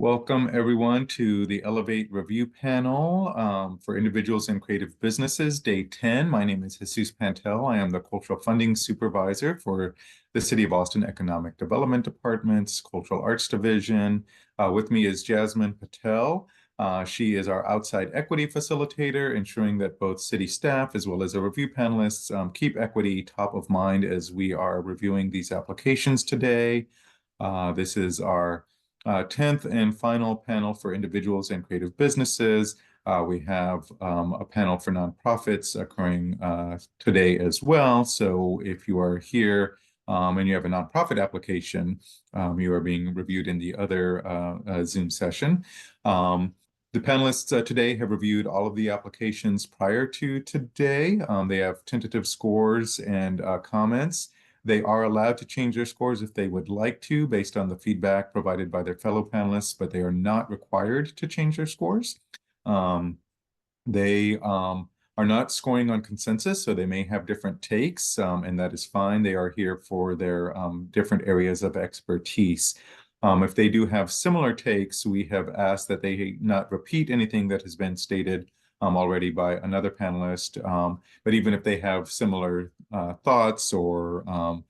Welcome, everyone, to the Elevate Review Panel for Individuals and Creative Businesses, Day 10. My name is Jesus Pantel. I am the Cultural Funding Supervisor for the City of Austin Economic Development Department's Cultural Arts Division. With me is Jasmine Patel. She is our outside equity facilitator, ensuring that both city staff as well as our review panelists keep equity top of mind as we are reviewing these applications today. This is our 10th and final panel for individuals and creative businesses. We have a panel for nonprofits occurring today as well. So if you are here and you have a nonprofit application, you are being reviewed in the other Zoom session. The panelists today have reviewed all of the applications prior to today. They have tentative scores and comments. They are allowed to change their scores if they would like to, based on the feedback provided by their fellow panelists, but they are not required to change their scores. They are not scoring on consensus, so they may have different takes, and that is fine. They are here for their different areas of expertise. If they do have similar takes, we have asked that they not repeat anything that has been stated already by another panelist. But even if they have similar thoughts or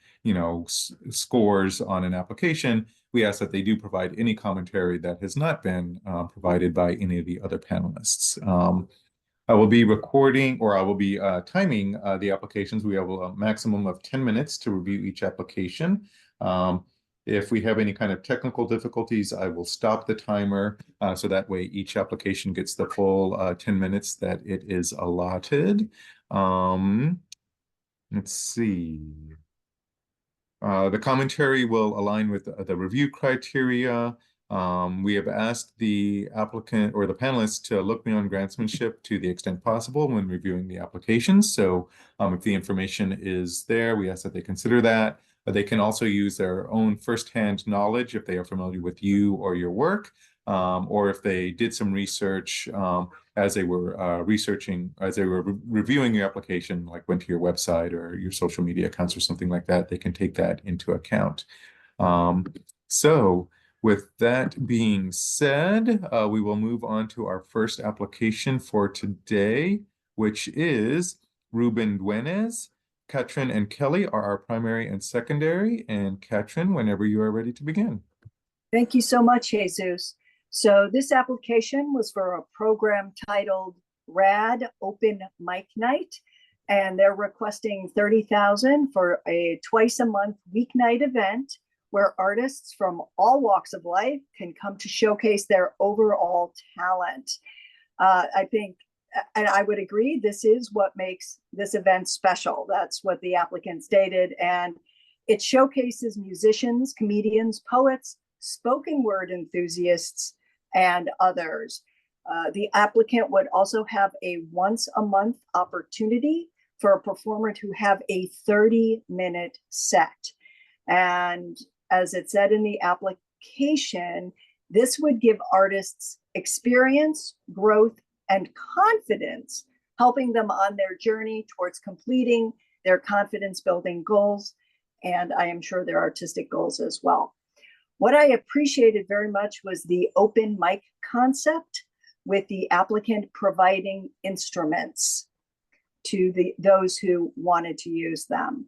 scores on an application, we ask that they do provide any commentary that has not been provided by any of the other panelists. I will be recording, or I will be timing the applications. We have a maximum of 10 minutes to review each application. If we have any kind of technical difficulties, I will stop the timer so that way each application gets the full 10 minutes that it is allotted. Let's see. The commentary will align with the review criteria. We have asked the applicant or the panelists to look beyond grantsmanship to the extent possible when reviewing the applications. So if the information is there, we ask that they consider that. But they can also use their own firsthand knowledge if they are familiar with you or your work, or if they did some research as they were reviewing your application, like went to your website or your social media accounts or something like that, they can take that into account. So with that being said, we will move on to our first application for today, which is Ruben Duenes. Katrin and Kelly are our primary and secondary. And Katrin, whenever you are ready to begin. Thank you so much, Jesus. So this application was for a program titled RAD Open Mic Night, and they're requesting $30,000 for a twice-a-month weeknight event where artists from all walks of life can come to showcase their overall talent. I think, and I would agree, this is what makes this event special. That's what the applicant stated. And it showcases musicians, comedians, poets, spoken word enthusiasts, and others. The applicant would also have a once-a-month opportunity for a performer to have a 30-minute set. And as it said in the application, this would give artists experience, growth, and confidence, helping them on their journey towards completing their confidence-building goals, and I am sure their artistic goals as well. What I appreciated very much was the open mic concept, with the applicant providing instruments to those who wanted to use them.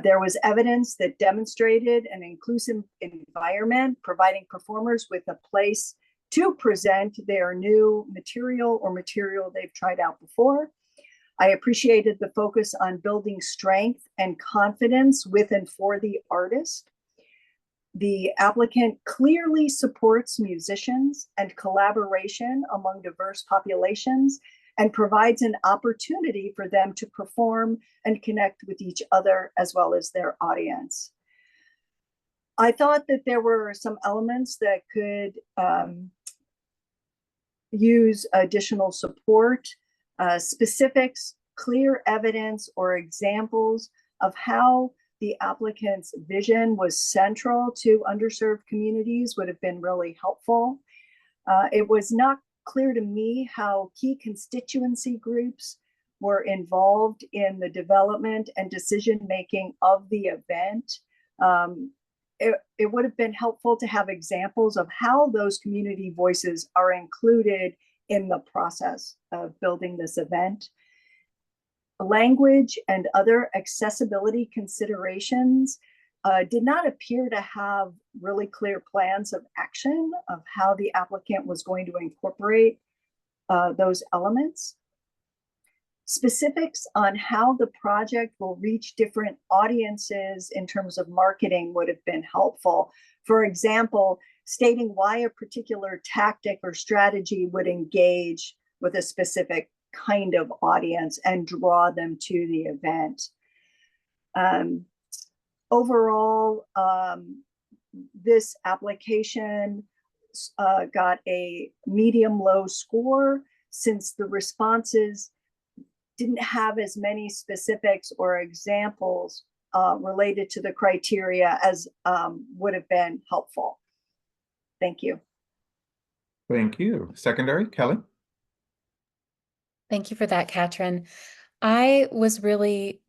There was evidence that demonstrated an inclusive environment, providing performers with a place to present their new material or material they've tried out before. I appreciated the focus on building strength and confidence with and for the artist. The applicant clearly supports musicians and collaboration among diverse populations and provides an opportunity for them to perform and connect with each other as well as their audience. I thought that there were some elements that could use additional support, specifics, clear evidence, or examples of how the applicant's vision was central to underserved communities would have been really helpful. It was not clear to me how key constituency groups were involved in the development and decision-making of the event. it would have been helpful to have examples of how those community voices are included in the process of building this event. Language and other accessibility considerations did not appear to have really clear plans of action of how the applicant was going to incorporate those elements. Specifics on how the project will reach different audiences in terms of marketing would have been helpful. For example, stating why a particular tactic or strategy would engage with a specific kind of audience and draw them to the event. Overall, this application got a medium-low score since the responses didn't have as many specifics or examples related to the criteria as would have been helpful. Thank you. Thank you. Secondary, Kelly? Thank you for that, Katrin. I was really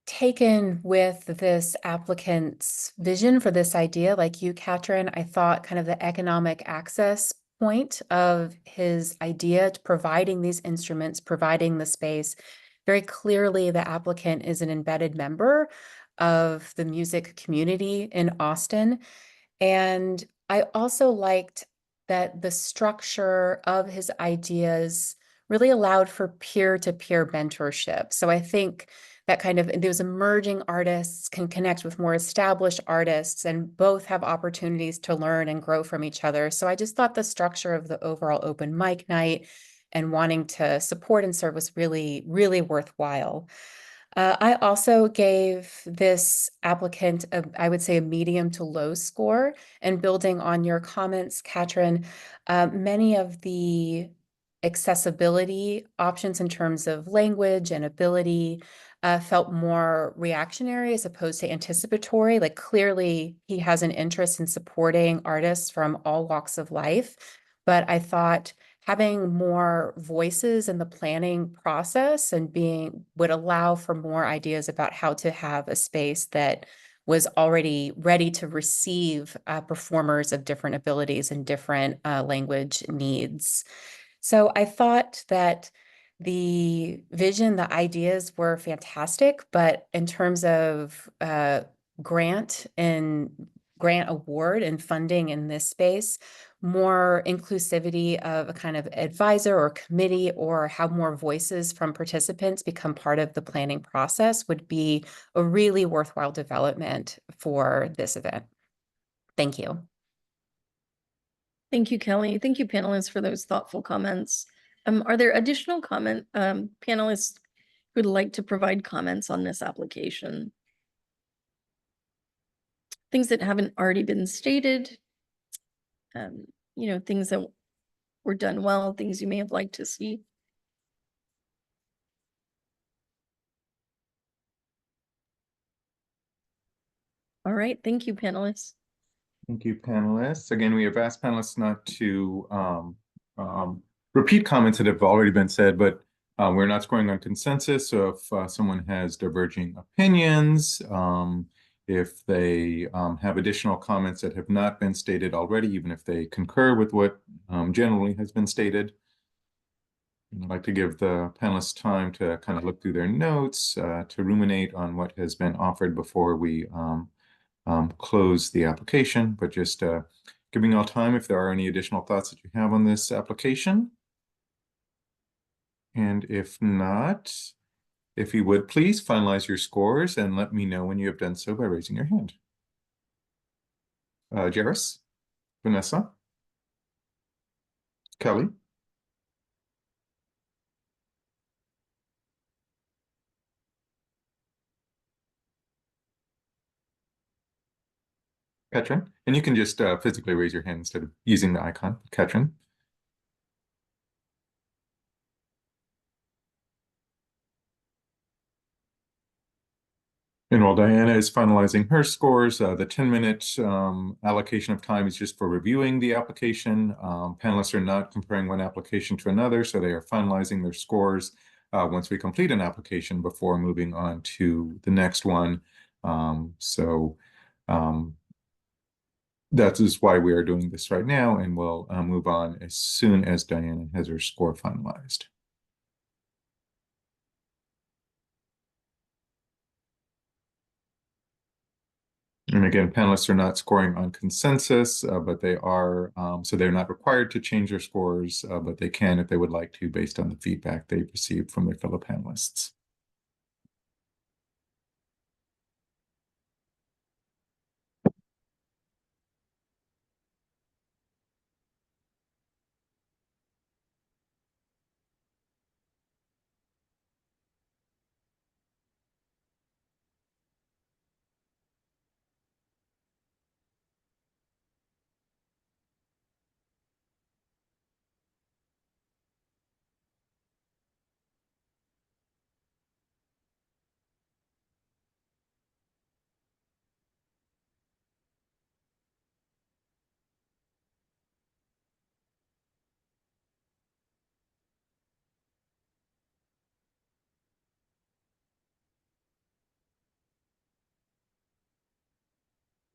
taken with this applicant's vision for this idea. Like you, Katrin, I thought kind of the economic access point of his idea to providing these instruments, providing the space. Very clearly, the applicant is an embedded member of the music community in Austin. And I also liked that the structure of his ideas really allowed for peer-to-peer mentorship. So I think that kind of those emerging artists can connect with more established artists and both have opportunities to learn and grow from each other. So I just thought the structure of the overall open mic night and wanting to support and serve was really, really worthwhile. I also gave this applicant, I would say, a medium to low score. And building on your comments, Katrin, many of the accessibility options in terms of language and ability felt more reactionary as opposed to anticipatory. Like clearly he has an interest in supporting artists from all walks of life, but I thought having more voices in the planning process and would allow for more ideas about how to have a space that was already ready to receive performers of different abilities and different language needs. So I thought that the vision, the ideas were fantastic, but in terms of grant award and funding in this space, more inclusivity of a kind of advisor or committee or how more voices from participants become part of the planning process would be a really worthwhile development for this event. Thank you. Thank you, Kelly. Thank you, panelists, for those thoughtful comments. Are there additional panelists who would like to provide comments on this application? Things that haven't already been stated, things that were done well, things you may have liked to see. All right, thank you, panelists. Thank you, panelists. Again, we have asked panelists not to repeat comments that have already been said, but we're not scoring on consensus. So if someone has diverging opinions, if they have additional comments that have not been stated already, even if they concur with what generally has been stated, I'd like to give the panelists time to kind of look through their notes, to ruminate on what has been offered before we close the application, but just giving all time if there are any additional thoughts that you have on this application. And if not, if you would please finalize your scores and let me know when you have done so by raising your hand. Jairus, Vanessa, Kelly, Katrin, and you can just physically raise your hand instead of using the icon. Katrin. And while Diana is finalizing her scores, the 10-minute allocation of time is just for reviewing the application. Panelists are not comparing one application to another, so they are finalizing their scores once we complete an application before moving on to the next one. So That is why we are doing this right now, and we'll move on as soon as Diana has her score finalized. And again, panelists are not scoring on consensus, but they are, so they're not required to change their scores, but they can if they would like to, based on the feedback they've received from their fellow panelists.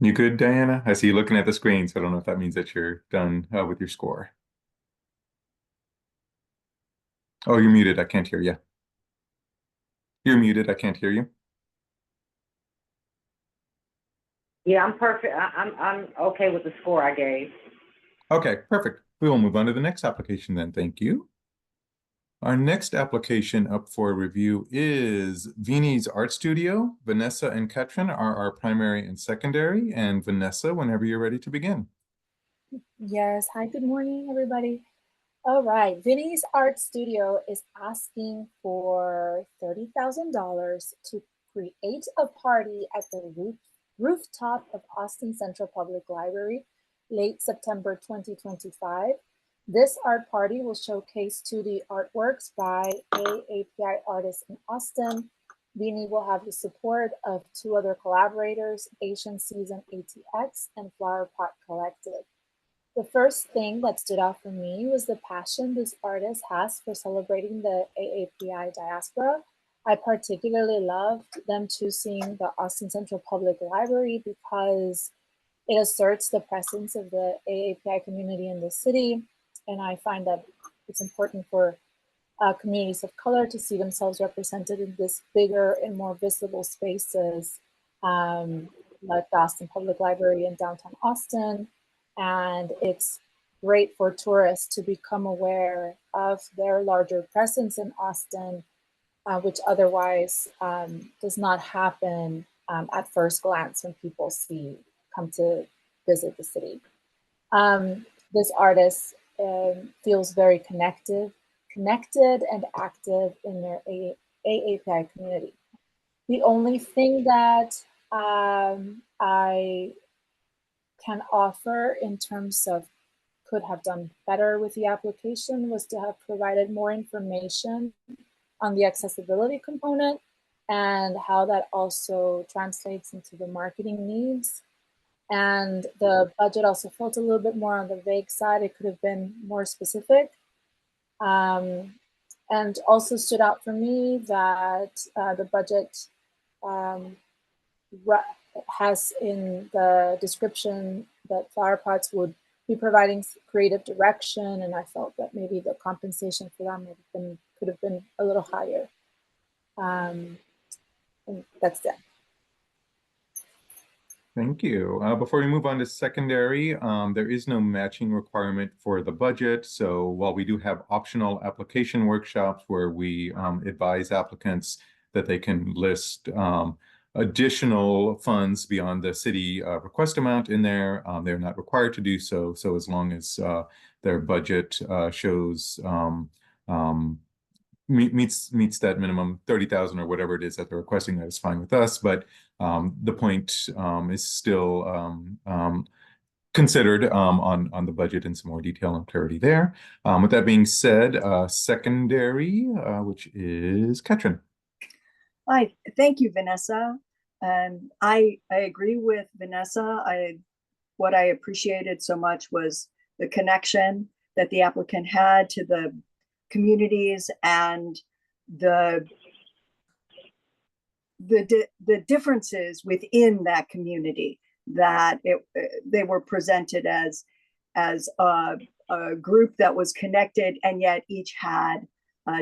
You good, Diana? I see you looking at the screen, so I don't know if that means that you're done with your score. Oh, you're muted. I can't hear you. You're muted. I can't hear you. Yeah, I'm perfect. I'm okay with the score I gave. Okay, perfect. We will move on to the next application then. Thank you. Our next application up for review is Vini's Art Studio. Vanessa and Katrin are our primary and secondary. And Vanessa, whenever you're ready to begin. Yes. Hi, good morning, everybody. All right. Vinny's Art Studio is asking for $30,000 to create a party at the rooftop of Austin Central Public Library, late September 2025. This art party will showcase 2D artworks by AAPI artists in Austin. Vinny will have the support of 2 other collaborators, Asian Season ATX and Flower Pot Collective. The first thing that stood out for me was the passion this artist has for celebrating the AAPI diaspora. I particularly loved them choosing the Austin Central Public Library because it asserts the presence of the AAPI community in the city. And I find that it's important for communities of color to see themselves represented in this bigger and more visible spaces, like the Austin Public Library in downtown Austin. And it's great for tourists to become aware of their larger presence in Austin, which otherwise does not happen at first glance when people come to visit the city. This artist feels very connected and active in their AAPI community. The only thing that I can offer in terms of could have done better with the application was to have provided more information on the accessibility component and how that also translates into the marketing needs. And the budget also felt a little bit more on the vague side. It could have been more specific. And also stood out for me that the budget has in the description that Flower Pots would be providing creative direction, and I felt that maybe the compensation for that could have been a little higher. And that's it. Thank you. Before we move on to secondary, there is no matching requirement for the budget. So while we do have optional application workshops where we advise applicants that they can list additional funds beyond the city request amount in there, they're not required to do so. So as long as their budget shows meets that minimum 30,000 or whatever it is that they're requesting, that is fine with us. But the point is still considered on the budget in some more detail and clarity there. With that being said, secondary, which is Katrin. Hi, thank you, Vanessa. I agree with Vanessa. What I appreciated so much was the connection that the applicant had to the communities and the differences within that community. that they were presented as a group that was connected and yet each had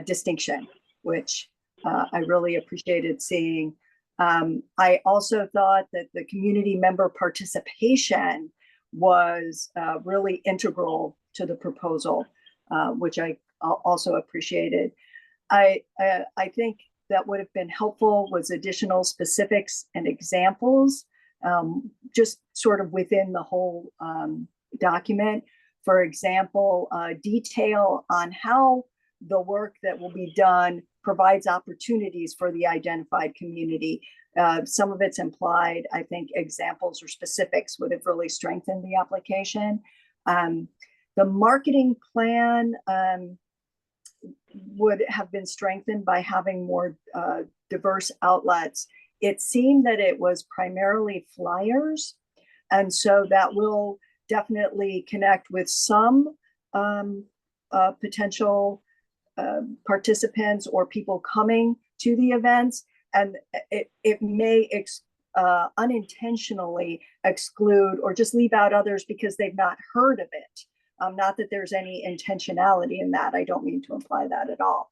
distinction, which I really appreciated seeing. I also thought that the community member participation was really integral to the proposal, which I also appreciated. I think that would have been helpful was additional specifics and examples, just sort of within the whole document. For example, detail on how the work that will be done provides opportunities for the identified community. Some of it's implied. I think examples or specifics would have really strengthened the application. The marketing plan would have been strengthened by having more diverse outlets. It seemed that it was primarily flyers, and so that will definitely connect with some potential participants or people coming to the events, and it may unintentionally exclude or just leave out others because they've not heard of it. Not that there's any intentionality in that. I don't mean to imply that at all.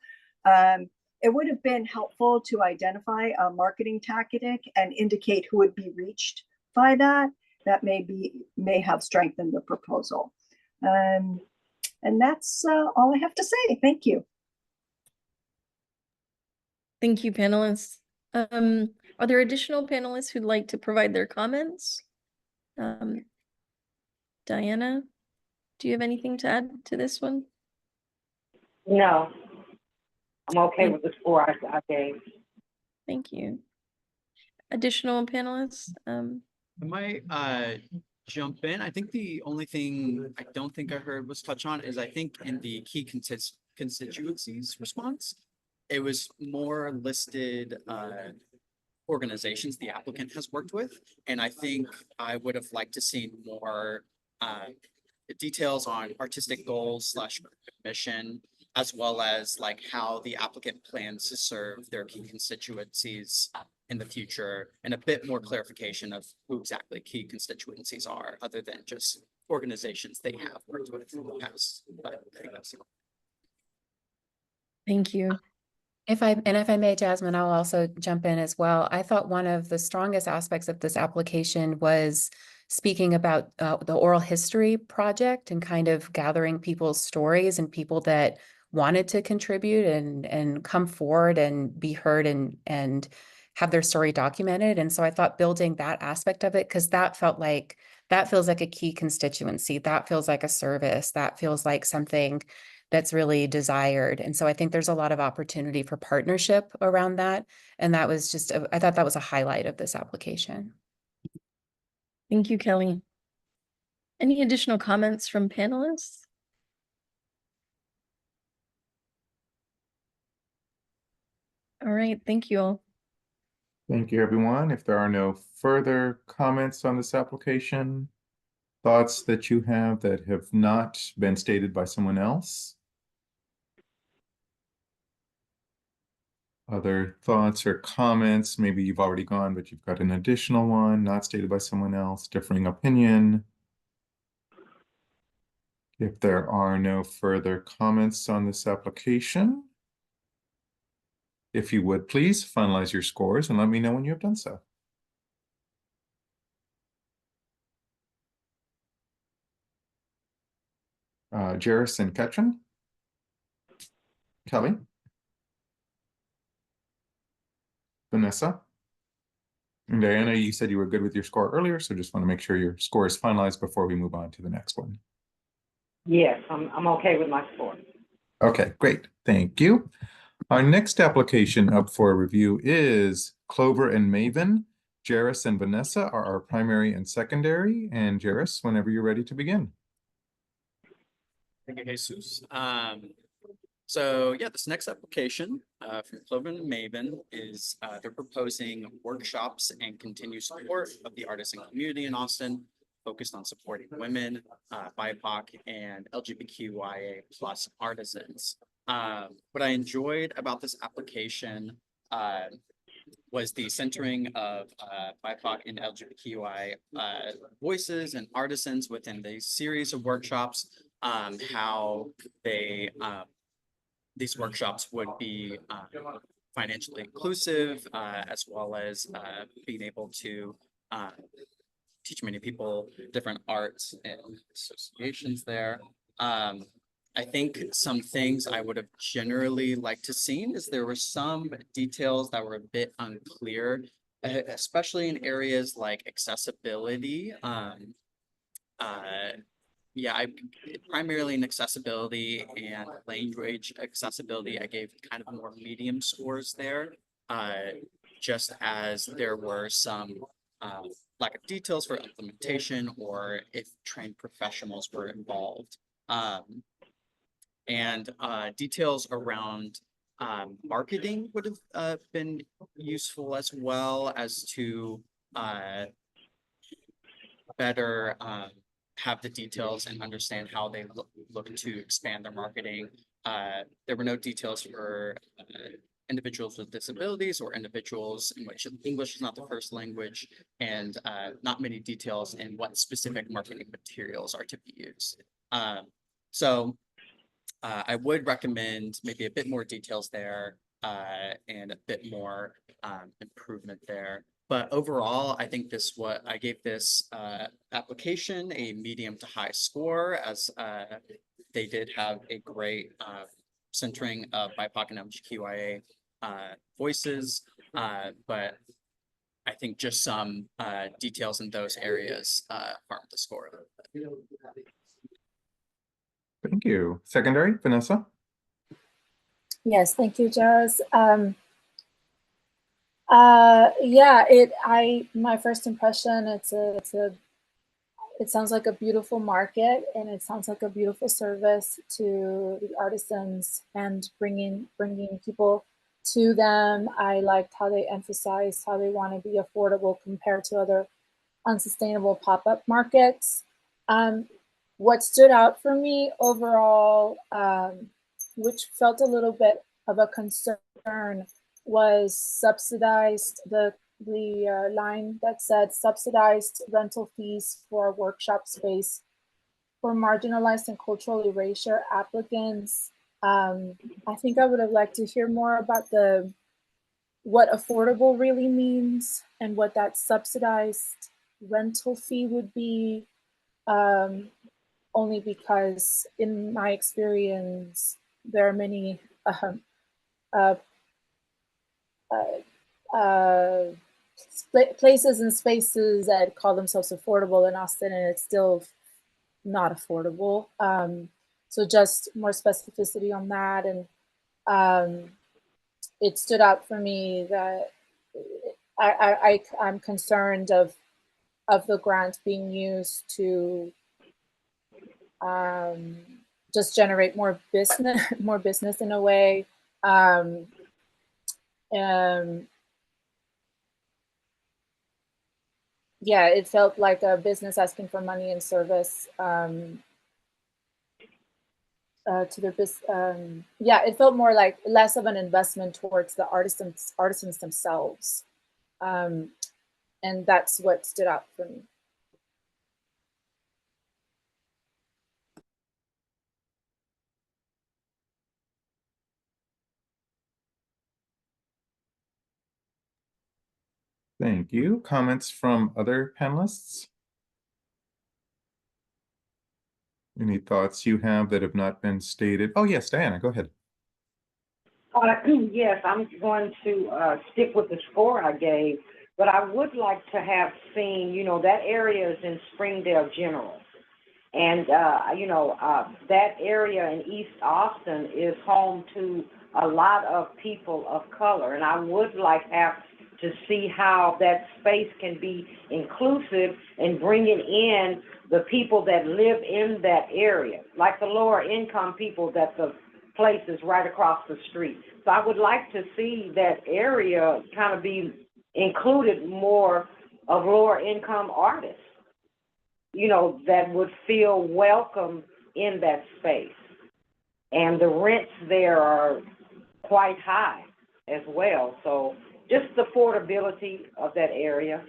It would have been helpful to identify a marketing tactic and indicate who would be reached by that. That may have strengthened the proposal. And that's all I have to say. Thank you. Thank you, panelists. Are there additional panelists who'd like to provide their comments? Diana, do you have anything to add to this one? No, I'm okay with the score I gave. Thank you. Additional panelists? I might jump in. I think the only thing I don't think I heard was touch on is I think in the key constituencies response, it was more listed organizations the applicant has worked with. And I think I would have liked to see more details on artistic goals / mission, as well as like how the applicant plans to serve their key constituencies in the future, and a bit more clarification of who exactly key constituencies are, other than just organizations they have worked with in the past. But I think that's it. Thank you. If I may, Jasmine, I'll also jump in as well. I thought one of the strongest aspects of this application was speaking about the oral history project and kind of gathering people's stories and people that wanted to contribute and come forward and be heard and have their story documented. And so I thought building that aspect of it, because that feels like a key constituency, that feels like a service, that feels like something that's really desired. And so I think there's a lot of opportunity for partnership around that. And that was just, I thought that was a highlight of this application. Thank you, Kelly. Any additional comments from panelists? All right, thank you all. Thank you, everyone. If there are no further comments on this application, thoughts that you have that have not been stated by someone else? Other thoughts or comments? Maybe you've already gone, but you've got an additional one not stated by someone else, differing opinion. If there are no further comments on this application, if you would please finalize your scores and let me know when you have done so. Jairus and Ketron? Kelly? Vanessa? And Diana, you said you were good with your score earlier, so just want to make sure your score is finalized before we move on to the next one. Yes, I'm okay with my score. Okay, great. Thank you. Our next application up for review is Clover and Maven. Jairus and Vanessa are our primary and secondary. And Jairus, whenever you're ready to begin. Thank you, Jesus. So yeah, this next application from Clover and Maven is they're proposing workshops and continued support of the artisan community in Austin, focused on supporting women, BIPOC, and LGBTQIA+ artisans. What I enjoyed about this application was the centering of BIPOC and LGBTQI voices and artisans within the series of workshops. How they these workshops would be financially inclusive, as well as being able to teach many people different arts and associations there. I think some things I would have generally liked to seen is there were some details that were a bit unclear, especially in areas like accessibility. Primarily in accessibility and language accessibility, I gave kind of more medium scores there. Just as there were some lack of details for implementation or if trained professionals were involved. And details around marketing would have been useful, as well as to better have the details and understand how they look to expand their marketing. There were no details for individuals with disabilities or individuals in which English is not the first language, and not many details in what specific marketing materials are to be used. So I would recommend maybe a bit more details there and a bit more improvement there. But overall, I think I gave this application a medium to high score, as they did have a great centering of BIPOC and LGBTQIA voices, but I think just some details in those areas harmed the score a little bit. Thank you. Secondary, Vanessa? Yes, thank you, Jazz. My first impression, it sounds like a beautiful market, and it sounds like a beautiful service to the artisans and bringing people to them. I liked how they emphasized how they want to be affordable compared to other unsustainable pop-up markets. What stood out for me overall, which felt a little bit of a concern, was subsidized, the line that said subsidized rental fees for workshop space for marginalized and cultural erasure applicants. I think I would have liked to hear more about what affordable really means and what that subsidized rental fee would be. Only because in my experience, there are many places and spaces that call themselves affordable in Austin, and it's still not affordable. So just more specificity on that. And it stood out for me that I'm concerned of the grant being used to just generate more business in a way. Yeah, it felt like a business asking for money and service to their business. Yeah, it felt more like less of an investment towards the artisans themselves. And that's what stood out for me. Thank you. Comments from other panelists? Any thoughts you have that have not been stated? Oh, yes, Diana, go ahead. Yes, I'm going to stick with the score I gave, but I would like to have seen, that area is in Springdale General. And, that area in East Austin is home to a lot of people of color. And I would like to see how that space can be inclusive and bringing in the people that live in that area, like the lower income people that the place is right across the street. So I would like to see that area kind of be included more of lower income artists, that would feel welcome in that space. And the rents there are quite high as well. So just the affordability of that area.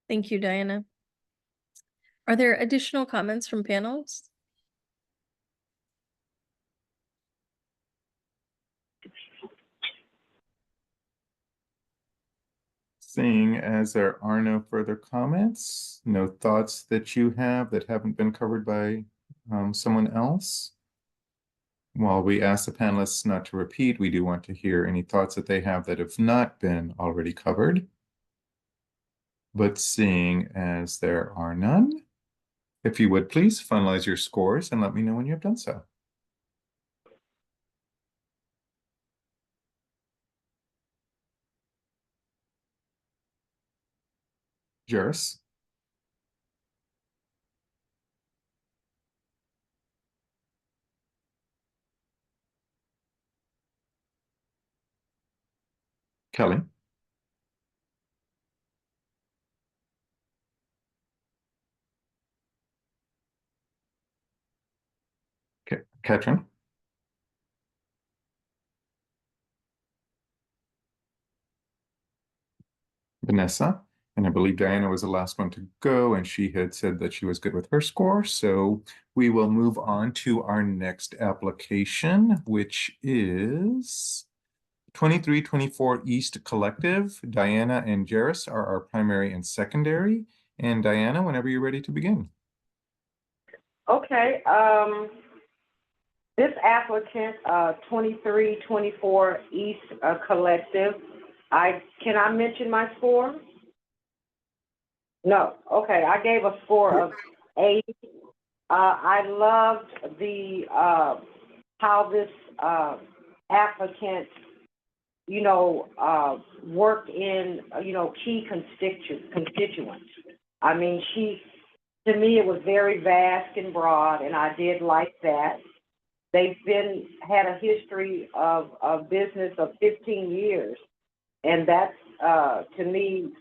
Thank you, Diana. Are there additional comments from panelists? Seeing as there are no further comments, no thoughts that you have that haven't been covered by someone else. While we ask the panelists not to repeat, we do want to hear any thoughts that they have that have not been already covered. But seeing as there are none, if you would please finalize your scores and let me know when you have done so. Juris, Kelly, Katrin, Vanessa, and I believe Diana was the last one to go, and she had said that she was good with her score. So we will move on to our next application, which is 2324 East Collective. Diana and Jairus are our primary and secondary. And Diana, whenever you're ready to begin. Okay, this applicant, 2324 East Collective, can I mention my score? No, okay, I gave a score of 8. I loved the, how this, applicant, worked in, key constituents. I mean, to me, it was very vast and broad, and I did like that. They've had a history of business of 15 years, and that's, to me,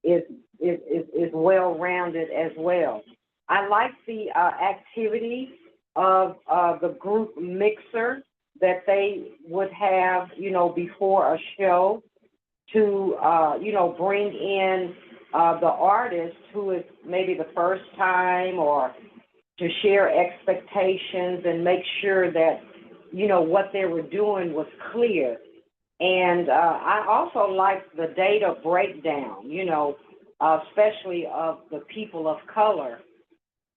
is well-rounded as well. I like the activity of the group mixer that they would have, before a show to, bring in the artist who is maybe the first time, or to share expectations and make sure that, what they were doing was clear. And I also like the data breakdown, especially of the people of color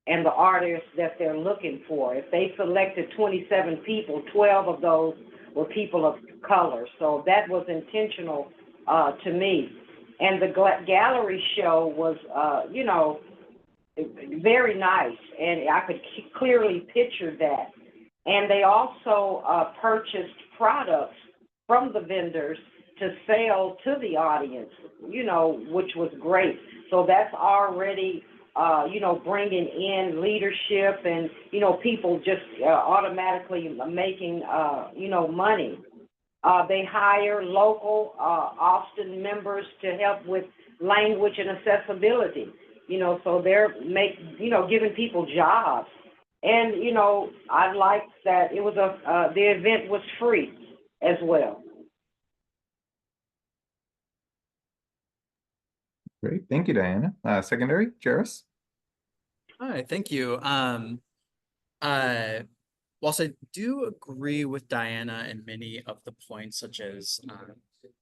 and the artists that they're looking for. If they selected 27 people, 12 of those were people of color. So that was intentional to me. And the gallery show was, very nice, and I could clearly picture that. And they also purchased products from the vendors to sell to the audience, which was great. So that's already, bringing in leadership and, people just automatically making, money. They hire local Austin members to help with language and accessibility, so they're giving people jobs. And, I liked that it was the event was free as well. Great, thank you, Diana. Secondary, Jairus. Hi, thank you. Whilst I do agree with Diana in many of the points, such as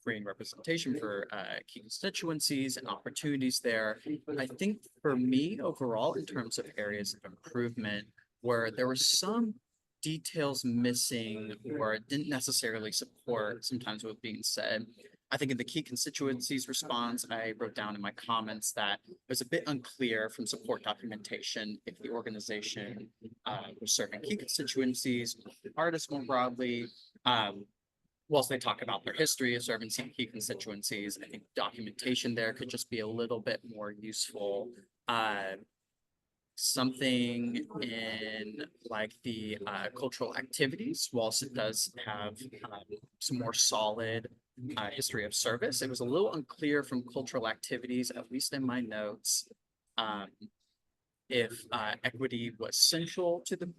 freeing representation for key constituencies and opportunities there, I think for me overall, in terms of areas of improvement, where there were some details missing or it didn't necessarily support sometimes what was being said. I think in the key constituencies response, I wrote down in my comments that it was a bit unclear from support documentation if the organization was serving key constituencies, artists more broadly. Whilst they talk about their history of serving key constituencies, I think documentation there could just be a little bit more useful. Something in like the cultural activities, whilst it does have some more solid history of service, it was a little unclear from cultural activities, at least in my notes, if equity was central to the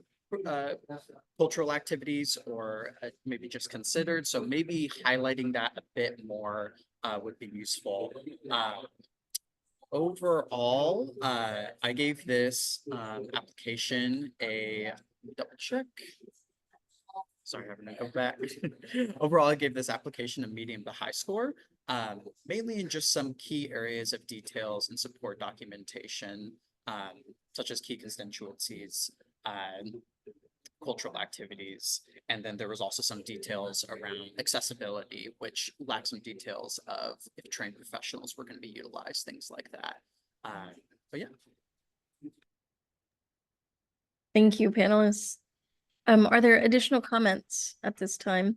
cultural activities or maybe just considered. So maybe highlighting that a bit more would be useful. Overall, I gave this application a double check. Sorry, I'm gonna go back. Overall, I gave this application a medium to high score, mainly in just some key areas of details and support documentation, such as key constituencies, cultural activities. And then there was also some details around accessibility, which lacked some details of if trained professionals were going to be utilized, things like that. But yeah. Thank you, panelists. Are there additional comments at this time?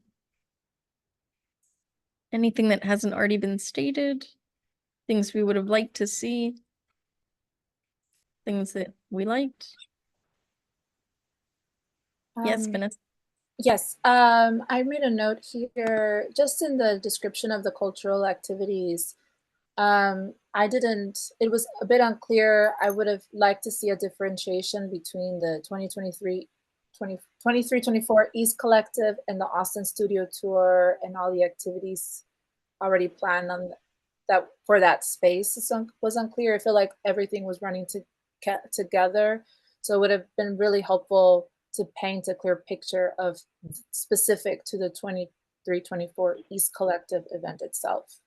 Anything that hasn't already been stated? Things we would have liked to see? Things that we liked? Yes, Vanessa. Yes, I made a note here, just in the description of the cultural activities. It was a bit unclear. I would have liked to see a differentiation between the 23-24 East Collective and the Austin Studio Tour and all the activities already planned on that for that space was unclear. I feel like everything was running together. So it would have been really helpful to paint a clear picture of specific to the 23-24 East Collective event itself.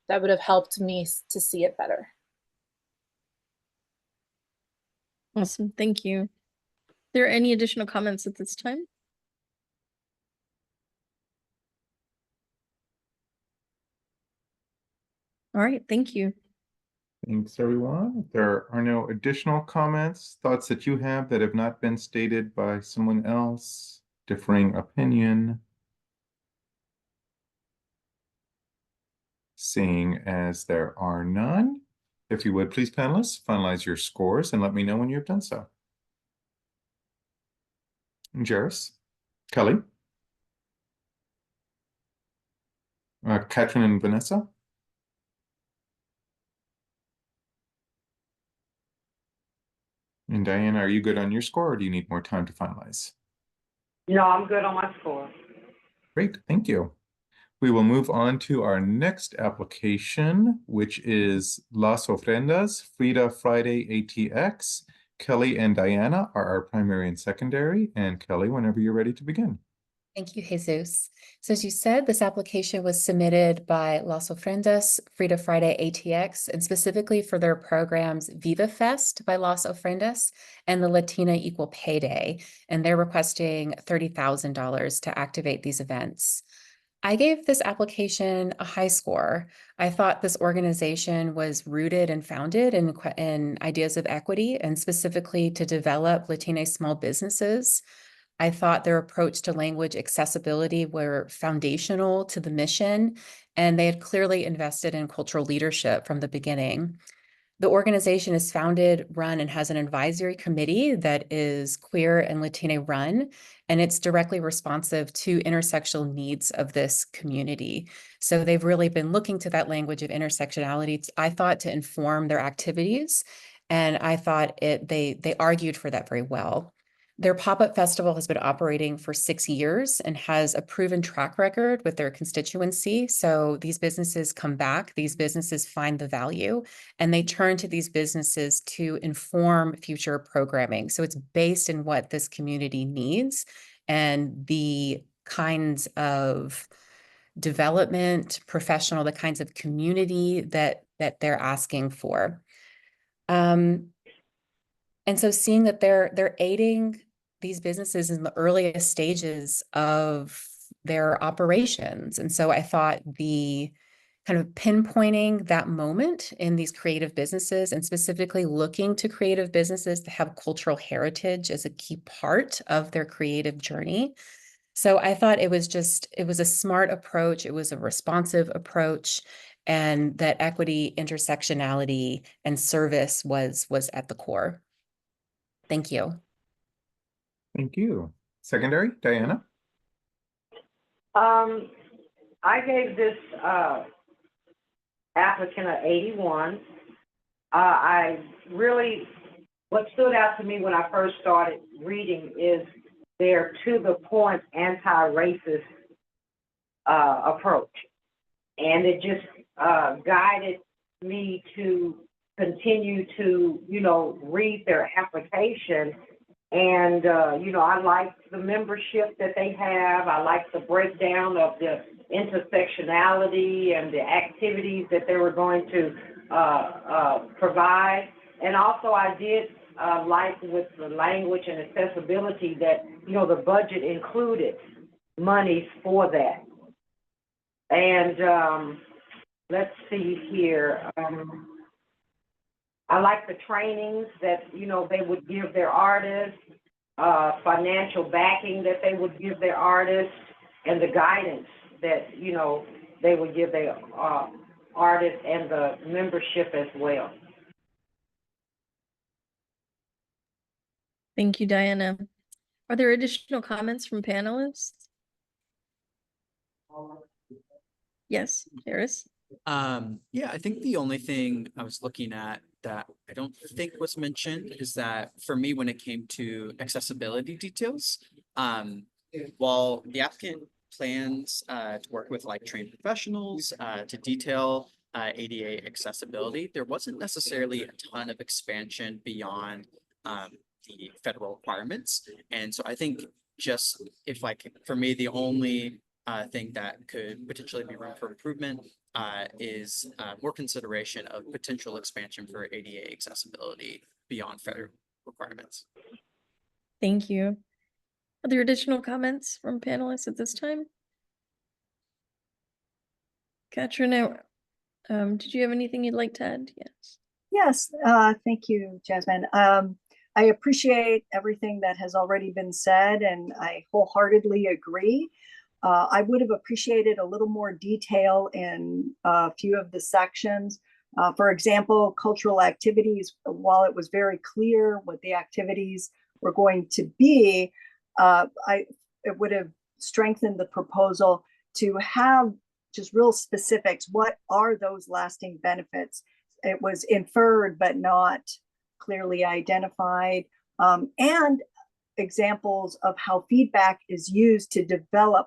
That would have helped me to see it better. Awesome, thank you. Are there any additional comments at this time? All right, thank you. Thanks, everyone. If there are no additional comments, thoughts that you have that have not been stated by someone else, differing opinion. Seeing as there are none, if you would please, panelists, finalize your scores and let me know when you've done so. Jairus, Kelly, Katrin and Vanessa. And Diana, are you good on your score or do you need more time to finalize? No, I'm good on my score. Great, thank you. We will move on to our next application, which is Las Ofrendas, Frida Friday ATX. Kelly and Diana are our primary and secondary. And Kelly, whenever you're ready to begin. Thank you, Jesus. So as you said, this application was submitted by Las Ofrendas, Frida Friday ATX, and specifically for their programs Viva Fest by Las Ofrendas and the Latina Equal Pay Day. And they're requesting $30,000 to activate these events. I gave this application a high score. I thought this organization was rooted and founded in ideas of equity and specifically to develop Latina small businesses. I thought their approach to language accessibility were foundational to the mission, and they had clearly invested in cultural leadership from the beginning. The organization is founded, run, and has an advisory committee that is queer and Latina run, and it's directly responsive to intersectional needs of this community. So they've really been looking to that language of intersectionality, I thought, to inform their activities, and I thought they argued for that very well. Their pop-up festival has been operating for 6 years and has a proven track record with their constituency. So these businesses come back, these businesses find the value, and they turn to these businesses to inform future programming. So it's based in what this community needs and the kinds of development, professional, the kinds of community that they're asking for. And so seeing that they're aiding these businesses in the earliest stages of their operations. And so I thought the kind of pinpointing that moment in these creative businesses and specifically looking to creative businesses to have cultural heritage as a key part of their creative journey. So I thought it was a smart approach. It was a responsive approach, and that equity, intersectionality, and service was at the core. Thank you. Thank you. Secondary, Diana? I gave this applicant an 81. I really what stood out to me when I first started reading is their to-the-point anti-racist approach. And it just guided me to continue to, read their application. And, I like the membership that they have. I like the breakdown of the intersectionality and the activities that they were going to provide. And also I did like with the language and accessibility that, the budget included monies for that. And let's see here. I like the trainings that, they would give their artists, financial backing that they would give their artists, and the guidance that, they would give their artists and the membership as well. Thank you, Diana. Are there additional comments from panelists? Yes, Harris. Yeah, I think the only thing I was looking at that I don't think was mentioned is that for me, when it came to accessibility details, while the applicant plans to work with like trained professionals to detail ADA accessibility, there wasn't necessarily a ton of expansion beyond the federal requirements. And so I think just if like, for me, the only thing that could potentially be room for improvement is more consideration of potential expansion for ADA accessibility beyond federal requirements. Thank you. Are there additional comments from panelists at this time? Katrina, did you have anything you'd like to add? Yes. Yes, thank you, Jasmine. I appreciate everything that has already been said, and I wholeheartedly agree. I would have appreciated a little more detail in a few of the sections. For example, cultural activities, while it was very clear what the activities were going to be, it would have strengthened the proposal to have just real specifics. What are those lasting benefits? It was inferred, but not clearly identified. And examples of how feedback is used to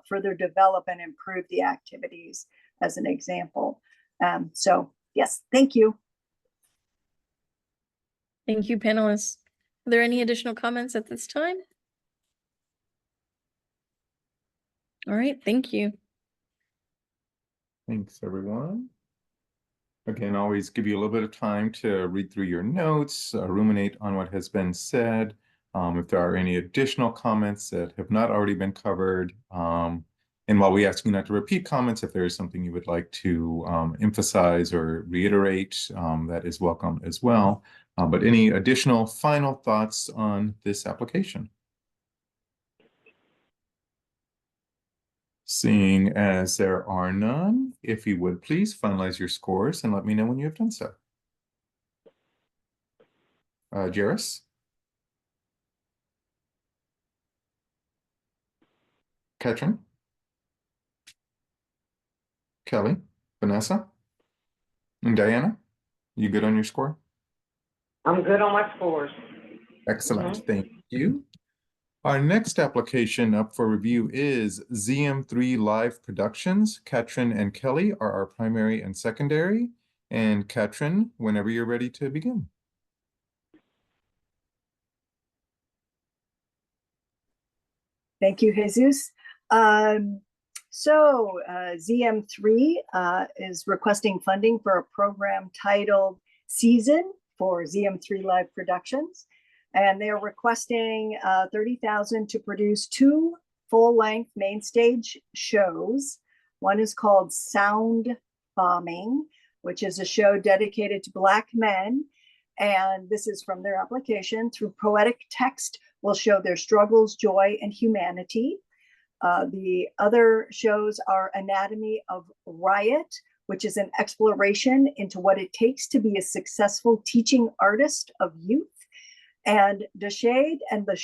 further develop and improve the activities as an example. So yes, thank you. Thank you, panelists. Are there any additional comments at this time? All right, thank you. Thanks, everyone. Again, always give you a little bit of time to read through your notes, ruminate on what has been said. If there are any additional comments that have not already been covered, and while we ask you not to repeat comments, if there is something you would like to emphasize or reiterate, that is welcome as well. But any additional final thoughts on this application? Seeing as there are none, if you would please finalize your scores and let me know when you have done so. Jairus? Ketrin? Kelly? Vanessa? And Diana? You good on your score? I'm good on my scores. Excellent. Thank you. Our next application up for review is ZM3 Live Productions. Katrin and Kelly are our primary and secondary. And Katrin, whenever you're ready to begin. Thank you, Jesus. ZM3 is requesting funding for a program titled Season for ZM3 Live Productions. And they're requesting $30,000 to produce 2 full-length main stage shows. One is called Sound Bombing, which is a show dedicated to Black men. And this is from their application. Through poetic text, will show their struggles, joy, and humanity. The other shows are Anatomy of Riot, which is an exploration into what it takes to be a successful teaching artist of youth. And The Shade and the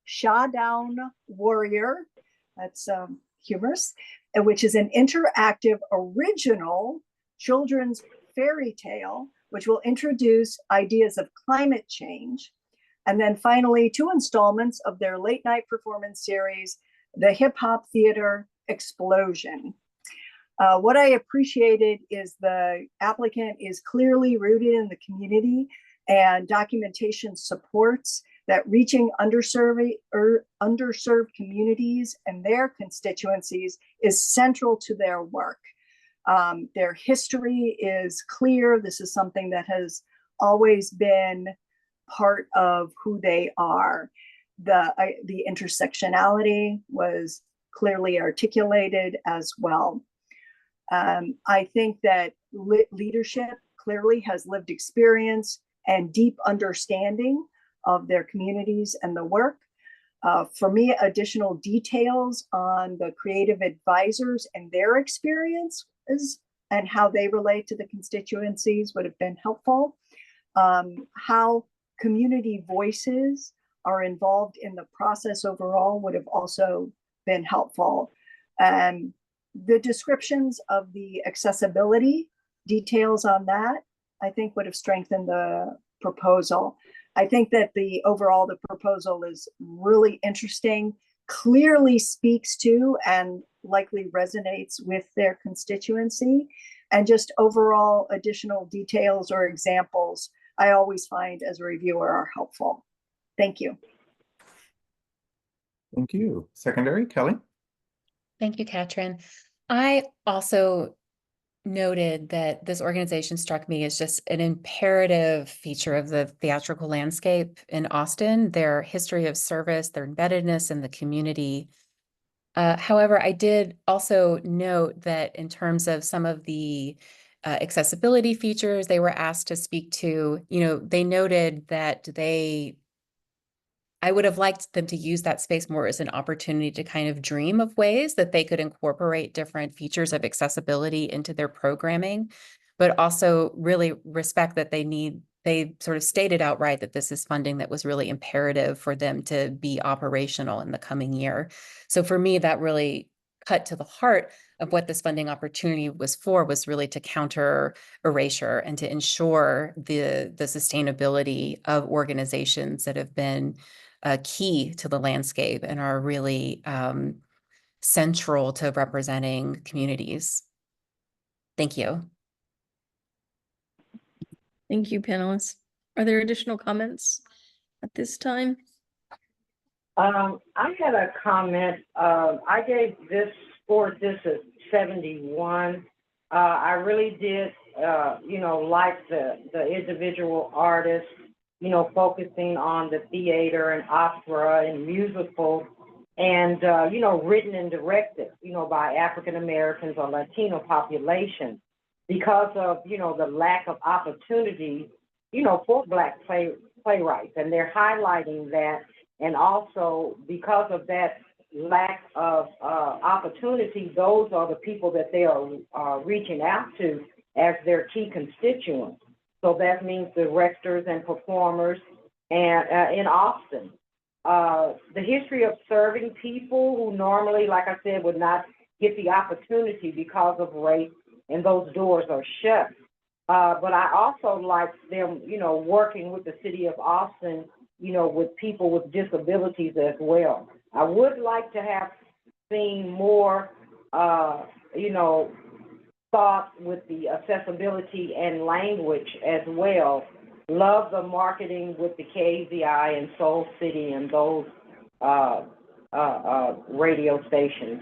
Showdown Warrior, that's humorous, which is an interactive original children's fairy tale, which will introduce ideas of climate change And then finally, 2 installments of their late night performance series, The Hip Hop Theater Explosion. What I appreciated is the applicant is clearly rooted in the community, and documentation supports that reaching underserved communities and their constituencies is central to their work. Their history is clear. This is something that has always been part of who they are. The intersectionality was clearly articulated as well. I think that leadership clearly has lived experience and deep understanding of their communities and the work. For me, additional details on the creative advisors and their experiences and how they relate to the constituencies would have been helpful. How community voices are involved in the process overall would have also been helpful. The descriptions of the accessibility details on that, I think, would have strengthened the proposal. I think that the proposal is really interesting, clearly speaks to and likely resonates with their constituency, and just overall additional details or examples I always find as a reviewer are helpful. Thank you. Thank you. Secondary, Kelly? Thank you, Katrin. I also noted that this organization struck me as just an imperative feature of the theatrical landscape in Austin, their history of service, their embeddedness in the community. However, I did also note that in terms of some of the accessibility features they were asked to speak to, they noted that I would have liked them to use that space more as an opportunity to kind of dream of ways that they could incorporate different features of accessibility into their programming, but also really respect that they sort of stated outright that this is funding that was really imperative for them to be operational in the coming year. So for me, that really cut to the heart of what this funding opportunity was really to counter erasure and to ensure the sustainability of organizations that have been key to the landscape and are really central to representing communities. Thank you. Thank you, panelists. Are there additional comments at this time? I had a comment. I gave scored this at 71. I really did, like the individual artists, focusing on the theater and opera and musical and, written and directed, by African Americans or Latino population because of, the lack of opportunity, for Black playwrights. And they're highlighting that. And also because of that lack of opportunity, those are the people that they are reaching out to as their key constituents. So that means directors and performers and in Austin. The history of serving people who normally, like I said, would not get the opportunity because of race, and those doors are shut. But I also like them, working with the city of Austin, with people with disabilities as well. I would like to have seen more, thought with the accessibility and language as well. Love the marketing with the KZI and Soul City and those radio stations.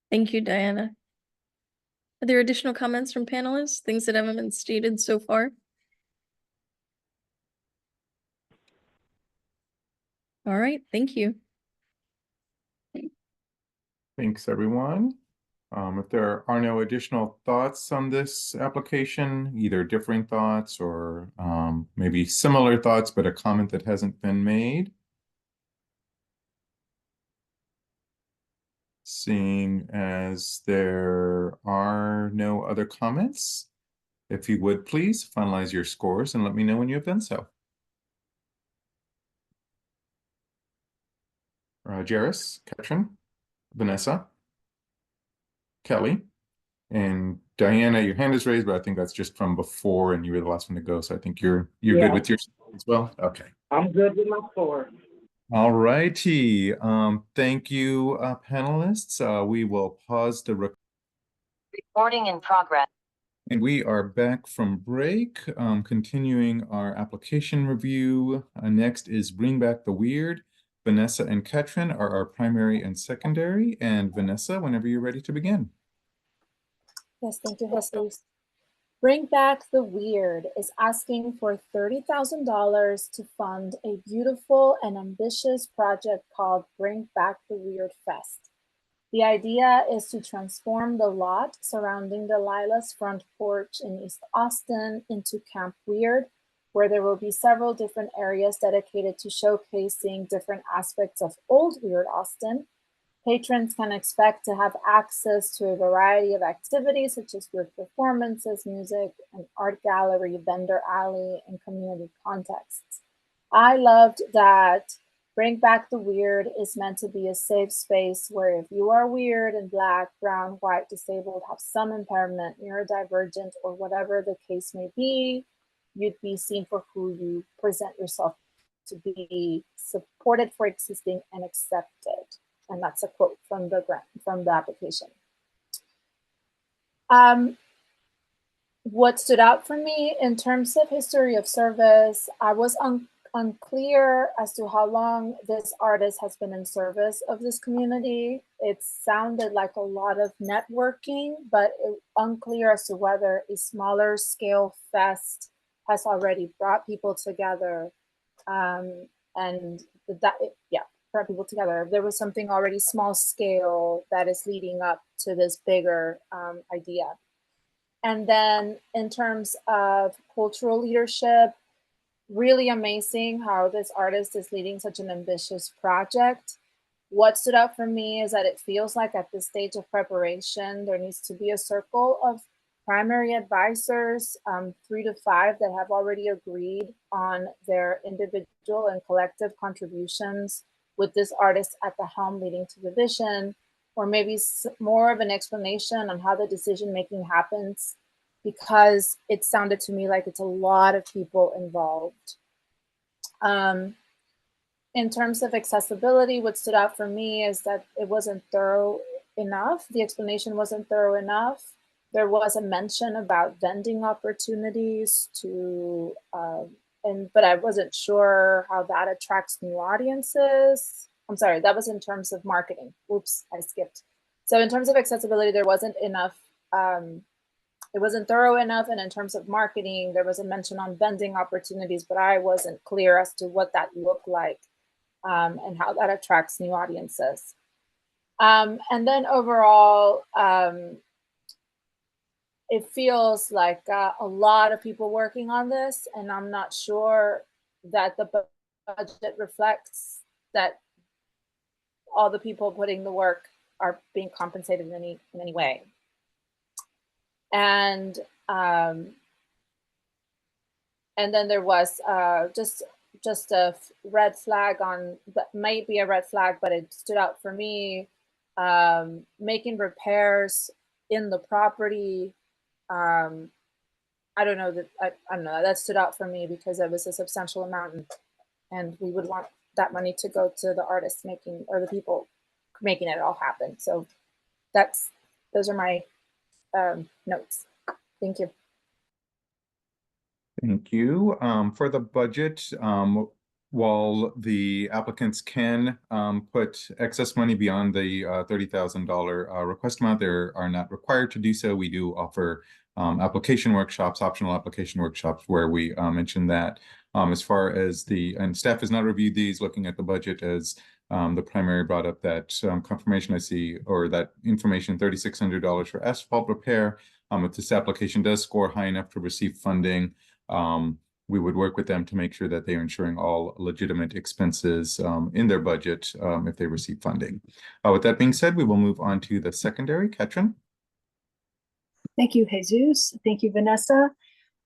Thank you, Diana. Are there additional comments from panelists, things that haven't been stated so far? All right, thank you. Thanks, everyone. If there are no additional thoughts on this application, either differing thoughts or maybe similar thoughts, but a comment that hasn't been made. Seeing as there are no other comments, if you would please finalize your scores and let me know when you have done so. Jairus, Katrin, Vanessa, Kelly, and Diana, your hand is raised, but I think that's just from before and you were the last one to go. So I think you're Yeah. good with your as well. Okay. I'm good with my 4. All righty. Thank you, panelists. We will pause the Recording in progress. and we are back from break, continuing our application review. Next is Bring Back the Weird. Vanessa and Ketrin are our primary and secondary. And Vanessa, whenever you're ready to begin. Yes, thank you, Jesus. Bring Back the Weird is asking for $30,000 to fund a beautiful and ambitious project called Bring Back the Weird Fest. The idea is to transform the lot surrounding the Lila's front porch in East Austin into Camp Weird, where there will be several different areas dedicated to showcasing different aspects of old Weird Austin. Patrons can expect to have access to a variety of activities such as weird performances, music, an art gallery, vendor alley, and community contexts. I loved that Bring Back the Weird is meant to be a safe space where if you are weird and Black, brown, white, disabled, have some impairment, neurodivergent, or whatever the case may be, you'd be seen for who you present yourself to be, supported for existing, and accepted. And that's a quote from the grant, from the application. What stood out for me in terms of history of service, I was unclear as to how long this artist has been in service of this community. It sounded like a lot of networking, but unclear as to whether a smaller scale fest has already brought people together. Brought people together. There was something already small scale that is leading up to this bigger idea. And then in terms of cultural leadership, really amazing how this artist is leading such an ambitious project. What stood out for me is that it feels like at this stage of preparation, there needs to be a circle of primary advisors, 3 to 5 that have already agreed on their individual and collective contributions with this artist at the helm leading to the vision, or maybe more of an explanation on how the decision-making happens, because it sounded to me like it's a lot of people involved. In terms of accessibility, what stood out for me is that it wasn't thorough enough. The explanation wasn't thorough enough. There was a mention about vending opportunities to, but I wasn't sure how that attracts new audiences. I'm sorry, that was in terms of marketing. Oops, I skipped. So in terms of accessibility, there wasn't enough, it wasn't thorough enough. And in terms of marketing, there was a mention on vending opportunities, but I wasn't clear as to what that looked like and how that attracts new audiences. And then overall, it feels like a lot of people working on this, and I'm not sure that the budget reflects that all the people putting the work are being compensated in any way. And then there was just a red flag on that might be a red flag, but it stood out for me. Making repairs in the property. I don't know that I don't know, that stood out for me because it was a substantial amount, and we would want that money to go to the artists making, or the people making it all happen. So those are my notes. Thank you. Thank you. For the budget, while the applicants can put excess money beyond the $30,000 request amount, they are not required to do so. We do offer application workshops, optional application workshops, where we mention that. As far as and staff has not reviewed these, looking at the budget as the primary brought up that confirmation I see, or that information, $3,600 for asphalt repair. If this application does score high enough to receive funding, we would work with them to make sure that they are ensuring all legitimate expenses in their budget if they receive funding. With that being said, we will move on to the secondary. Ketrin. Thank you, Jesus. Thank you, Vanessa.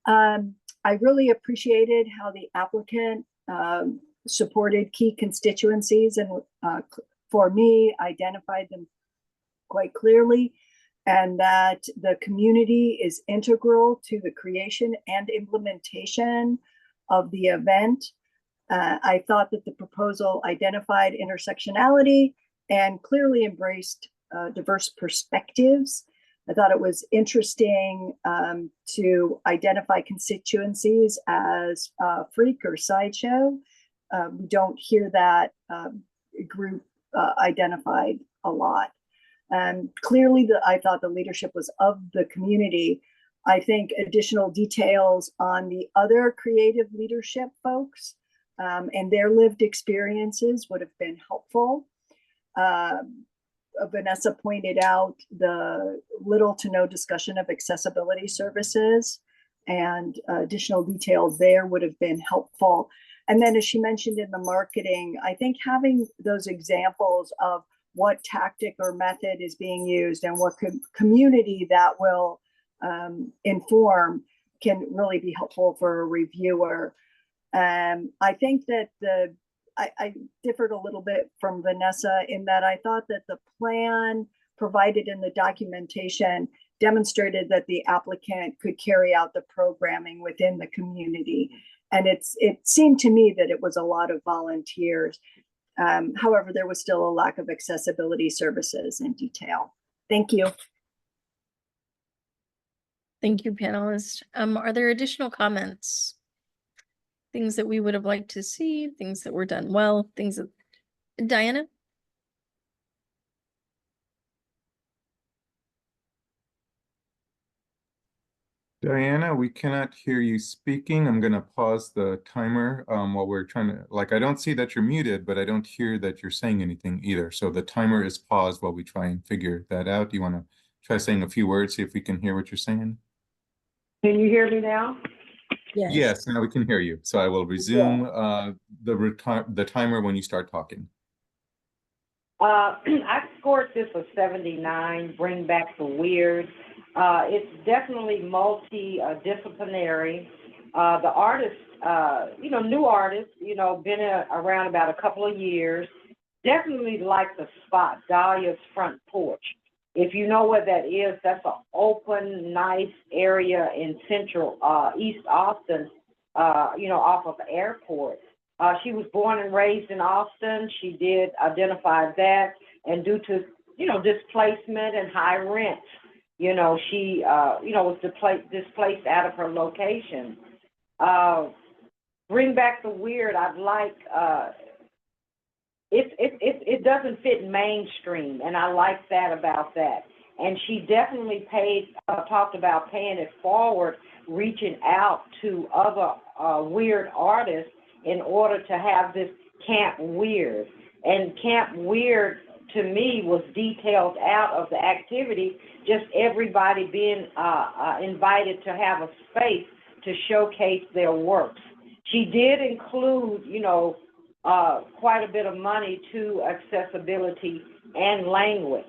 I really appreciated how the applicant supported key constituencies and for me, identified them quite clearly. and that the community is integral to the creation and implementation of the event. I thought that the proposal identified intersectionality and clearly embraced diverse perspectives. I thought it was interesting to identify constituencies as freak or sideshow. We don't hear that group identified a lot. Clearly, I thought the leadership was of the community. I think additional details on the other creative leadership folks and their lived experiences would have been helpful. Vanessa pointed out the little to no discussion of accessibility services, and additional details there would have been helpful. And then, as she mentioned in the marketing, I think having those examples of what tactic or method is being used and what community that will inform can really be helpful for a reviewer. I think that I differed a little bit from Vanessa in that I thought that the plan provided in the documentation demonstrated that the applicant could carry out the programming within the community. And it seemed to me that it was a lot of volunteers. However, there was still a lack of accessibility services in detail. Thank you. Thank you, panelists. Are there additional comments? Things that we would have liked to see, things that were done well, things that, Diana? Diana, we cannot hear you speaking. I'm going to pause the timer while we're trying to, I don't see that you're muted, but I don't hear that you're saying anything either. So the timer is paused while we try and figure that out. Do you want to try saying a few words, see if we can hear what you're saying? Can you hear me now? Yes, now we can hear you. So I will resume the timer when you start talking. I scored this a 79, bring back the weird. It's definitely multi-disciplinary. The artist, new artist, been around about a couple of years. Definitely like the spot, Dahlia's front porch. If you know where that is, that's an open, nice area in central East Austin, off of the airport. She was born and raised in Austin. She did identify that, and due to, displacement and high rent, she, was displaced out of her location. Bring back the weird. I'd like, it doesn't fit mainstream, and I like that about that. And she definitely talked about paying it forward, reaching out to other weird artists in order to have this Camp Weird. And Camp Weird, to me, was detailed out of the activity, just everybody being invited to have a space to showcase their works. She did include, quite a bit of money to accessibility and language,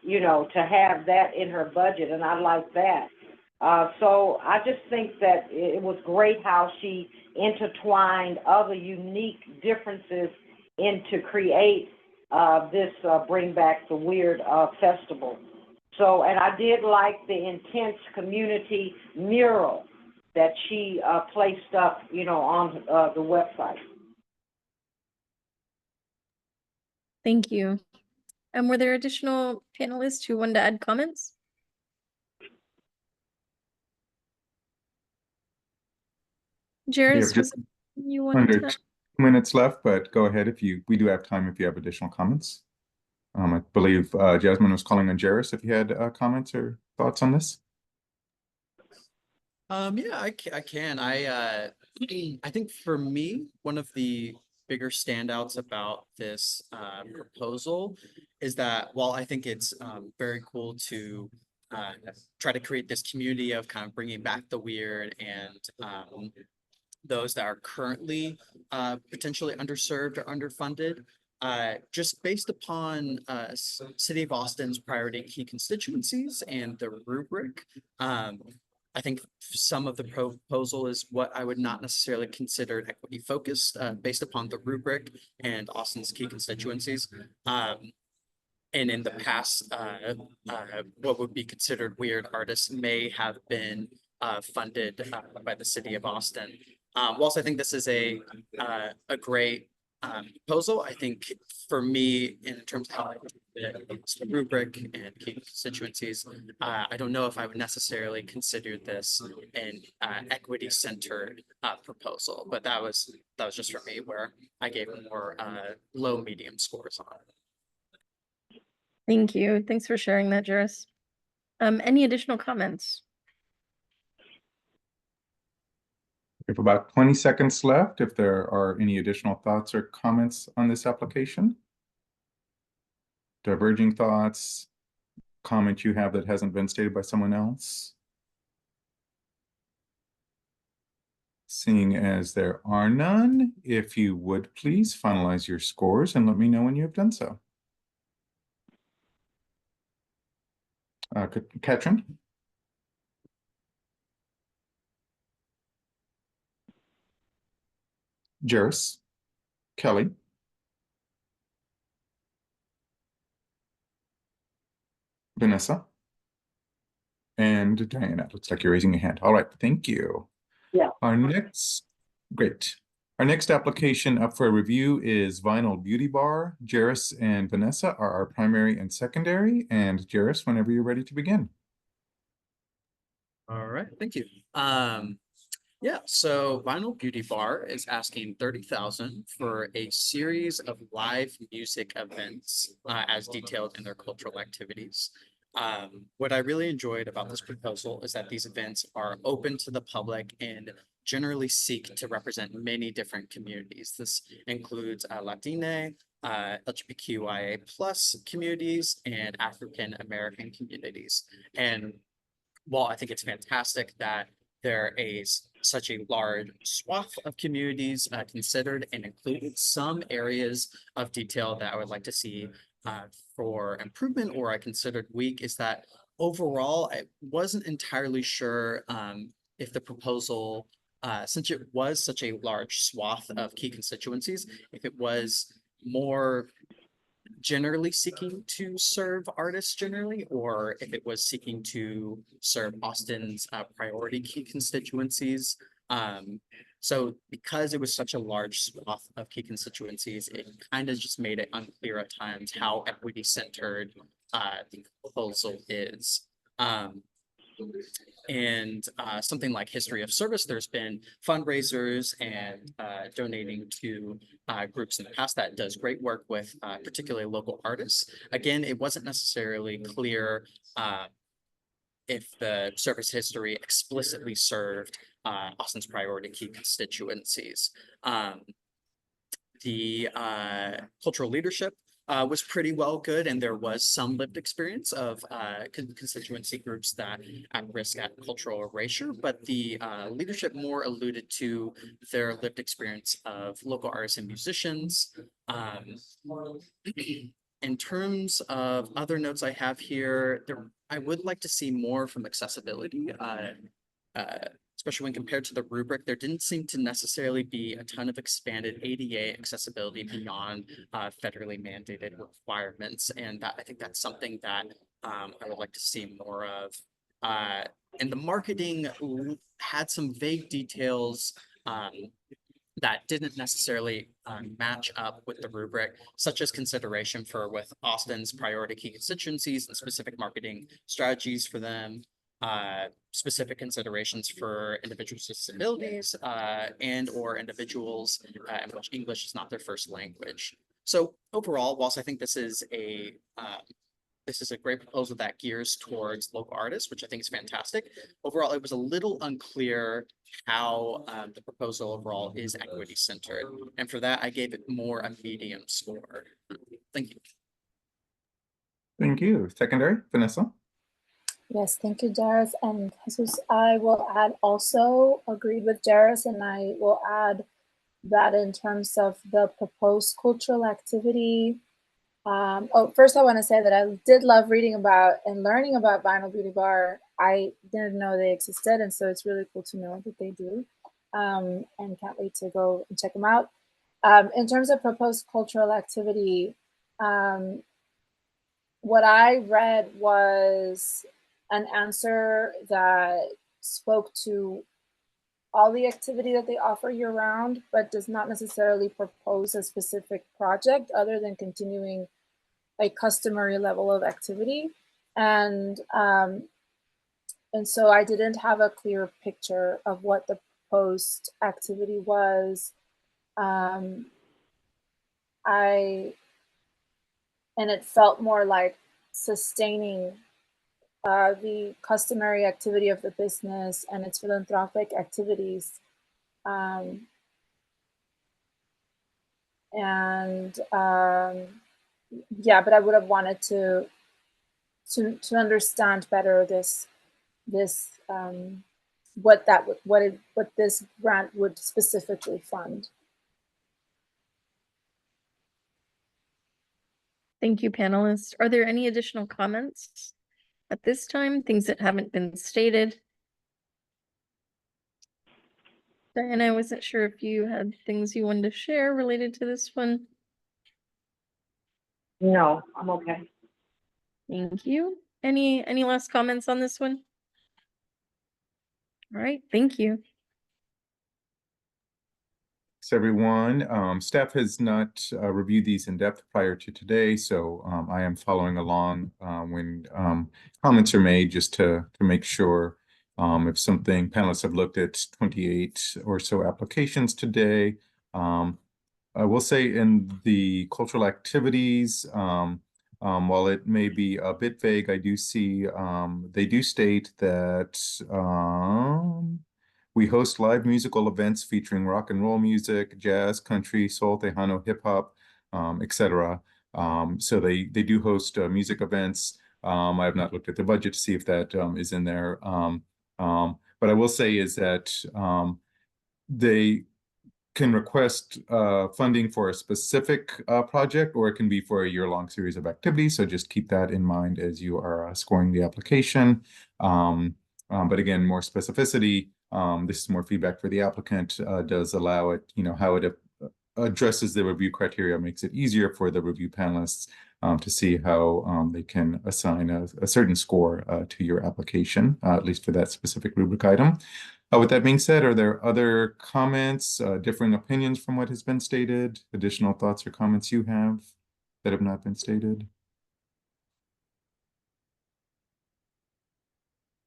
to have that in her budget, and I like that. So I just think that it was great how she intertwined other unique differences to create this Bring Back the Weird festival. So, and I did like the intense community mural that she placed up, on the website. Thank you. And were there additional panelists who wanted to add comments? Jairus, was it you wanted Under to? 2 minutes left, but go ahead we do have time if you have additional comments. I believe Jasmine was calling on Jairus if you had comments or thoughts on this. Yeah, I can. I think for me, one of the bigger standouts about this proposal is that while I think it's very cool to try to create this community of kind of bringing back the weird and those that are currently potentially underserved or underfunded, just based upon City of Austin's priority key constituencies and the rubric, I think some of the proposal is what I would not necessarily consider equity focused based upon the rubric and Austin's key constituencies. and in the past, what would be considered weird artists may have been funded by the city of Austin. Whilst I think this is a great proposal, I think for me, in terms of how I the rubric and key constituencies, I don't know if I would necessarily consider this an equity-centered proposal, but that was just for me where I gave more low medium scores on it. Thank you. Thanks for sharing that, Juris. Any additional comments? We have about 20 seconds left. If there are any additional thoughts or comments on this application. Diverging thoughts, comment you have that hasn't been stated by someone else. Seeing as there are none, if you would please finalize your scores and let me know when you have done so. Katrin? Jairus? Kelly? Vanessa? And Diana, looks like you're raising your hand. All right, thank you. Yeah. Great. Our next application up for review is Vinyl Beauty Bar. Jairus and Vanessa are our primary and secondary. And Jairus, whenever you're ready to begin. All right, thank you. Yeah, so Vinyl Beauty Bar is asking $30,000 for a series of live music events as detailed in their cultural activities. What I really enjoyed about this proposal is that these events are open to the public and generally seek to represent many different communities. This includes Latine, LGBTQIA plus communities, and African American communities. And while I think it's fantastic that there is such a large swath of communities considered and included, some areas of detail that I would like to see for improvement or I considered weak is that overall, I wasn't entirely sure if the proposal, since it was such a large swath of key constituencies, if it was more generally seeking to serve artists generally, or if it was seeking to serve Austin's priority key constituencies. So because it was such a large swath of key constituencies, it kind of just made it unclear at times how equity centered the proposal is. And something like History of Service, there's been fundraisers and donating to groups in the past that does great work with particularly local artists. Again, it wasn't necessarily clear if the service history explicitly served Austin's priority key constituencies. The cultural leadership was pretty well good, and there was some lived experience of constituency groups that at risk at cultural erasure, but the leadership more alluded to their lived experience of local artists and musicians. In terms of other notes I have here, I would like to see more from accessibility. Especially when compared to the rubric, there didn't seem to necessarily be a ton of expanded ADA accessibility beyond federally mandated requirements. And I think that's something that I would like to see more of. And the marketing had some vague details that didn't necessarily match up with the rubric, such as consideration with Austin's priority key constituencies and specific marketing strategies for them. Specific considerations for individuals with disabilities and or individuals in which English is not their first language. So overall, whilst I think this is a great proposal that gears towards local artists, which I think is fantastic, overall it was a little unclear how the proposal overall is equity centered, and for that I gave it more a medium score. Thank you. Thank you. Secondary, Vanessa. Yes, thank you, Jairus. And Jesus, I will add also agreed with Jairus, and I will add that in terms of the proposed cultural activity. First I want to say that I did love reading about and learning about Vinyl Beauty Bar. I didn't know they existed, and so it's really cool to know that they do. And can't wait to go and check them out. In terms of proposed cultural activity, what I read was an answer that spoke to all the activity that they offer year round, but does not necessarily propose a specific project other than continuing a customary level of activity. And so I didn't have a clear picture of what the proposed activity was. And it felt more like sustaining the customary activity of the business and its philanthropic activities. Yeah, but I would have wanted to understand better what this grant would specifically fund. Thank you, panelists. Are there any additional comments at this time? Things that haven't been stated? Diana, I wasn't sure if you had things you wanted to share related to this one. No, I'm okay. Thank you. Any last comments on this one? All right, thank you. Thanks, everyone. Staff has not reviewed these in depth prior to today, so I am following along when comments are made just to make sure if something, panelists have looked at 28 or so applications today. I will say in the cultural activities, while it may be a bit vague, I do see they do state that we host live musical events featuring rock and roll music, jazz, country, soul, Tejano, hip hop, etc. So they do host music events. I have not looked at the budget to see if that is in there. But I will say is that they can request funding for a specific project, or it can be for a year-long series of activities. So just keep that in mind as you are scoring the application. But again, more specificity. This is more feedback for the applicant, does allow it, how it addresses the review criteria, makes it easier for the review panelists to see how they can assign a certain score to your application, at least for that specific rubric item. With that being said, are there other comments, differing opinions from what has been stated, additional thoughts or comments you have that have not been stated?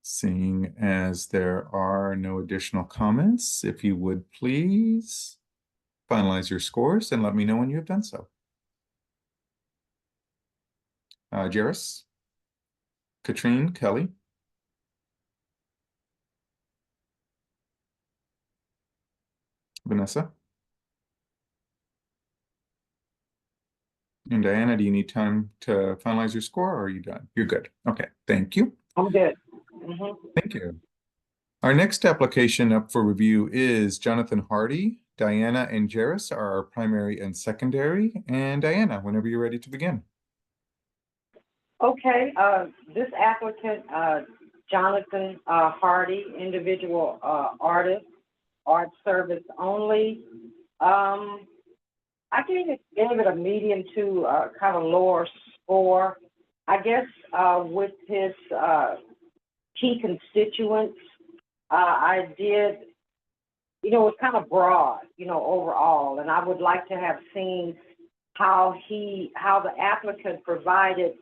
Seeing as there are no additional comments, if you would please finalize your scores and let me know when you have done so. Jairus, Katrine, Kelly. Vanessa. And Diana, do you need time to finalize your score, or are you done? You're good. Okay, thank you. I'm good. Mm-hmm. Thank you. Our next application up for review is Jonathan Hardy. Diana and Jairus are our primary and secondary. And Diana, whenever you're ready to begin. Okay, this applicant, Jonathan Hardy, individual artist, art service only. I gave it a medium to kind of lower score. I guess with his key constituents, I did, it's kind of broad, overall, and I would like to have seen how the applicant provided,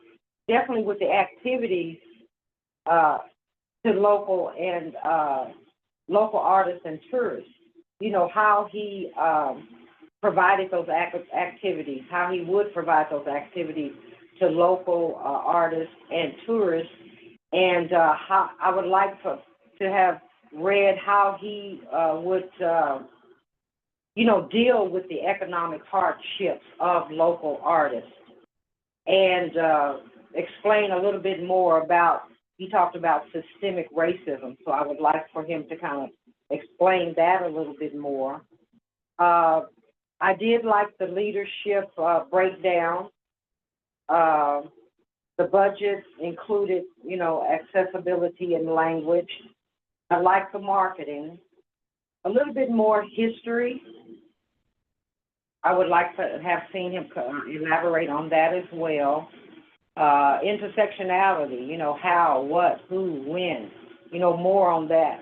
definitely with the activities to local and local artists and tourists, how he provided those activities, how he would provide those activities to local artists and tourists, and how I would like to have read how he would, deal with the economic hardships of local artists, and explain a little bit more about, he talked about systemic racism, so I would like for him to kind of explain that a little bit more. I did like the leadership breakdown. The budget included, accessibility and language. I like the marketing. A little bit more history. I would like to have seen him elaborate on that as well. intersectionality, you know, how, what, who, when, you know, more on that.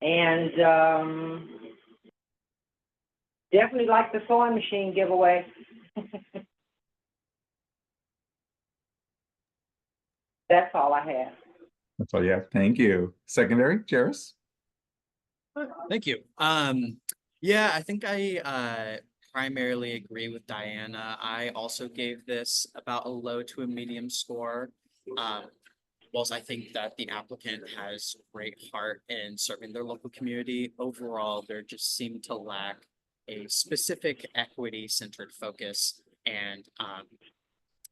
And definitely like the sewing machine giveaway. That's all I have. That's all you have. Thank you. Secondary, Jairus? Thank you. Yeah, I think I primarily agree with Diana. I also gave this about a low to a medium score. Whilst I think that the applicant has great heart in serving their local community, overall, there just seemed to lack a specific equity-centered focus and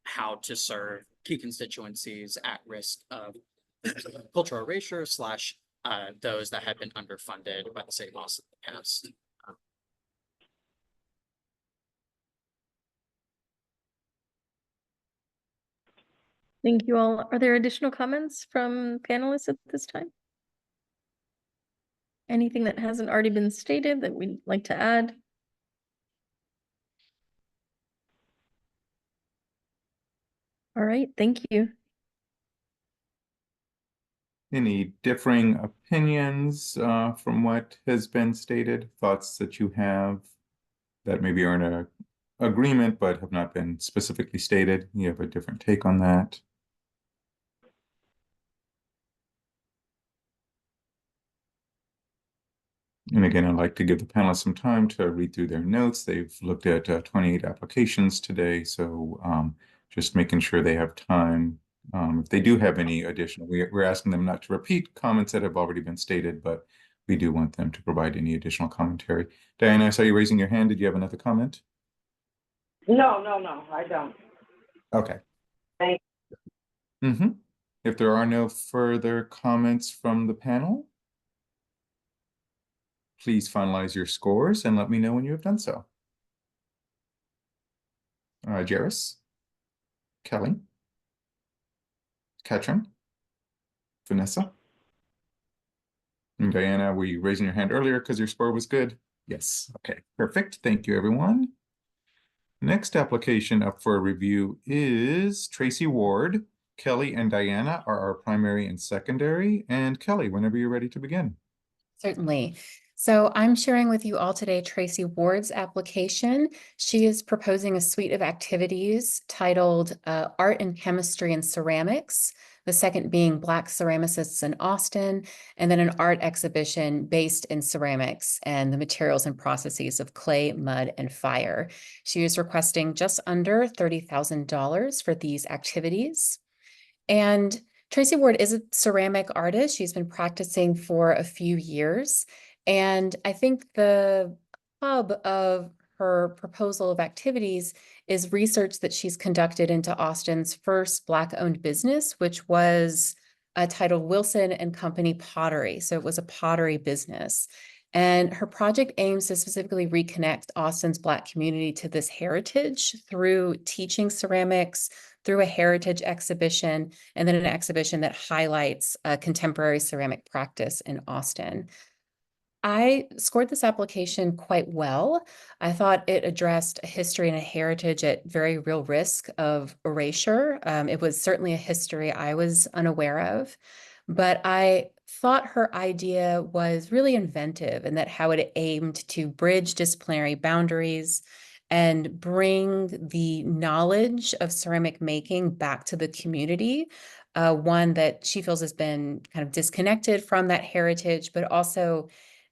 how to serve key constituencies at risk of cultural erasure slash those that have been underfunded by the city of Austin in the past. Thank you all. Are there additional comments from panelists at this time? Anything that hasn't already been stated that we'd like to add? All right, thank you. Any differing opinions from what has been stated? Thoughts that you have that maybe are in a agreement but have not been specifically stated? You have a different take on that? And again, I'd like to give the panelists some time to read through their notes. They've looked at 28 applications today, so just making sure they have time. If they do have any additional, we're asking them not to repeat comments that have already been stated, but we do want them to provide any additional commentary. Diana, I saw you raising your hand. Did you have another comment? No, I don't. Okay. Thank you. If there are no further comments from the panel, please finalize your scores and let me know when you have done so. Jairus, Kelly, Katrin, Vanessa, and Diana, were you raising your hand earlier because your score was good? Yes. Okay, perfect. Thank you, everyone. Next application up for review is Tracy Ward. Kelly and Diana are our primary and secondary. And Kelly, whenever you're ready to begin. Certainly. So I'm sharing with you all today Tracy Ward's application. She is proposing a suite of activities titled Art and Chemistry and Ceramics, the second being Black Ceramicists in Austin, and then an art exhibition based in ceramics and the materials and processes of clay, mud, and fire. She is requesting just under $30,000 for these activities. And Tracy Ward is a ceramic artist. She's been practicing for a few years. And I think the hub of her proposal of activities is research that she's conducted into Austin's first Black-owned business, which was titled Wilson and Company Pottery. So it was a pottery business. And her project aims to specifically reconnect Austin's Black community to this heritage through teaching ceramics, through a heritage exhibition, and then an exhibition that highlights contemporary ceramic practice in Austin. I scored this application quite well. I thought it addressed a history and a heritage at very real risk of erasure. It was certainly a history I was unaware of, but I thought her idea was really inventive in that how it aimed to bridge disciplinary boundaries and bring the knowledge of ceramic making back to the community, one that she feels has been kind of disconnected from that heritage, but also,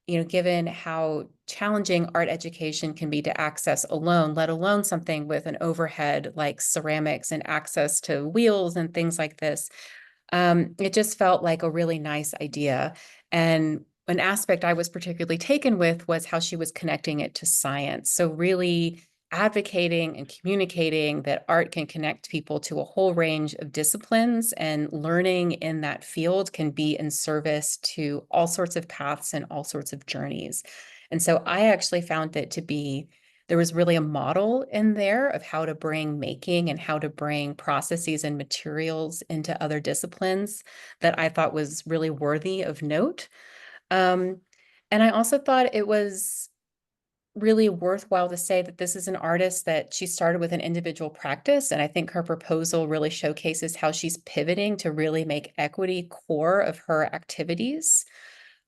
you know, given how challenging art education can be to access alone, let alone something with an overhead like ceramics and access to wheels and things like this, it just felt like a really nice idea. And an aspect I was particularly taken with was how she was connecting it to science. So really advocating and communicating that art can connect people to a whole range of disciplines, and learning in that field can be in service to all sorts of paths and all sorts of journeys. And so I actually found it to be, there was really a model in there of how to bring making and how to bring processes and materials into other disciplines that I thought was really worthy of note. And I also thought it was really worthwhile to say that this is an artist that she started with an individual practice. And I think her proposal really showcases how she's pivoting to really make equity core of her activities.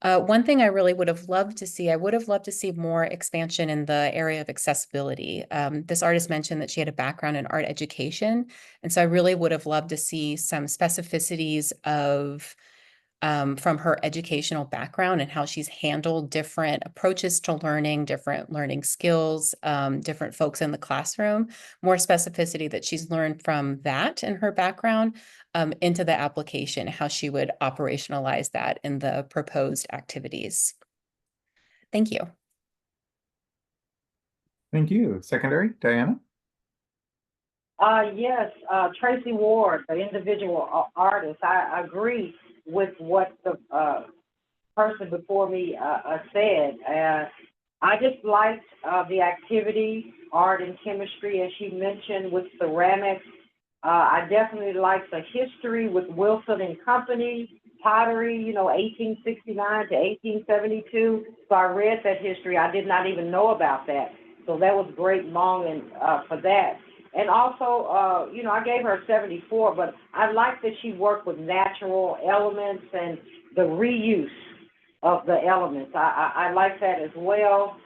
One thing I really would have loved to see, I would have loved to see more expansion in the area of accessibility. This artist mentioned that she had a background in art education. And so I really would have loved to see some specificities of from her educational background and how she's handled different approaches to learning, different learning skills, different folks in the classroom, more specificity that she's learned from that in her background into the application, how she would operationalize that in the proposed activities. Thank you. Thank you. Secondary, Diana? Yes, Tracy Ward, the individual artist, I agree with what the person before me said. I just liked the activity, art and chemistry, as she mentioned, with ceramics. I definitely liked the history with Wilson and Company, pottery, 1869 to 1872. So I read that history. I did not even know about that. So that was great longing for that. And also, I gave her 74, but I like that she worked with natural elements and the reuse of the elements. I like that as well.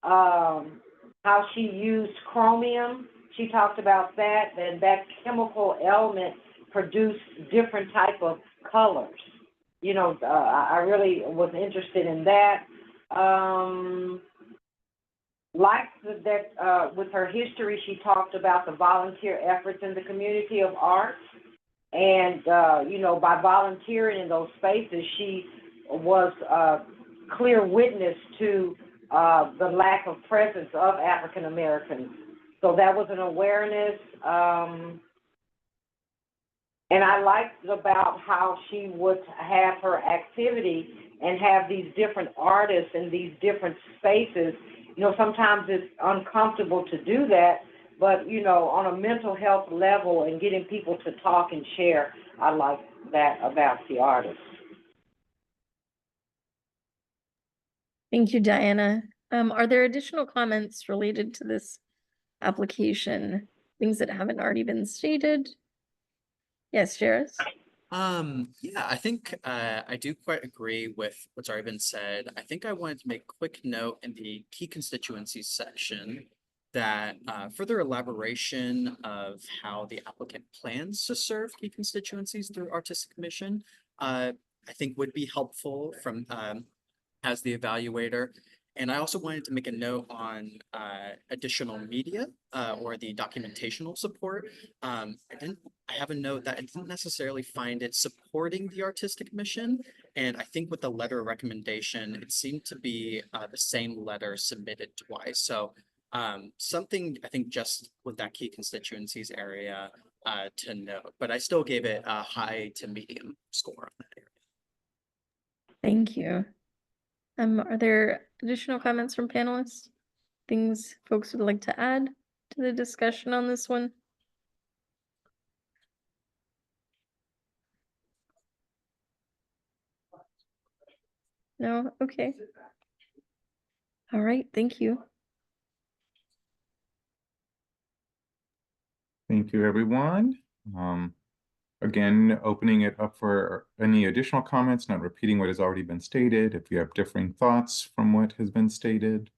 How she used chromium, she talked about that, and that chemical element produced different type of colors. I really was interested in that. Like that, with her history, she talked about the volunteer efforts in the community of arts. And, by volunteering in those spaces, she was a clear witness to the lack of presence of African Americans. So that was an awareness. And I liked about how she would have her activity and have these different artists in these different spaces. Sometimes it's uncomfortable to do that, but, on a mental health level and getting people to talk and share, I like that about the artist. Thank you, Diana. Are there additional comments related to this application? Things that haven't already been stated? Yes, Jairus? Yeah, I think I do quite agree with what's already been said. I think I wanted to make a quick note in the key constituencies section that further elaboration of how the applicant plans to serve key constituencies through artistic commission, I think would be helpful from as the evaluator. And I also wanted to make a note on additional media or the documentational support. I have a note that I didn't necessarily find it supporting the artistic mission. And I think with the letter of recommendation, it seemed to be the same letter submitted twice. So something I think just with that key constituencies area to note, but I still gave it a high to medium score on that area. Thank you. Are there additional comments from panelists? Things folks would like to add to the discussion on this one? No? Okay. All right, thank you. Thank you, everyone. Again, opening it up for any additional comments, not repeating what has already been stated. If you have differing thoughts from what has been stated.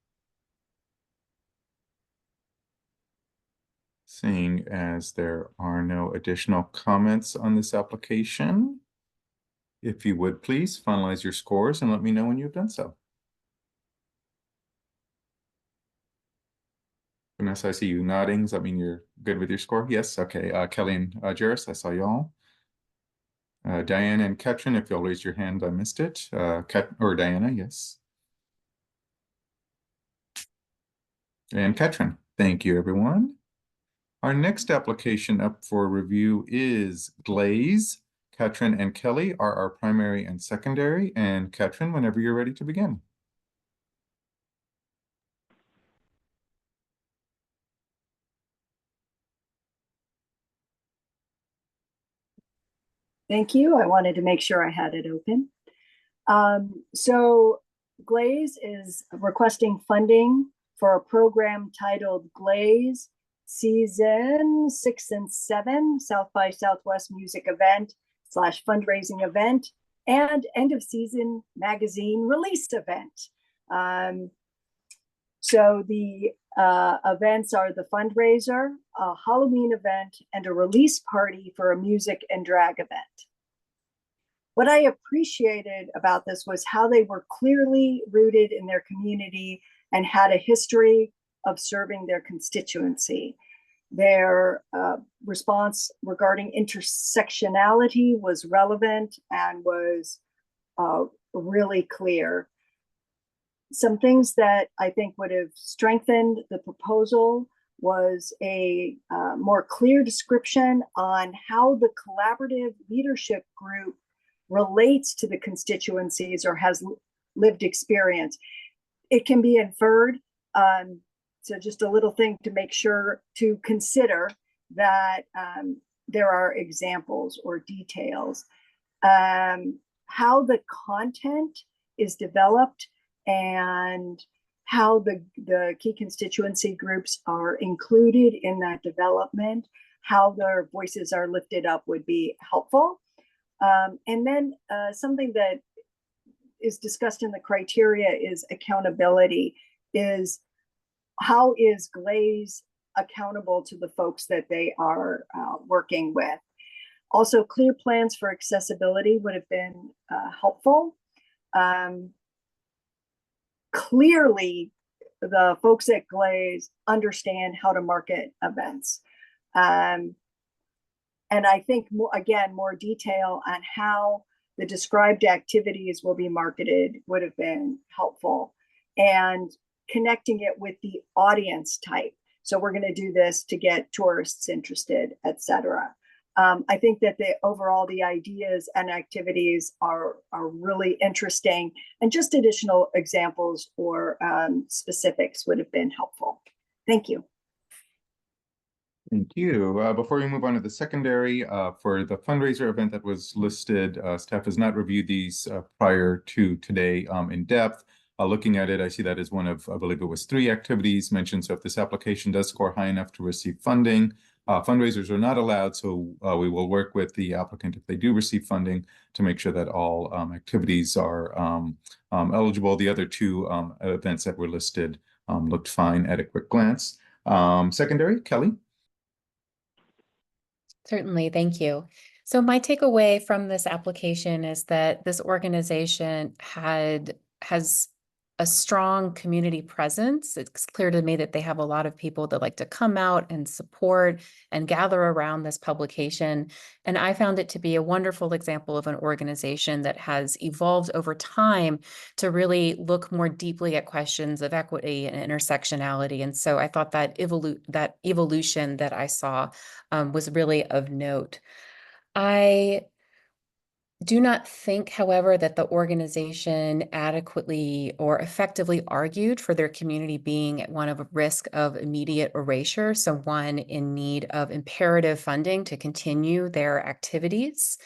Seeing as there are no additional comments on this application, if you would please finalize your scores and let me know when you've done so. Vanessa, I see you nodding. Does that mean you're good with your score? Yes. Okay. Kelly and Jairus, I saw y'all. Diana and Ketrin, if you'll raise your hand, I missed it. Or Diana, yes. And Ketrin, thank you, everyone. Our next application up for review is Glaze. Ketrin and Kelly are our primary and secondary. And Ketrin, whenever you're ready to begin. Thank you. I wanted to make sure I had it open. So Glaze is requesting funding for a program titled Glaze Season 6 and 7 South by Southwest Music Event / fundraising event and end of season magazine release event. So the events are the fundraiser, a Halloween event, and a release party for a music and drag event. What I appreciated about this was how they were clearly rooted in their community and had a history of serving their constituency. Their response regarding intersectionality was relevant and was really clear. Some things that I think would have strengthened the proposal was a more clear description on how the collaborative leadership group relates to the constituencies or has lived experience. It can be inferred. So just a little thing to make sure to consider that there are examples or details. How the content is developed and how the key constituency groups are included in that development, how their voices are lifted up would be helpful. And then something that is discussed in the criteria is accountability. Is how is Glaze accountable to the folks that they are working with? Also, clear plans for accessibility would have been helpful. Clearly, the folks at Glaze understand how to market events. And I think, more detail on how the described activities will be marketed would have been helpful. And connecting it with the audience type. So we're going to do this to get tourists interested, etc. I think that the ideas and activities are really interesting, and just additional examples or specifics would have been helpful. Thank you. Thank you. Before we move on to the secondary, for the fundraiser event that was listed, staff has not reviewed these prior to today in depth. Looking at it, I see that as one of, I believe it was 3 activities mentioned. So if this application does score high enough to receive funding, fundraisers are not allowed. So we will work with the applicant if they do receive funding to make sure that all activities are eligible. The other 2 events that were listed looked fine at a quick glance. Secondary, Kelly? Certainly, thank you. So my takeaway from this application is that this organization has a strong community presence. It's clear to me that they have a lot of people that like to come out and support and gather around this publication. And I found it to be a wonderful example of an organization that has evolved over time to really look more deeply at questions of equity and intersectionality. And so I thought that evolution that I saw was really of note. I do not think, however, that the organization adequately or effectively argued for their community being at one of a risk of immediate erasure, so one in need of imperative funding to continue their activities.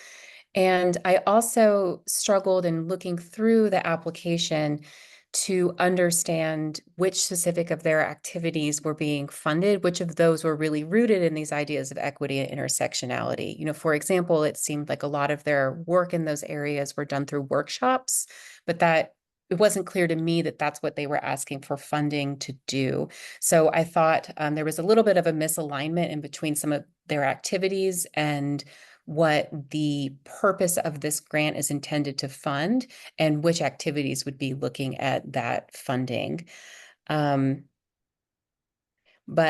And I also struggled in looking through the application to understand which specific of their activities were being funded, which of those were really rooted in these ideas of equity and intersectionality. You know, for example, it seemed like a lot of their work in those areas were done through workshops, but that it wasn't clear to me that that's what they were asking for funding to do. So I thought there was a little bit of a misalignment in between some of their activities and what the purpose of this grant is intended to fund and which activities would be looking at that funding. But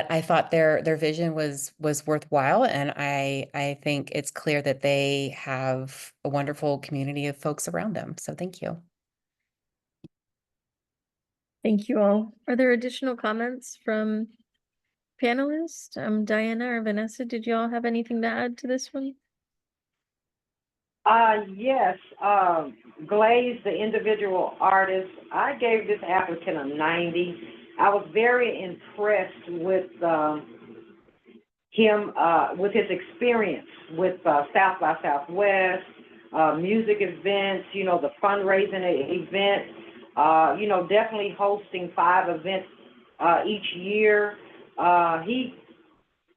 I thought their vision was worthwhile, and I think it's clear that they have a wonderful community of folks around them. So thank you. Thank you all. Are there additional comments from panelists? Diana or Vanessa, did you all have anything to add to this one? Yes, Glaze, the individual artist, I gave this applicant a 90. I was very impressed with him, with his experience with South by Southwest, music events, you know, the fundraising event, you know, definitely hosting 5 events each year. He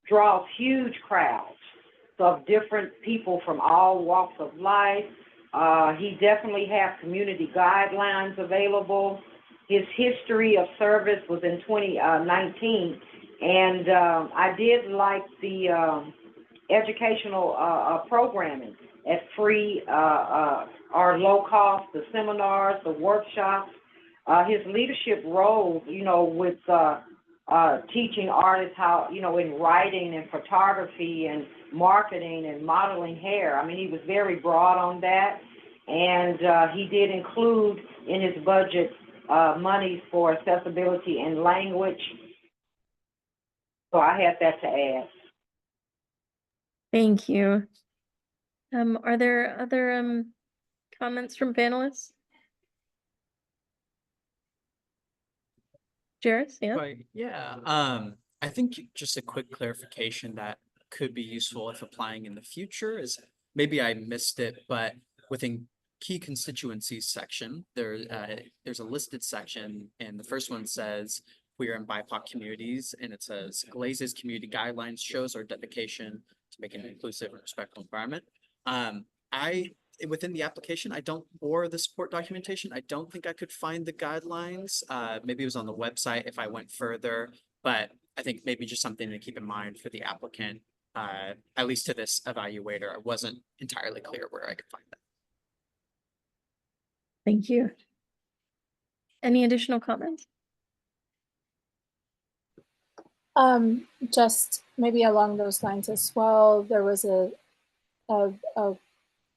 draws huge crowds of different people from all walks of life. He definitely has community guidelines available. His history of service was in 2019, and I did like the educational programming at free or low cost, the seminars, the workshops. His leadership role, with teaching artists how, in writing and photography and marketing and modeling hair. I mean, he was very broad on that. And he did include in his budget monies for accessibility and language. So I had that to add. Thank you. Are there other comments from panelists? Jairus, yeah. Right, yeah. I think just a quick clarification that could be useful if applying in the future is, maybe I missed it, but within key constituencies section, there's a listed section, and the first one says queer and BIPOC communities, and it says Glaze's community guidelines shows our dedication to make an inclusive and respectful environment. Within the application, or the support documentation, I don't think I could find the guidelines. Maybe it was on the website if I went further, but I think maybe just something to keep in mind for the applicant, at least to this evaluator. I wasn't entirely clear where I could find that. Thank you. Any additional comments? Just maybe along those lines as well, there was a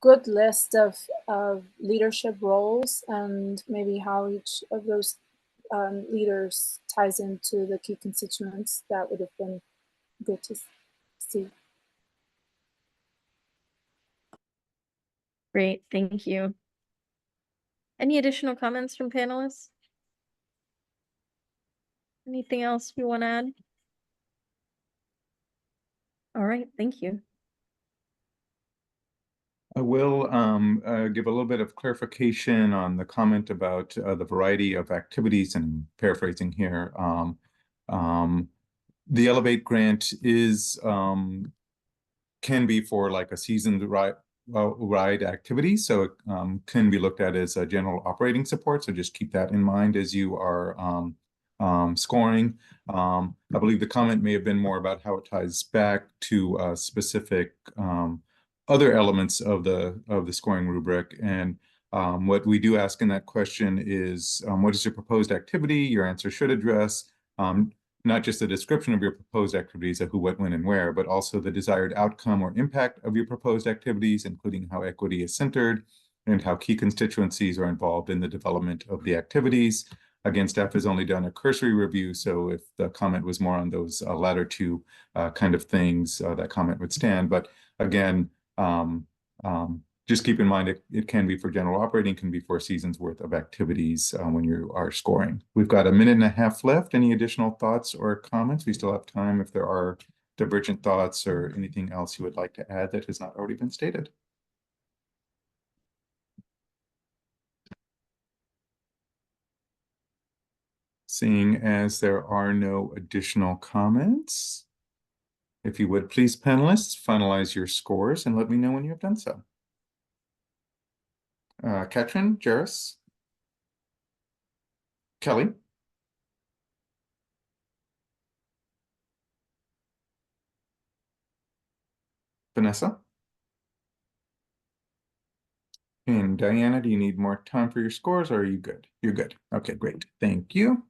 good list of leadership roles and maybe how each of those leaders ties into the key constituents. That would have been good to see. Great, thank you. Any additional comments from panelists? Anything else we want to add? All right, thank you. I will give a little bit of clarification on the comment about the variety of activities, and paraphrasing here. The Elevate grant is can be for like a seasoned ride activity, so it can be looked at as a general operating support. So just keep that in mind as you are scoring. I believe the comment may have been more about how it ties back to specific other elements of the scoring rubric. And what we do ask in that question is, what is your proposed activity? Your answer should address not just the description of your proposed activities, of who, what, when, and where, but also the desired outcome or impact of your proposed activities, including how equity is centered and how key constituencies are involved in the development of the activities. Again, staff has only done a cursory review, so if the comment was more on those latter two kind of things, that comment would stand. But again, just keep in mind it can be for general operating, can be for a season's worth of activities when you are scoring. We've got a minute and a half left. Any additional thoughts or comments? We still have time if there are divergent thoughts or anything else you would like to add that has not already been stated. Seeing as there are no additional comments, if you would please, panelists, finalize your scores and let me know when you have done so. Katrin, Jairus, Kelly, Vanessa, and Diana, do you need more time for your scores, or are you good? You're good. Okay, great. Thank you.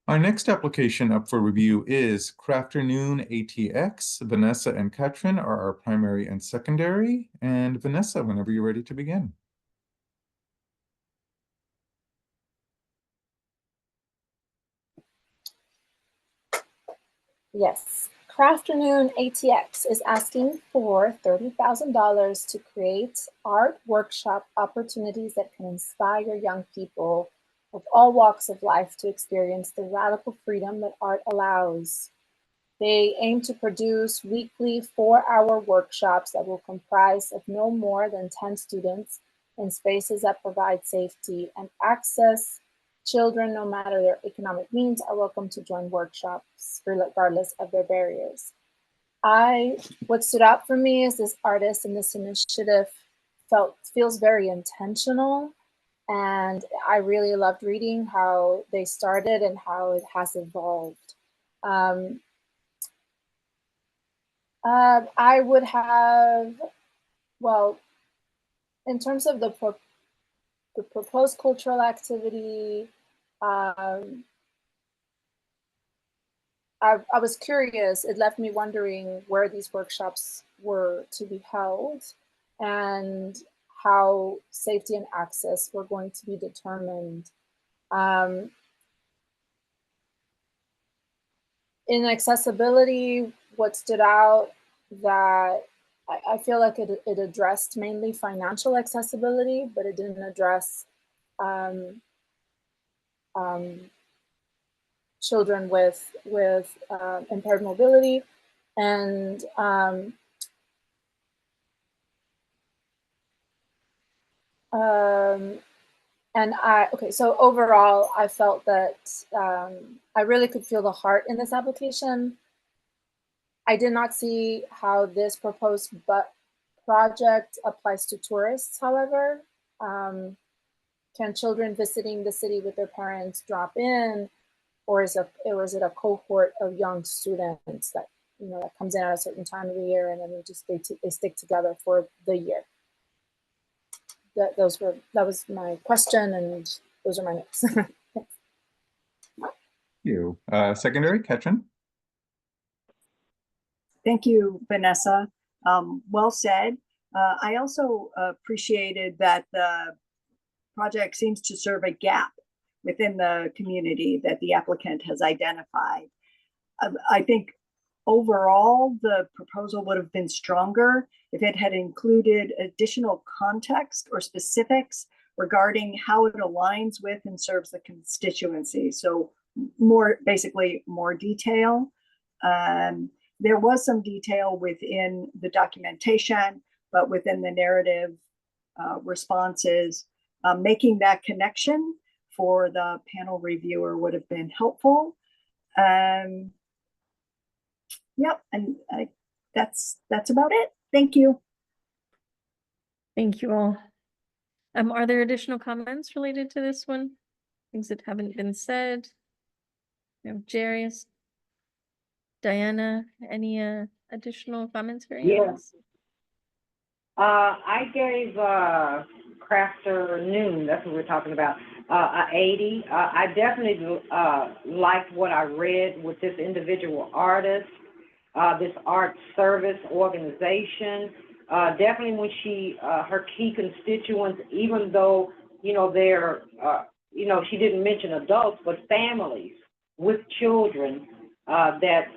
Our next application up for review is Crafternoon ATX. Vanessa and Katrin are our primary and secondary. And Vanessa, whenever you're ready to begin. Yes. Crafternoon ATX is asking for $30,000 to create art workshop opportunities that can inspire young people of all walks of life to experience the radical freedom that art allows. They aim to produce weekly 4-hour workshops that will comprise of no more than 10 students in spaces that provide safety and access Children, no matter their economic means, are welcome to join workshops regardless of their barriers. What stood out for me is this artist and this initiative feels very intentional. And I really loved reading how they started and how it has evolved. I would have, well, in terms of the proposed cultural activity, I was curious. It left me wondering where these workshops were to be held and how safety and access were going to be determined. In accessibility, what stood out that I feel like it addressed mainly financial accessibility, but it didn't address children with impaired mobility. And so overall, I felt that I really could feel the heart in this application. I did not see how this proposed project applies to tourists, however. Can children visiting the city with their parents drop in, or is it a cohort of young students that that comes in at a certain time of the year and then they stick together for the year? That was my question, and those are my notes. Thank you. Secondary, Ketchen. Thank you, Vanessa. Well said. I also appreciated that the project seems to serve a gap within the community that the applicant has identified. I think overall, the proposal would have been stronger if it had included additional context or specifics regarding how it aligns with and serves the constituency. So basically more detail. There was some detail within the documentation, but within the narrative responses, making that connection for the panel reviewer would have been helpful. Yep, and that's about it. Thank you. Thank you all. Are there additional comments related to this one? Things that haven't been said? Jarius, Diana, any additional commentary? Yes. I gave Crafter Noon, that's what we're talking about, 80. I definitely liked what I read with this individual artist, this art service organization. Definitely when her key constituents, even though, they're, she didn't mention adults, but families with children that,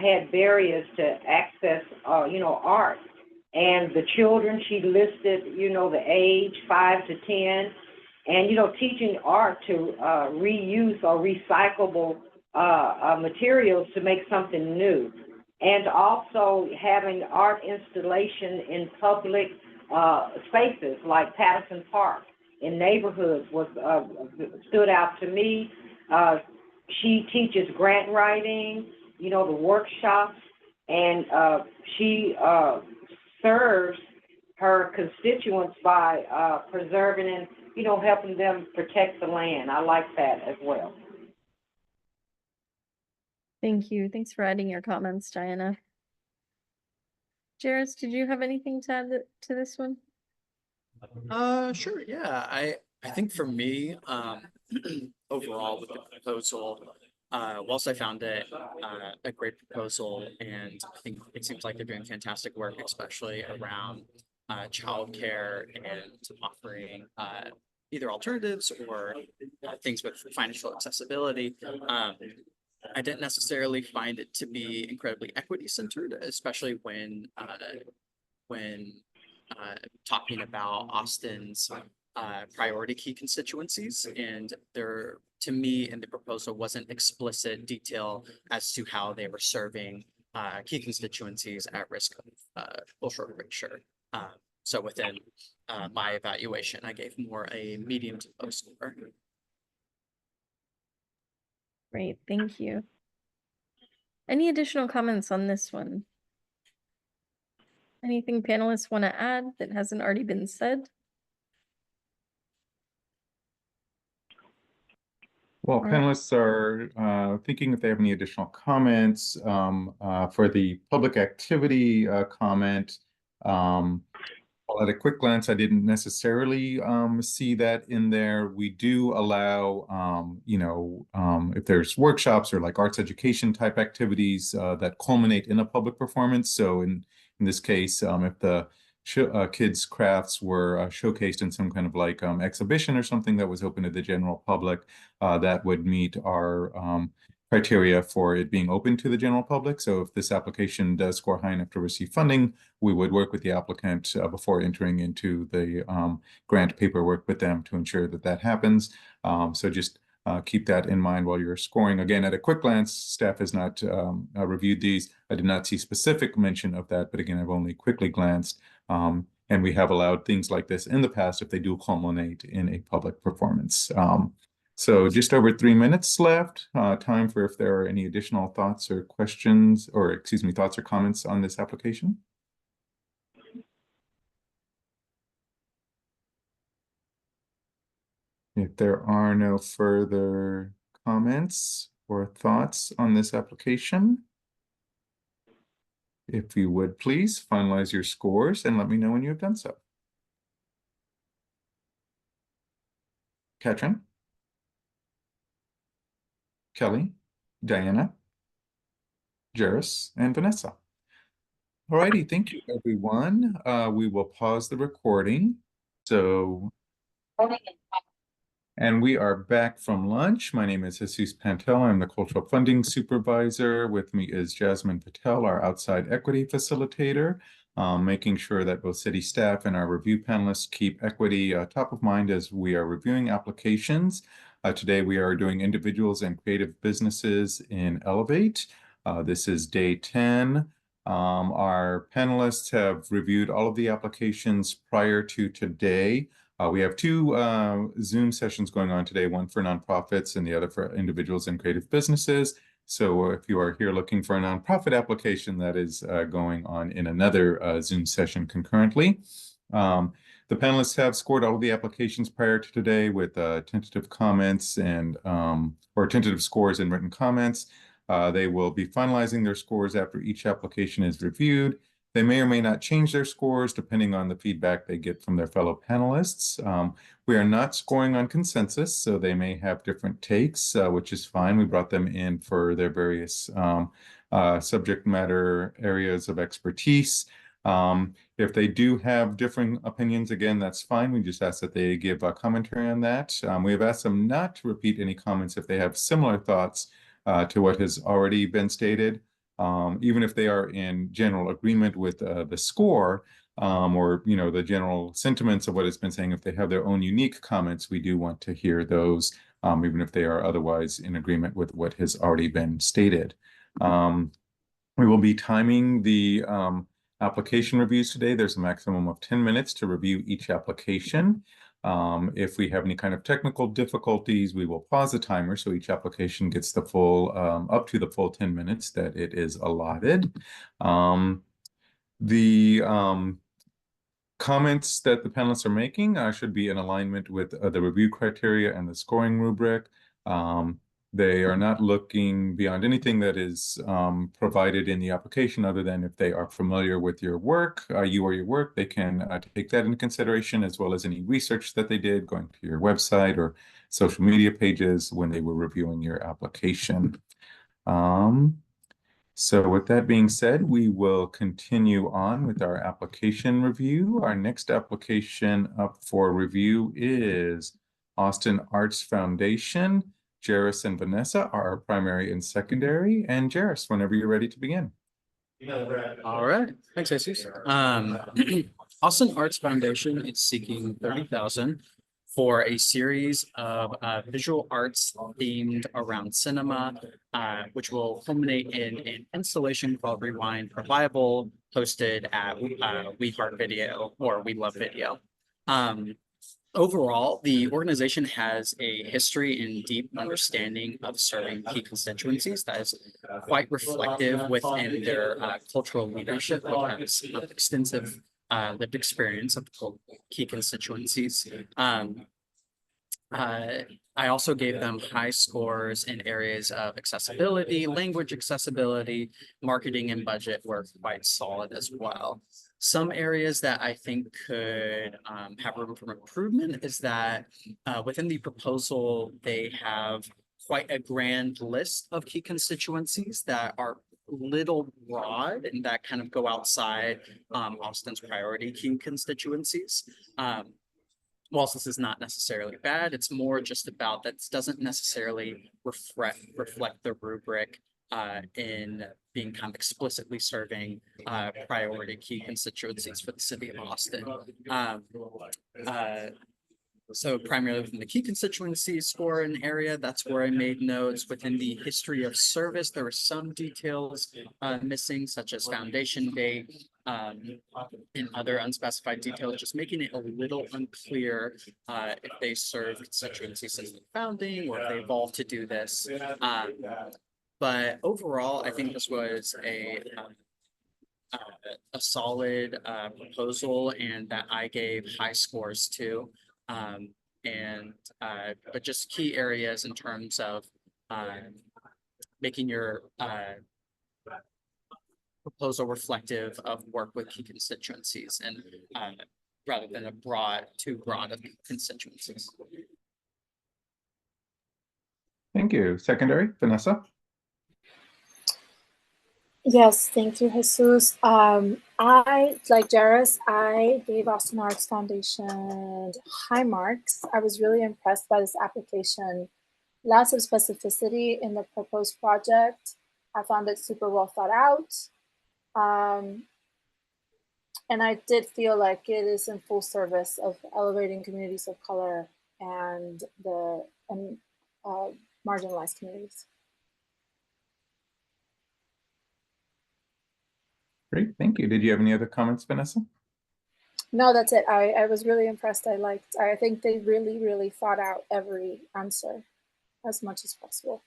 had barriers to access, art. And the children, she listed, the age 5 to 10, and, teaching art to reuse or recyclable materials to make something new. And also having art installation in public spaces like Patterson Park in neighborhoods was stood out to me. She teaches grant writing, the workshops, and she serves her constituents by preserving and, helping them protect the land. I like that as well. Thank you. Thanks for adding your comments, Diana. Jairus, did you have anything to add to this one? Sure. Yeah. I think for me, overall with the proposal, whilst I found it a great proposal, and I think it seems like they're doing fantastic work, especially around childcare and offering either alternatives or things with financial accessibility. I didn't necessarily find it to be incredibly equity centered, especially when talking about Austin's priority key constituencies, and there, to me, in the proposal wasn't explicit detail as to how they were serving key constituencies at risk of cultural erasure. So within my evaluation, I gave more a medium to low score. Great, thank you. Any additional comments on this one? Anything panelists want to add that hasn't already been said? Well, All right. panelists are thinking if they have any additional comments for the public activity comment. Well, at a quick glance, I didn't necessarily see that in there. We do allow, if there's workshops or like arts education type activities that culminate in a public performance. So in this case, if the kids' crafts were showcased in some kind of like exhibition or something that was open to the general public, that would meet our criteria for it being open to the general public. So if this application does score high enough to receive funding, we would work with the applicant before entering into the grant paperwork with them to ensure that that happens. So just keep that in mind while you're scoring. Again, at a quick glance, staff has not reviewed these. I did not see specific mention of that, but again, I've only quickly glanced. And we have allowed things like this in the past if they do culminate in a public performance. So just over 3 minutes left. Time for if there are any additional thoughts or questions, or excuse me, thoughts or comments on this application. If there are no further comments or thoughts on this application, if you would please finalize your scores and let me know when you have done so. Katrin? Kelly, Diana, Jairus, and Vanessa. All righty, thank you, everyone. We will pause the recording. So, and we are back from lunch. My name is Jesus Pantel. I'm the Cultural Funding Supervisor. With me is Jasmine Patel, our outside equity facilitator, making sure that both city staff and our review panelists keep equity top of mind as we are reviewing applications. Today, we are doing individuals and creative businesses in Elevate. This is day 10. Our panelists have reviewed all of the applications prior to today. We have two Zoom sessions going on today, one for nonprofits and the other for individuals and creative businesses. So if you are here looking for a nonprofit application, that is going on in another Zoom session concurrently. The panelists have scored all of the applications prior to today with tentative comments and or tentative scores and written comments. They will be finalizing their scores after each application is reviewed. They may or may not change their scores depending on the feedback they get from their fellow panelists. We are not scoring on consensus, so they may have different takes, which is fine. We brought them in for their various subject matter areas of expertise. If they do have differing opinions, again, that's fine. We just ask that they give a commentary on that. We have asked them not to repeat any comments if they have similar thoughts to what has already been stated. Even if they are in general agreement with the score or the general sentiments of what it's been saying, if they have their own unique comments, we do want to hear those, even if they are otherwise in agreement with what has already been stated. We will be timing the application reviews today. There's a maximum of 10 minutes to review each application. If we have any kind of technical difficulties, we will pause the timer so each application gets the full, up to the full 10 minutes that it is allotted. The comments that the panelists are making should be in alignment with the review criteria and the scoring rubric. They are not looking beyond anything that is provided in the application other than if they are familiar with your work, you or your work, they can take that into consideration as well as any research that they did going to your website or social media pages when they were reviewing your application. So with that being said, we will continue on with our application review. Our next application up for review is Austin Arts Foundation. Jairus and Vanessa are our primary and secondary. And Jairus, whenever you're ready to begin. All right, thanks, Jesus. Austin Arts Foundation is seeking $30,000 for a series of visual arts themed around cinema, which will culminate in an installation called Rewind Revival, hosted at We Heart Video or We Love Video. Overall, the organization has a history and deep understanding of serving key constituencies that is quite reflective within their cultural leadership, which has extensive lived experience of key constituencies. I also gave them high scores in areas of accessibility, language accessibility, marketing, and budget were quite solid as well. Some areas that I think could have room for improvement is that within the proposal, they have quite a grand list of key constituencies that are little broad and that kind of go outside Austin's priority key constituencies. Whilst this is not necessarily bad, it's more just about that doesn't necessarily reflect the rubric in being kind of explicitly serving priority key constituencies for the city of Austin. So primarily within the key constituency score and area, that's where I made notes. Within the history of service, there were some details missing, such as foundation date and other unspecified details, just making it a little unclear if they served constituencies since the founding or if they evolved to do this. But overall, I think this was a solid proposal and that I gave high scores to. But just key areas in terms of making your proposal reflective of work with key constituencies and rather than too broad of constituencies. Thank you. Secondary, Vanessa? Yes, thank you, Jesus. I, like Jairus, I gave Austin Arts Foundation high marks. I was really impressed by this application. Lots of specificity in the proposed project. I found it super well thought out. And I did feel like it is in full service of elevating communities of color and marginalized communities. Great, thank you. Did you have any other comments, Vanessa? No, that's it. I was really impressed. I think they really, really thought out every answer as much as possible.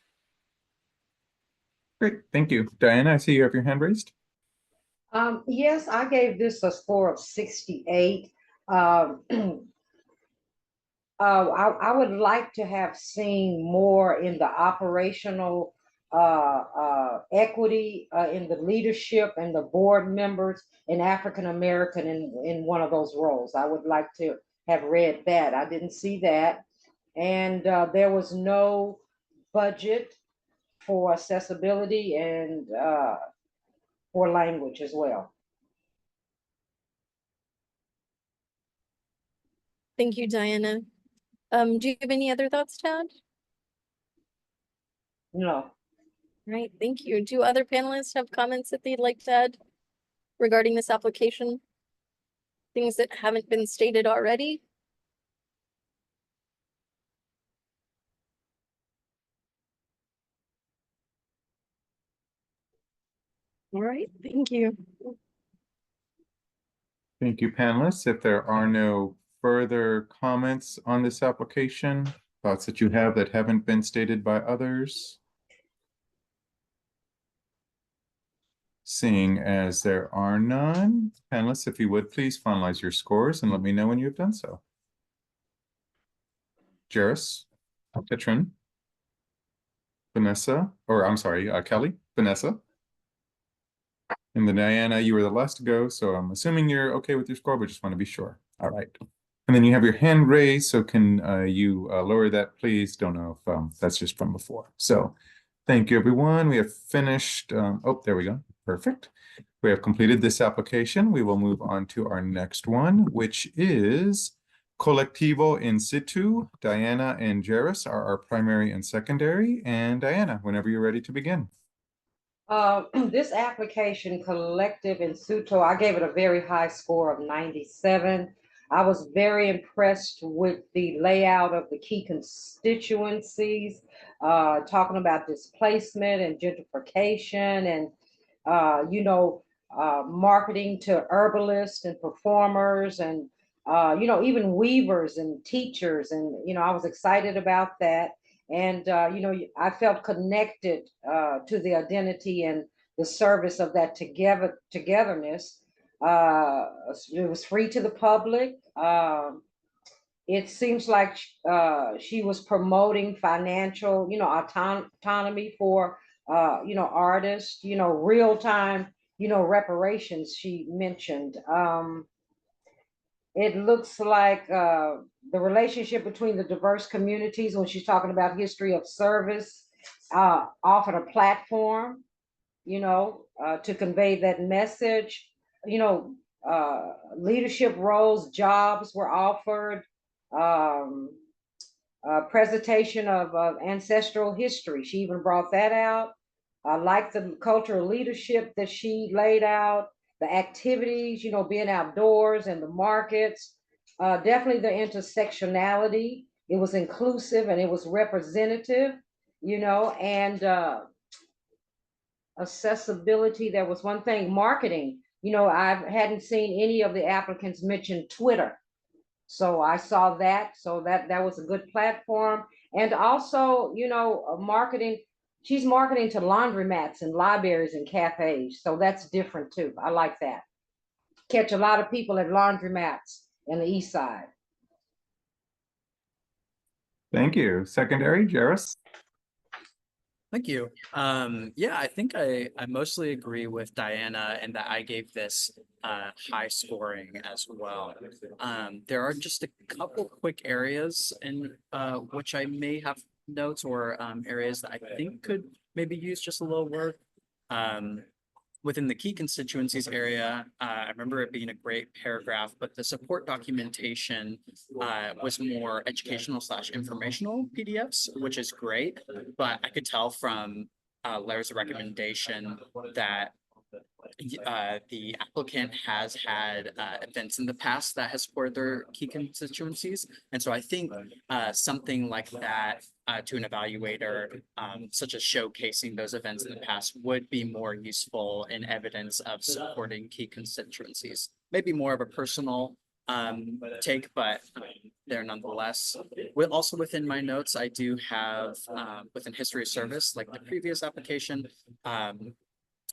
Great, thank you. Diana, I see you have your hand raised. Yes, I gave this a score of 68. I would like to have seen more in the operational equity in the leadership and the board members and African American in one of those roles. I would like to have read that. I didn't see that. And there was no budget for accessibility and for language as well. Thank you, Diana. Do you have any other thoughts, Tad? No. Right, thank you. Do other panelists have comments that they'd like to add regarding this application? Things that haven't been stated already? All right, thank you. Thank you, panelists. If there are no further comments on this application, thoughts that you have that haven't been stated by others? Seeing as there are none, panelists, if you would please finalize your scores and let me know when you have done so. Jairus, Katrin, Vanessa, or I'm sorry, Kelly, Vanessa. And then Diana, you were the last to go, so I'm assuming you're okay with your score, but just want to be sure. All right. And then you have your hand raised, so can you lower that, please? Don't know if that's just from before. So thank you, everyone. We have finished. Oh, there we go. Perfect. We have completed this application. We will move on to our next one, which is Colectivo in Situ. Diana and Jairus are our primary and secondary. And Diana, whenever you're ready to begin. This application, Collective in Situ, I gave it a very high score of 97. I was very impressed with the layout of the key constituencies, talking about displacement and gentrification and, marketing to herbalists and performers and even weavers and teachers. And, I was excited about that. And, I felt connected to the identity and the service of that togetherness. It was free to the public. It seems like she was promoting financial, autonomy for, artists, real time, reparations she mentioned. It looks like the relationship between the diverse communities when she's talking about history of service offered a platform, to convey that message. Leadership roles, jobs were offered, presentation of ancestral history. She even brought that out. I like the cultural leadership that she laid out, the activities, being outdoors and the markets. Definitely the intersectionality. It was inclusive and it was representative, and accessibility. There was one thing, marketing. I hadn't seen any of the applicants mention Twitter. So I saw that. So that was a good platform. And also, marketing. She's marketing to laundromats and libraries and cafes. So that's different too. I like that. Catch a lot of people at laundromats in the East Side. Thank you. Secondary, Jairus? Thank you. Yeah, I think I mostly agree with Diana and that I gave this high scoring as well. There are just a couple quick areas in which I may have notes or areas that I think could maybe use just a little work. Within the key constituencies area, I remember it being a great paragraph, but the support documentation was more educational / informational PDFs, which is great. But I could tell from Larry's recommendation that the applicant has had events in the past that has supported their key constituencies. And so I think something like that to an evaluator, such as showcasing those events in the past, would be more useful in evidence of supporting key constituencies. Maybe more of a personal take, but there nonetheless. Also within my notes, I do have within history of service, like the previous application,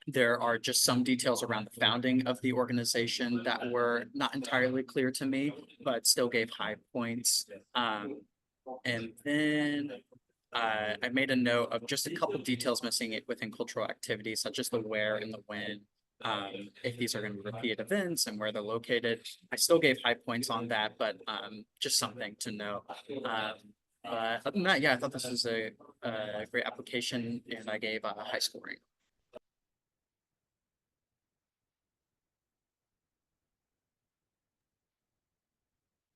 there are just some details around the founding of the organization that were not entirely clear to me, but still gave high points. And then I made a note of just a couple details missing it within cultural activities, such as the where and the when. If these are going to be repeated events and where they're located. I still gave high points on that, but just something to know. Other than that, yeah, I thought this was a great application and I gave a high scoring.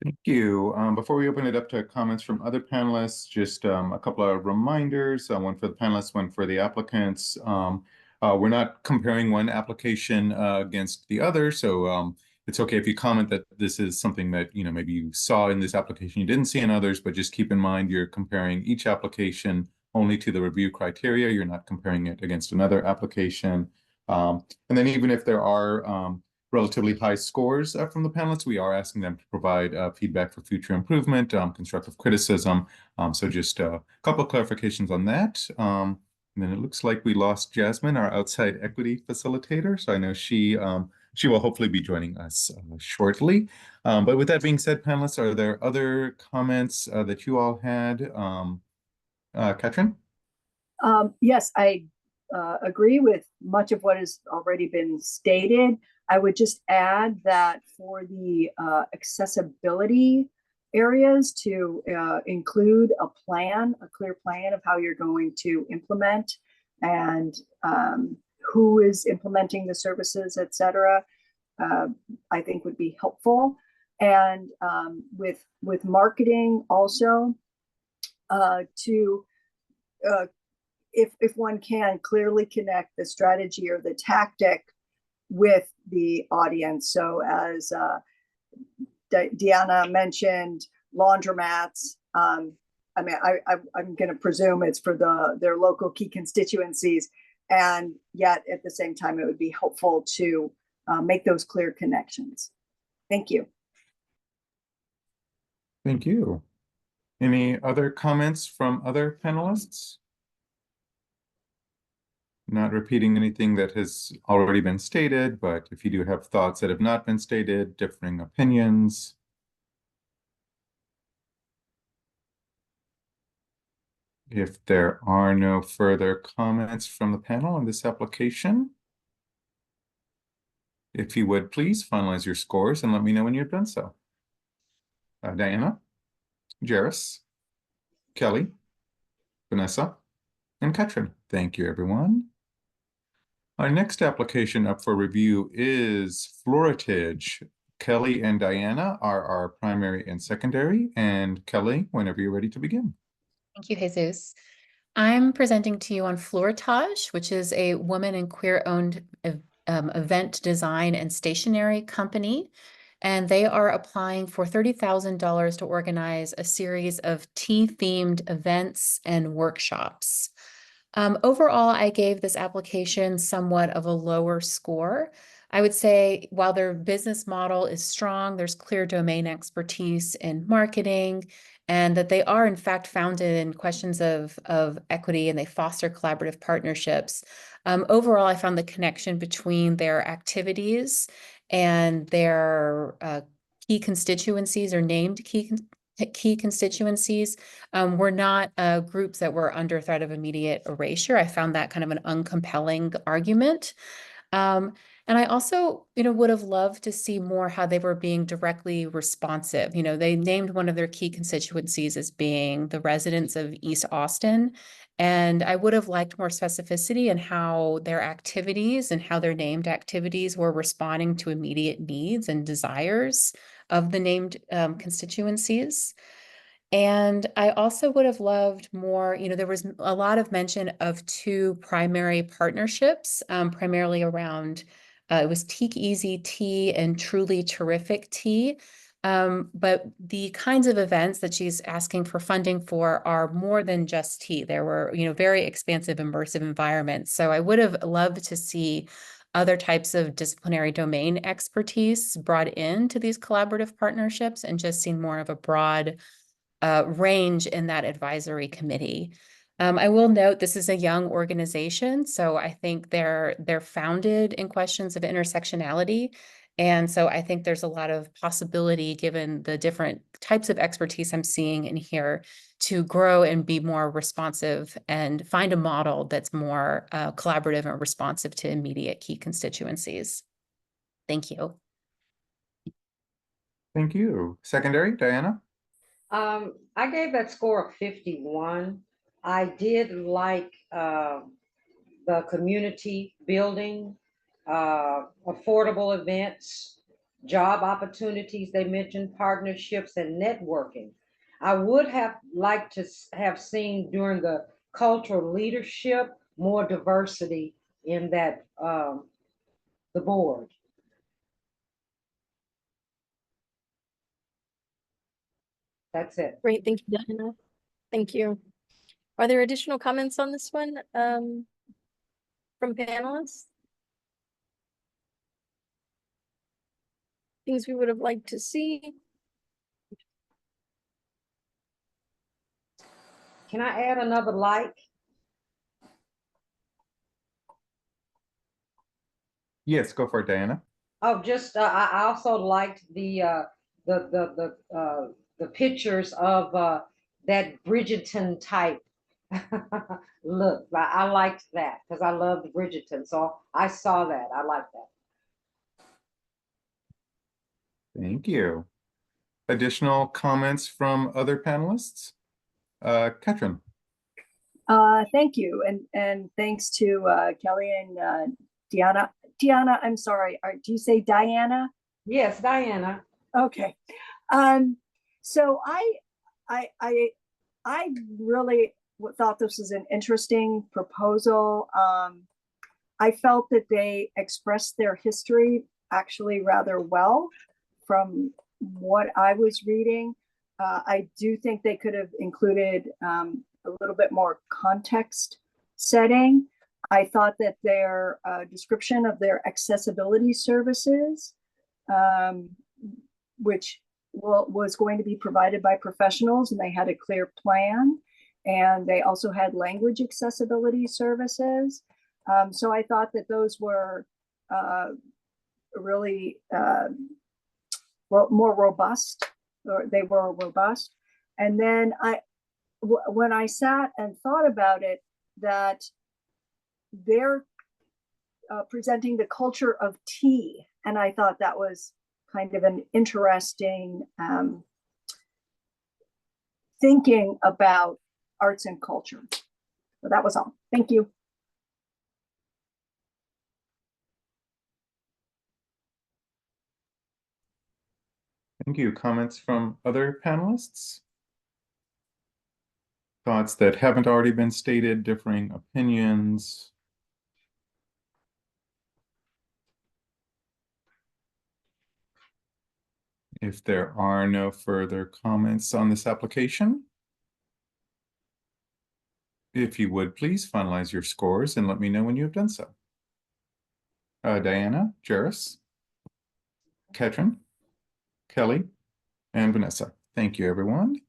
Thank you. Before we open it up to comments from other panelists, just a couple of reminders, one for the panelists, one for the applicants. We're not comparing one application against the other, so it's okay if you comment that this is something that maybe you saw in this application you didn't see in others, but just keep in mind you're comparing each application only to the review criteria. You're not comparing it against another application. And then even if there are relatively high scores from the panelists, we are asking them to provide feedback for future improvement, constructive criticism. So just a couple of clarifications on that. And then it looks like we lost Jasmine, our outside equity facilitator. So I know she will hopefully be joining us shortly. But with that being said, panelists, are there other comments that you all had? Katrin? Yes, I agree with much of what has already been stated. I would just add that for the accessibility areas to include a clear plan of how you're going to implement and who is implementing the services, et cetera, I think would be helpful. And with marketing also to if one can clearly connect the strategy or the tactic with the audience. So as Deanna mentioned, laundromats. I mean, I'm going to presume it's for their local key constituencies, and yet at the same time, it would be helpful to make those clear connections. Thank you. Thank you. Any other comments from other panelists? Not repeating anything that has already been stated, but if you do have thoughts that have not been stated, differing opinions. If there are no further comments from the panel on this application, if you would please finalize your scores and let me know when you've done so. Diana, Jairus, Kelly, Vanessa, and Katrin. Thank you, everyone. Our next application up for review is Floritage. Kelly and Diana are our primary and secondary, and Kelly, whenever you're ready to begin. Thank you, Jesus. I'm presenting to you on Floritage, which is a woman and queer-owned event design and stationery company. And they are applying for $30,000 to organize a series of tea-themed events and workshops. Overall, I gave this application somewhat of a lower score. I would say while their business model is strong, there's clear domain expertise in marketing, and that they are in fact founded in questions of equity, and they foster collaborative partnerships. Overall, I found the connection between their activities and their key constituencies or named key constituencies were not groups that were under threat of immediate erasure. I found that kind of an uncompelling argument. And I also, would have loved to see more how they were being directly responsive. They named one of their key constituencies as being the residents of East Austin. And I would have liked more specificity in how their activities and how their named activities were responding to immediate needs and desires of the named constituencies. And I also would have loved more, there was a lot of mention of two primary partnerships, primarily around, it was Teak Easy Tea and Truly Terrific Tea. But the kinds of events that she's asking for funding for are more than just tea. There were, very expansive, immersive environments. So I would have loved to see other types of disciplinary domain expertise brought into these collaborative partnerships and just seen more of a broad range in that advisory committee. I will note this is a young organization, so I think they're founded in questions of intersectionality. And so I think there's a lot of possibility, given the different types of expertise I'm seeing in here, to grow and be more responsive and find a model that's more collaborative and responsive to immediate key constituencies. Thank you. Thank you. Secondary, Diana? I gave that score of 51. I did like the community building, affordable events, job opportunities. They mentioned partnerships and networking. I would have liked to have seen during the cultural leadership more diversity in that the board. That's it. Great, thank you, Diana. Thank you. Are there additional comments on this one from panelists? Things we would have liked to see? Can I add another like? Yes, go for it, Diana. Oh, just I also liked the pictures of that Bridgerton type look. I liked that because I loved Bridgerton, so I saw that. I liked that. Thank you. Additional comments from other panelists? Katrin. Thank you, and thanks to Kelly and Diana. Diana, I'm sorry. Do you say Diana? Yes, Diana. Okay. So I really thought this was an interesting proposal. I felt that they expressed their history actually rather well from what I was reading. I do think they could have included a little bit more context setting. I thought that their description of their accessibility services, which was going to be provided by professionals, and they had a clear plan. And they also had language accessibility services. So I thought that those were really more robust, or they were robust. And then when I sat and thought about it, that they're presenting the culture of tea. And I thought that was kind of an interesting thinking about arts and culture. So that was all. Thank you. Thank you. Comments from other panelists? Thoughts that haven't already been stated, differing opinions? If there are no further comments on this application, if you would please finalize your scores and let me know when you have done so. Diana, Jairus, Ketrin, Kelly, and Vanessa. Thank you, everyone.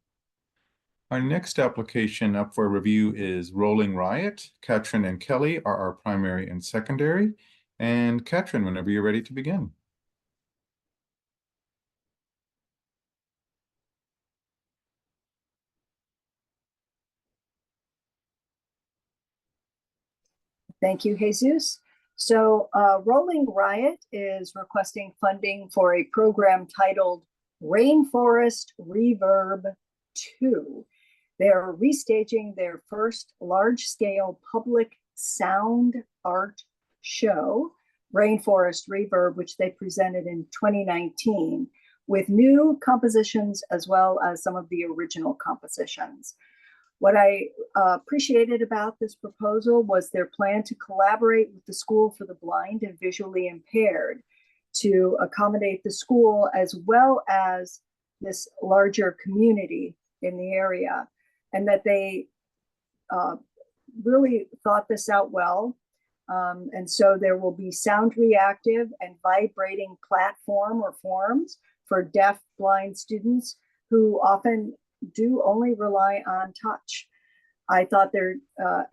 Our next application up for review is Rolling Riot. Ketrin and Kelly are our primary and secondary. And Ketrin, whenever you're ready to begin. Thank you, Jesus. So Rolling Riot is requesting funding for a program titled Rainforest Reverb 2. They are restaging their first large-scale public sound art show, Rainforest Reverb, which they presented in 2019, with new compositions as well as some of the original compositions. What I appreciated about this proposal was their plan to collaborate with the School for the Blind and Visually Impaired to accommodate the school as well as this larger community in the area, and that they really thought this out well. And so there will be sound reactive and vibrating platform or forms for deaf blind students who often do only rely on touch. I thought their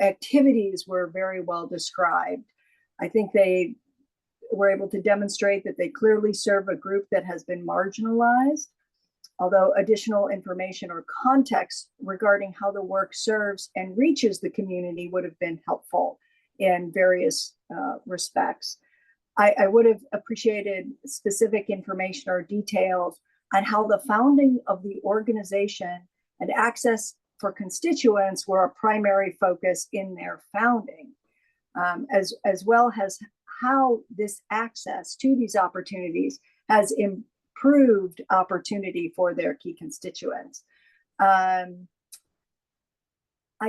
activities were very well described. I think they were able to demonstrate that they clearly serve a group that has been marginalized, although additional information or context regarding how the work serves and reaches the community would have been helpful in various respects. I would have appreciated specific information or details on how the founding of the organization and access for constituents were a primary focus in their founding, as well as how this access to these opportunities has improved opportunity for their key constituents. I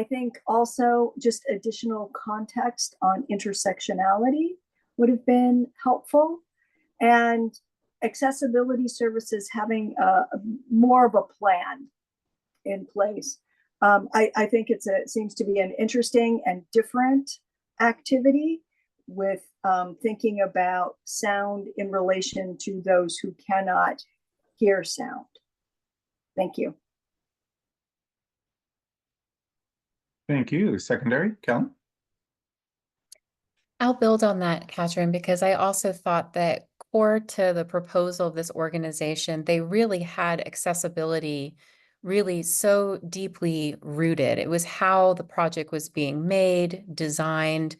think also just additional context on intersectionality would have been helpful, and accessibility services having more of a plan in place. I think it seems to be an interesting and different activity with thinking about sound in relation to those who cannot hear sound. Thank you. Thank you. Secondary, Kelly? I'll build on that, Catherine, because I also thought that core to the proposal of this organization, they really had accessibility really so deeply rooted. It was how the project was being made, designed.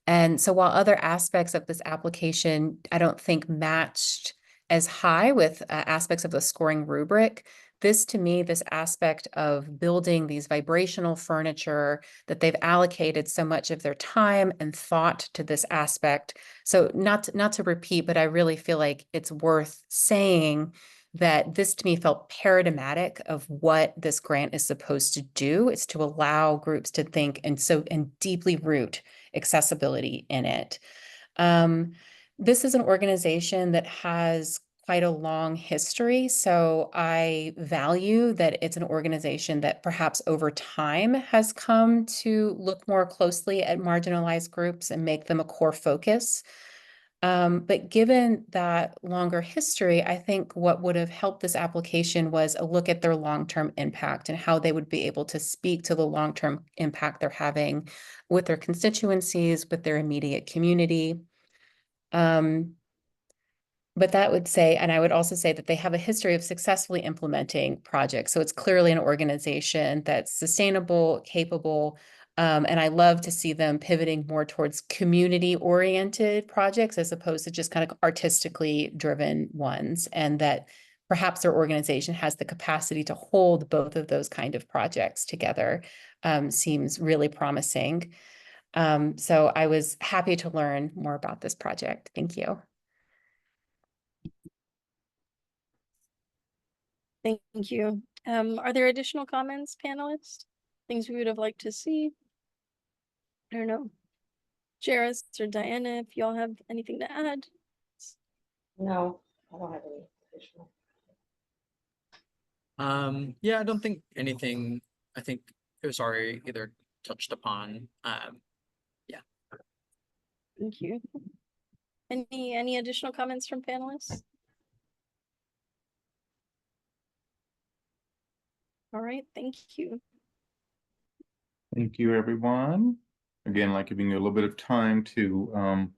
And so while other aspects of this application, I don't think matched as high with aspects of the scoring rubric, this to me, this aspect of building these vibrational furniture that they've allocated so much of their time and thought to this aspect. So not to repeat, but I really feel like it's worth saying that this to me felt paradigmatic of what this grant is supposed to do. It's to allow groups to think and deeply root accessibility in it. This is an organization that has quite a long history. So I value that it's an organization that perhaps over time has come to look more closely at marginalized groups and make them a core focus. But given that longer history, I think what would have helped this application was a look at their long-term impact and how they would be able to speak to the long-term impact they're having with their constituencies, with their immediate community. But that would say, and I would also say that they have a history of successfully implementing projects. So it's clearly an organization that's sustainable, capable, and I love to see them pivoting more towards community-oriented projects as opposed to just kind of artistically driven ones, and that perhaps their organization has the capacity to hold both of those kind of projects together. Seems really promising. So I was happy to learn more about this project. Thank you. Thank you. Are there additional comments, panelists? Things we would have liked to see? I don't know. Jairus or Diana, if y'all have anything to add? No, I don't have any additional. Yeah, I don't think anything, I think it was already either touched upon. Thank you. Any additional comments from panelists? All right, thank you. Thank you, everyone. Again, like giving you a little bit of time to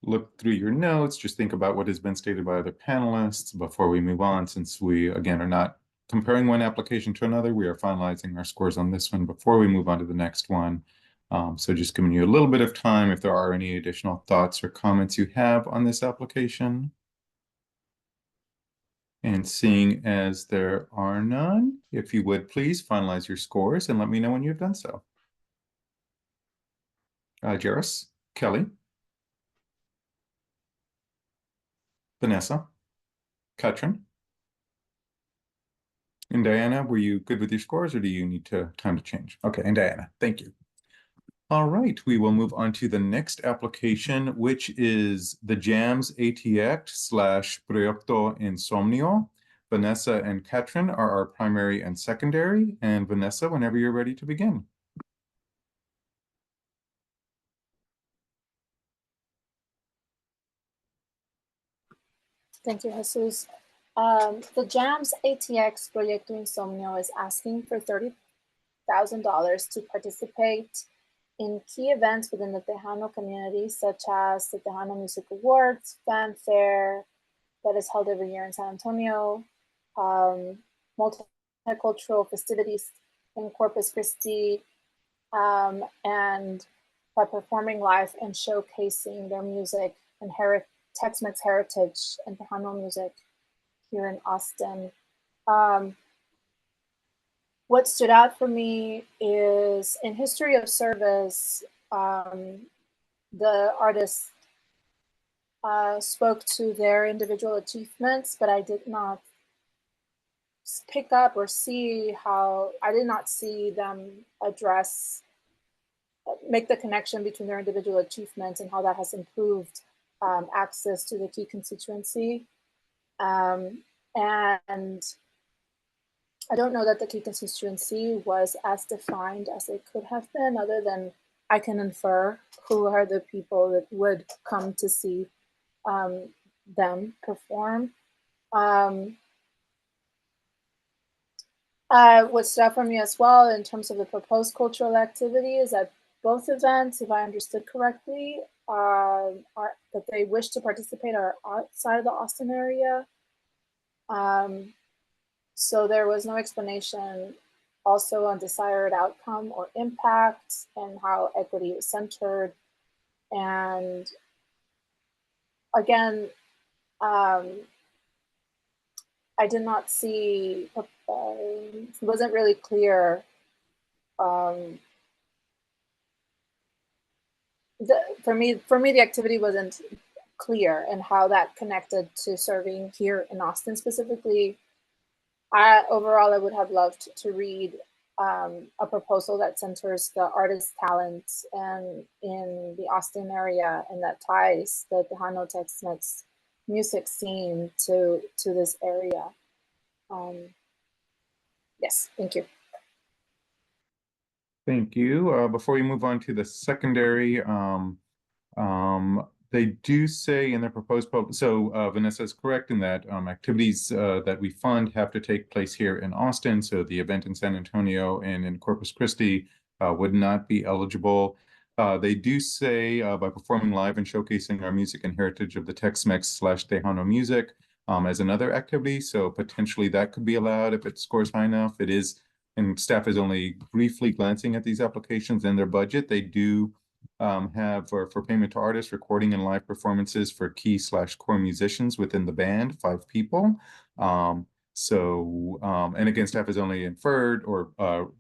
look through your notes, just think about what has been stated by other panelists before we move on, since we, again, are not comparing one application to another. We are finalizing our scores on this one before we move on to the next one. So just giving you a little bit of time if there are any additional thoughts or comments you have on this application. And seeing as there are none, if you would please finalize your scores and let me know when you've done so. Jairus, Kelly, Vanessa, Katrin, and Diana, were you good with your scores or do you need time to change? Okay, and Diana, thank you. All right, we will move on to the next application, which is the JAMS ATX / Proyecto Insomnio. Vanessa and Katrin are our primary and secondary, and Vanessa, whenever you're ready to begin. Thank you, Jesus. The JAMS ATX Proyecto Insomnio is asking for $30,000 to participate in key events within the Tejano community, such as the Tejano Music Awards, Fanfare, that is held every year in San Antonio, multicultural festivities in Corpus Christi, and by performing live and showcasing their music and Tex-Mex heritage and Tejano music here in Austin. What stood out for me is in History of Service, the artists spoke to their individual achievements, but I did not pick up or see how, I did not see them make the connection between their individual achievements and how that has improved access to the key constituency. And I don't know that the key constituency was as defined as it could have been, other than I can infer who are the people that would come to see them perform. What stood out for me as well in terms of the proposed cultural activity is that both events, if I understood correctly, are that they wish to participate are outside of the Austin area. So there was no explanation also on desired outcome or impact and how equity is centered. And again, I did not see, it wasn't really clear. For me, the activity wasn't clear and how that connected to serving here in Austin specifically. Overall, I would have loved to read a proposal that centers the artist's talents and in the Austin area, and that ties the Tejano Tex-Mex music scene to this area. Yes, thank you. Thank you. Before we move on to the secondary, They do say in their proposed, Vanessa is correct in that activities that we fund have to take place here in Austin. So the event in San Antonio and in Corpus Christi would not be eligible. They do say by performing live and showcasing our music and heritage of the Tex-Mex/Tejano music as another activity. So potentially that could be allowed if it scores high enough. It is, and staff is only briefly glancing at these applications and their budget. They do have for payment to artists, recording and live performances for key/core musicians within the band, 5 people. And again, staff has only inferred or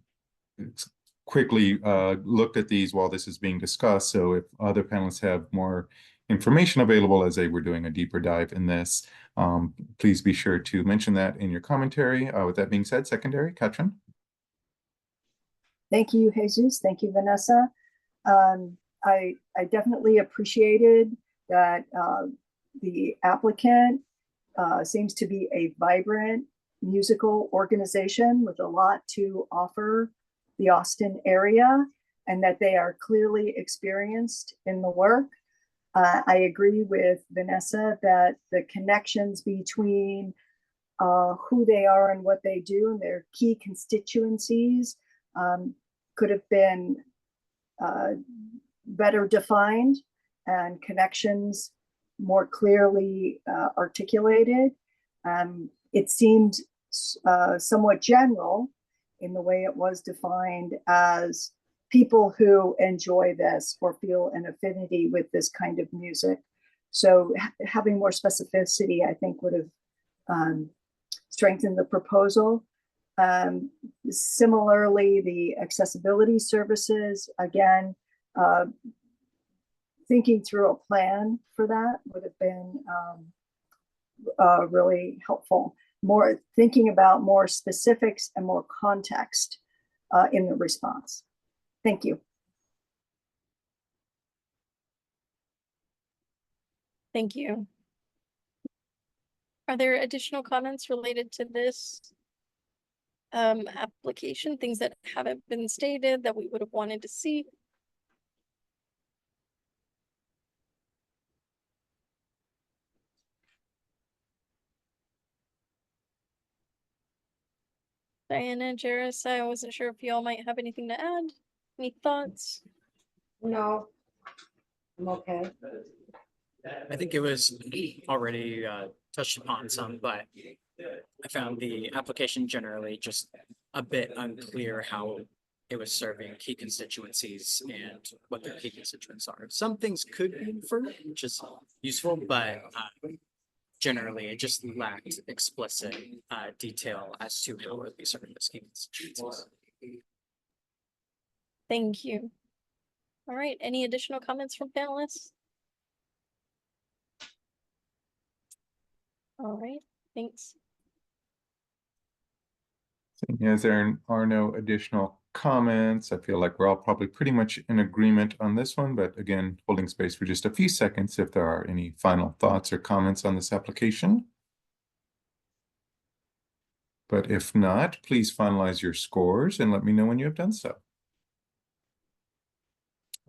quickly looked at these while this is being discussed. So if other panelists have more information available as they were doing a deeper dive in this, please be sure to mention that in your commentary. With that being said, secondary, Katrin. Thank you, Jesus. Thank you, Vanessa. I definitely appreciated that the applicant seems to be a vibrant musical organization with a lot to offer the Austin area, and that they are clearly experienced in the work. I agree with Vanessa that the connections between who they are and what they do and their key constituencies could have been better defined and connections more clearly articulated. It seemed somewhat general in the way it was defined as people who enjoy this or feel an affinity with this kind of music. So having more specificity, I think, would have strengthened the proposal. Similarly, the accessibility services, again, thinking through a plan for that would have been really helpful. More thinking about more specifics and more context in the response. Thank you. Thank you. Are there additional comments related to this application, things that haven't been stated that we would have wanted to see? Diana, Jairus, I wasn't sure if y'all might have anything to add. Any thoughts? No, I'm okay. I think it was already touched upon some, but I found the application generally just a bit unclear how it was serving key constituencies and what their key constituents are. Some things could be inferred, which is useful, but generally it just lacked explicit detail as to how it would be serving those key constituencies. Thank you. All right, any additional comments from panelists? All right, thanks. As there are no additional comments, I feel like we're all probably pretty much in agreement on this one, but again, holding space for just a few seconds if there are any final thoughts or comments on this application. But if not, please finalize your scores and let me know when you have done so.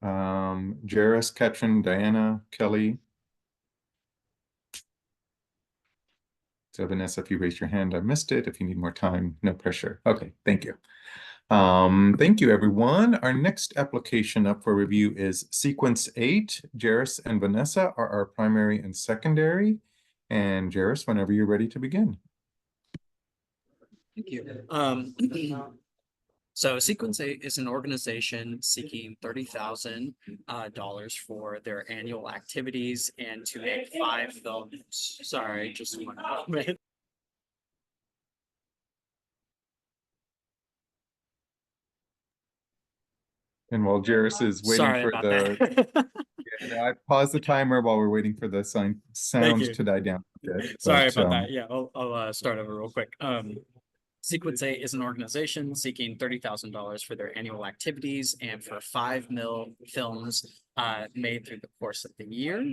Jairus, Katrin, Diana, Kelly. So Vanessa, if you raised your hand, I missed it. If you need more time, no pressure. Okay, thank you. Thank you, everyone. Our next application up for review is Sequence 8. Jairus and Vanessa are our primary and secondary. And Jairus, whenever you're ready to begin. Thank you. So Sequence 8 is an organization seeking $30,000 for their annual activities and to make 5 films. Sorry, just 1 moment. And while Jairus is waiting Sorry for about the, that. yeah, I paused the timer while we're waiting for the sound you. to die down a bit. Sorry but, about that. Yeah, I'll start over real quick. Sequence 8 is an organization seeking $30,000 for their annual activities and for 5 films made through the course of the year.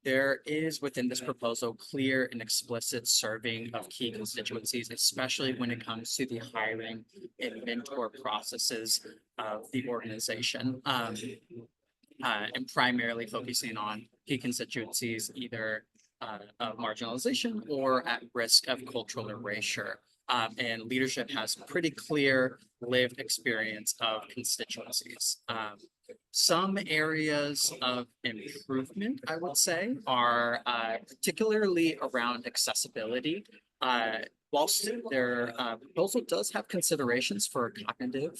There is within this proposal clear and explicit serving of key constituencies, especially when it comes to the hiring and mentor processes of the organization. and primarily focusing on key constituencies, either of marginalization or at risk of cultural erasure. And leadership has pretty clear lived experience of constituencies. Some areas of improvement, I would say, are particularly around accessibility. Whilst their proposal does have considerations for cognitive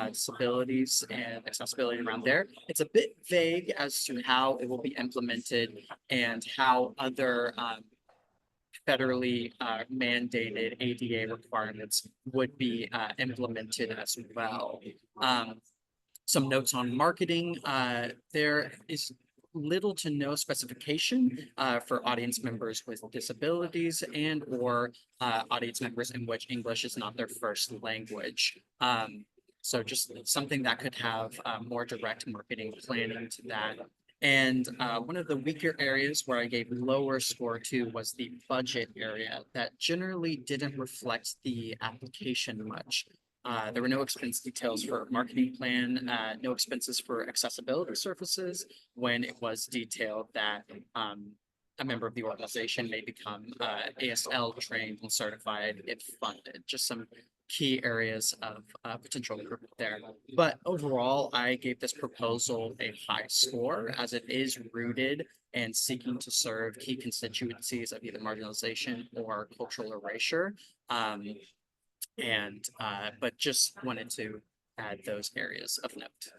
disabilities and accessibility around there, it's a bit vague as to how it will be implemented and how other federally mandated ADA requirements would be implemented as well. Some notes on marketing. There is little to no specification for audience members with disabilities and or audience members in which English is not their first language. So just something that could have more direct marketing planning to that. And one of the weaker areas where I gave lower score to was the budget area that generally didn't reflect the application much. There were no expense details for marketing plan, no expenses for accessibility services when it was detailed that a member of the organization may become ASL trained and certified if funded. Just some key areas of potential improvement there. But overall, I gave this proposal a high score as it is rooted and seeking to serve key constituencies of either marginalization or cultural erasure. But just wanted to add those areas of note.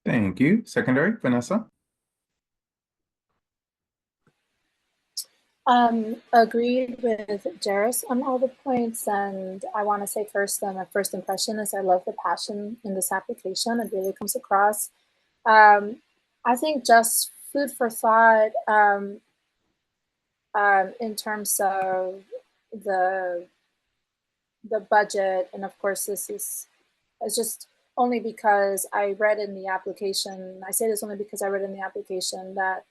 Thank you. Secondary, Vanessa? Agreed with Jairus on all the points, and I want to say first that my first impression is I love the passion in this application. It really comes across. I think just food for thought in terms of the budget, and of course this is just only because I read in the application, I say this only because I read in the application that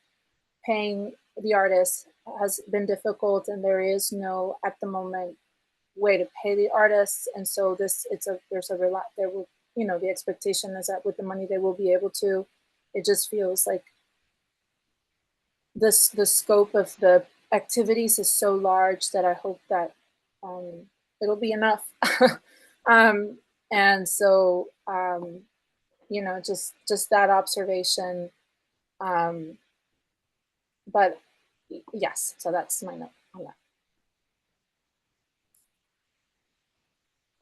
paying the artist has been difficult and there is no at the moment way to pay the artists, and so the expectation is that with the money they will be able to. It just feels like the scope of the activities is so large that I hope that it'll be enough. And so just that observation. But yes, so that's my note on that.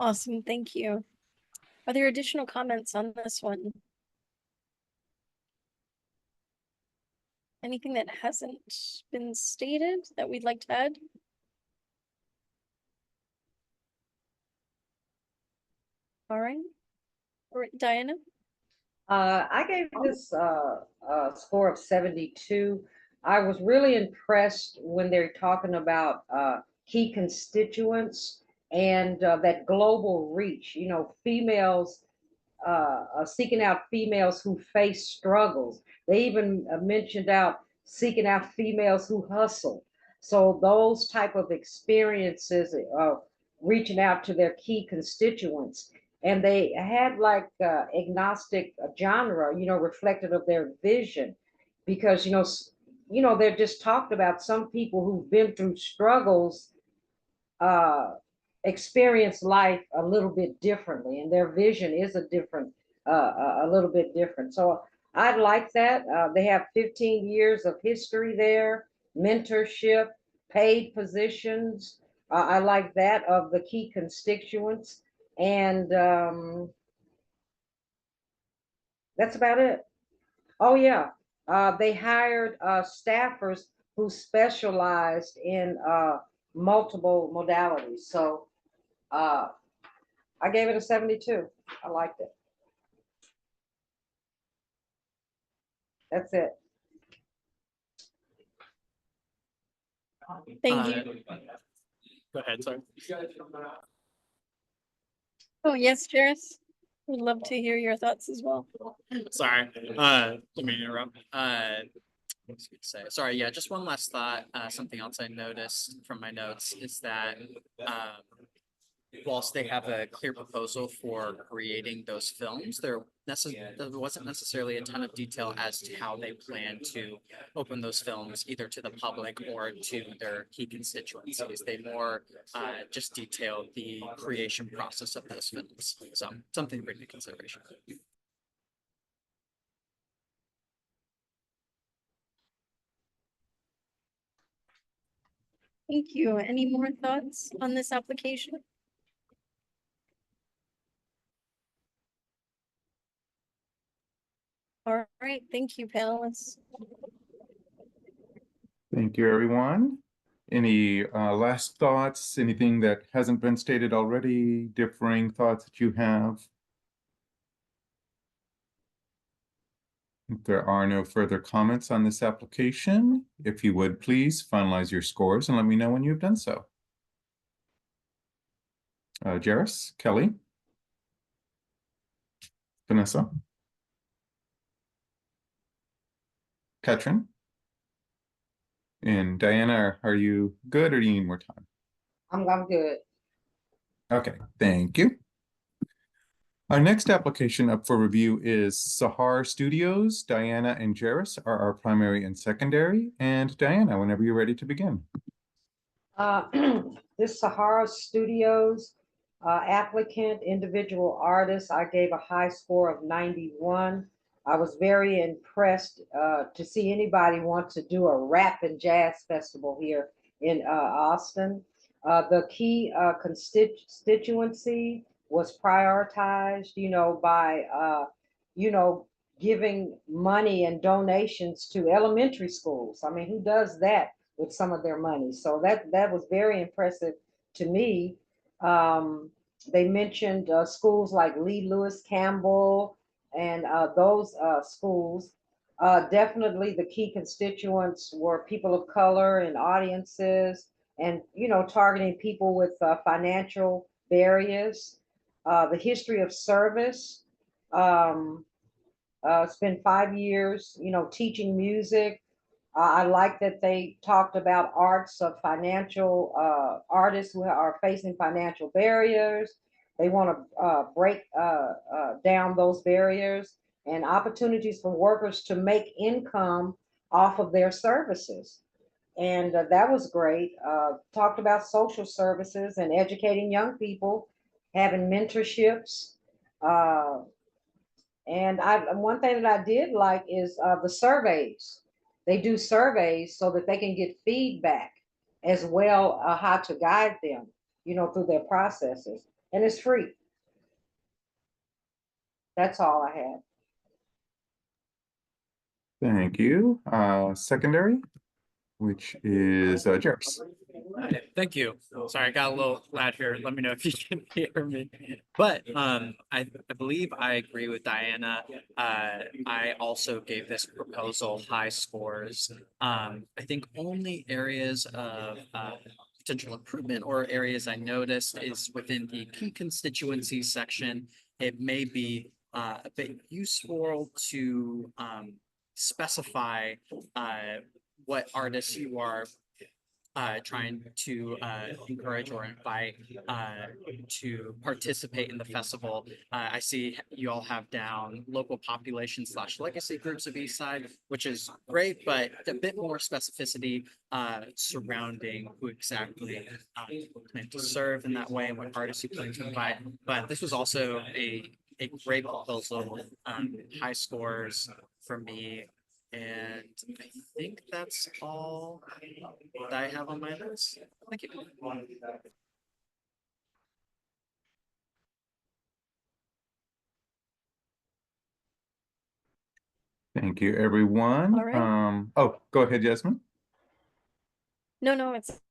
Awesome, thank you. Are there additional comments on this one? Anything that hasn't been stated that we'd like to add? All right, Diana? I gave this a score of 72. I was really impressed when they're talking about key constituents and that global reach, females, seeking out females who face struggles. They even mentioned out seeking out females who hustle. So those type of experiences of reaching out to their key constituents. And they had like agnostic genre, reflected of their vision, because they're just talked about some people who've been through struggles experience life a little bit differently, and their vision is a little bit different. So I'd like that. They have 15 years of history there, mentorship, paid positions. I like that of the key constituents. And that's about it. Oh yeah, they hired staffers who specialized in multiple modalities. So I gave it a 72. I liked it. That's it. Thank you. Go ahead, sorry. Oh, yes, Jairus. We'd love to hear your thoughts as well. Sorry, let me interrupt. What was I gonna say? Sorry, yeah, just one last thought. Something else I noticed from my notes is that whilst they have a clear proposal for creating those films, there wasn't necessarily a ton of detail as to how they plan to open those films either to the public or to their key constituencies. They more just detailed the creation process of those films. So something to bring into consideration. Thank you. Any more thoughts on this application? All right, thank you, panelists. Thank you, everyone. Any last thoughts, anything that hasn't been stated already, differing thoughts that you have? If there are no further comments on this application, if you would please finalize your scores and let me know when you've done so. Jairus, Kelly, Vanessa, Katrin, and Diana, are you good or do you need more time? I'm good. Okay, thank you. Our next application up for review is Sahar Studios. Diana and Jairus are our primary and secondary. And Diana, whenever you're ready to begin. This Sahara Studios applicant, individual artist, I gave a high score of 91. I was very impressed to see anybody want to do a rap and jazz festival here in Austin. The key constituency was prioritized, by, giving money and donations to elementary schools. I mean, who does that with some of their money? So that was very impressive to me. They mentioned schools like Lee Lewis Campbell and those schools. Definitely the key constituents were people of color and audiences, and targeting people with financial barriers. The history of service. It's been 5 years, teaching music. I like that they talked about arts of financial artists who are facing financial barriers. They want to break down those barriers and opportunities for workers to make income off of their services. And that was great. Talked about social services and educating young people, having mentorships. And one thing that I did like is the surveys. They do surveys so that they can get feedback as well, how to guide them, through their processes. And it's free. That's all I had. Thank you. Secondary, which is Jairus. Thank you. Sorry, I got a little loud here. Let me know if you can hear me. But I believe I agree with Diana. I also gave this proposal high scores. I think only areas of potential improvement or areas I noticed is within the key constituencies section. It may be a bit useful to specify what artists you are trying to encourage or invite to participate in the festival. I see you all have down local population / legacy groups of Eastside, which is great, but a bit more specificity surrounding who exactly you plan to serve in that way and what artists you plan to invite. But this was also a great proposal, high scores for me. And I think that's all that I have on my list. Thank you. Thank you, everyone. All right. Oh, go ahead, Jasmine. No, it's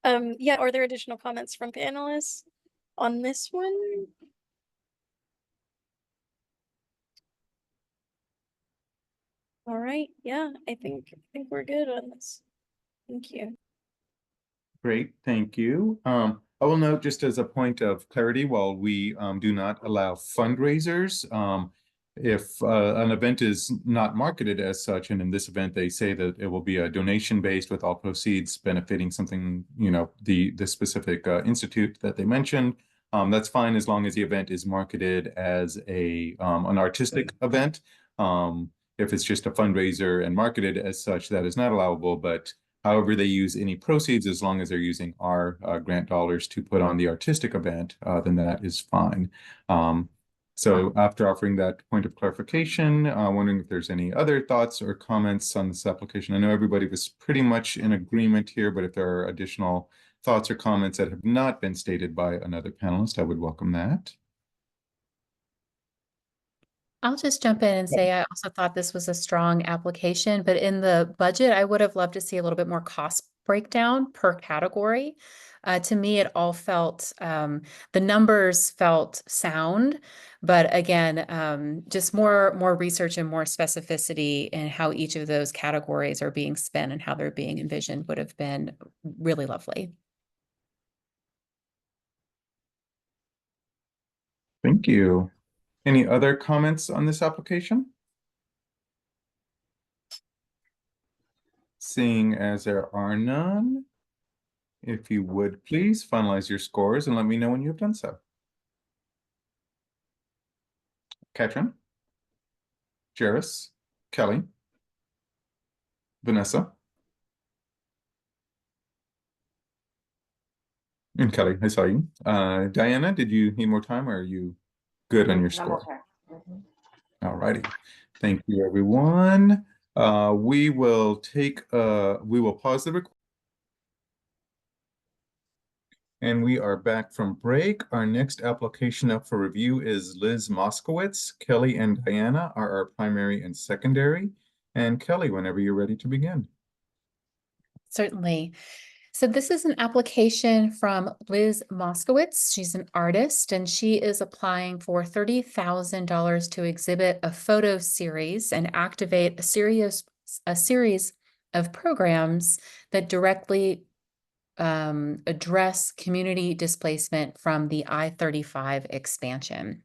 yeah, are there additional comments from panelists on this one? All right, yeah, I think we're good on this. Thank you. Great, thank you. I will note just as a point of clarity, while we do not allow fundraisers, if an event is not marketed as such, and in this event they say that it will be a donation based with all proceeds benefiting something, the specific institute that they mentioned, that's fine as long as the event is marketed as an artistic event. If it's just a fundraiser and marketed as such, that is not allowable. But however they use any proceeds, as long as they're using our grant dollars to put on the artistic event, then that is fine. So after offering that point of clarification, wondering if there's any other thoughts or comments on this application. I know everybody was pretty much in agreement here, but if there are additional thoughts or comments that have not been stated by another panelist, I would welcome that. I'll just jump in and say I also thought this was a strong application, but in the budget, I would have loved to see a little bit more cost breakdown per category. To me, it all felt, the numbers felt sound, but again, just more research and more specificity in how each of those categories are being spent and how they're being envisioned would have been really lovely. Thank you. Any other comments on this application? Seeing as there are none, if you would please finalize your scores and let me know when you have done so. Katrin, Jairus, Kelly, Vanessa, and Kelly, I saw you. Diana, did you need more time or are you good on your score? All righty. Thank you, everyone. We will pause the recording. And we are back from break. Our next application up for review is Liz Moskowitz. Kelly and Diana are our primary and secondary. And Kelly, whenever you're ready to begin. Certainly. So this is an application from Liz Moskowitz. She's an artist and she is applying for $30,000 to exhibit a photo series and activate a series of programs that directly address community displacement from the I-35 expansion.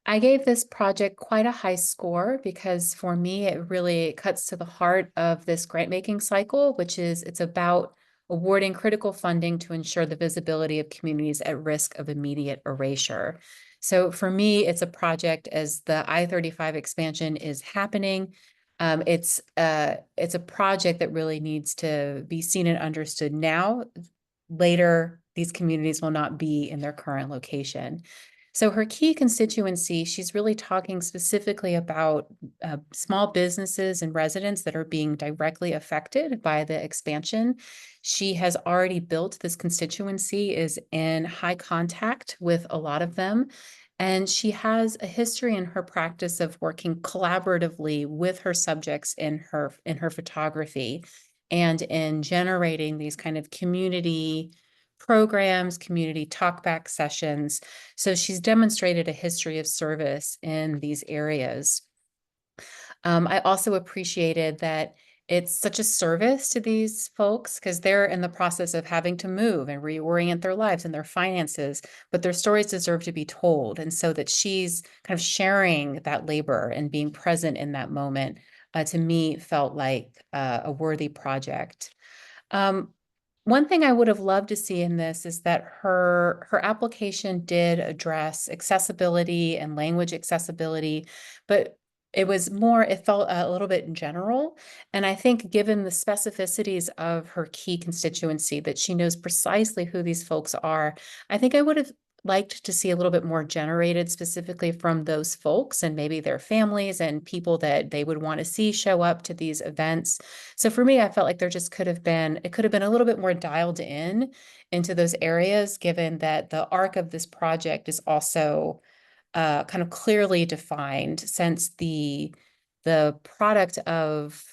I gave this project quite a high score because for me, it really cuts to the heart of this grant making cycle, which is it's about awarding critical funding to ensure the visibility of communities at risk of immediate erasure. So for me, it's a project as the I-35 expansion is happening. It's a project that really needs to be seen and understood now. Later, these communities will not be in their current location. So her key constituency, she's really talking specifically about small businesses and residents that are being directly affected by the expansion. She has already built this constituency, is in high contact with a lot of them. And she has a history in her practice of working collaboratively with her subjects in her photography and in generating these kind of community programs, community talkback sessions. So she's demonstrated a history of service in these areas. I also appreciated that it's such a service to these folks because they're in the process of having to move and reorient their lives and their finances, but their stories deserve to be told. And so that she's kind of sharing that labor and being present in that moment, to me, felt like a worthy project. One thing I would have loved to see in this is that her application did address accessibility and language accessibility, but it felt a little bit in general. And I think given the specificities of her key constituency, that she knows precisely who these folks are, I think I would have liked to see a little bit more generated specifically from those folks and maybe their families and people that they would want to see show up to these events. So for me, I felt like it could have been a little bit more dialed in into those areas, given that the arc of this project is also kind of clearly defined, since the product of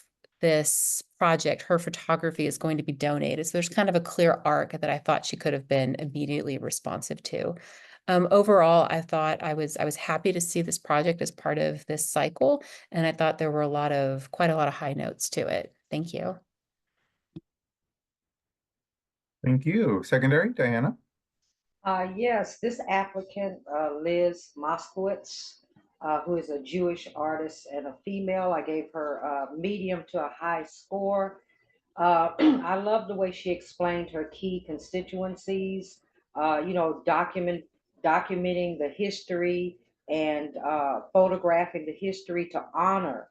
this project, her photography, is going to be donated. So there's kind of a clear arc that I thought she could have been immediately responsive to. Overall, I thought I was happy to see this project as part of this cycle, and I thought there were quite a lot of high notes to it. Thank you. Thank you. Secondary, Diana. Yes, this applicant, Liz Moskowitz, who is a Jewish artist and a female. I gave her a medium to a high score. I love the way she explained her key constituencies, documenting the history and photographing the history to honor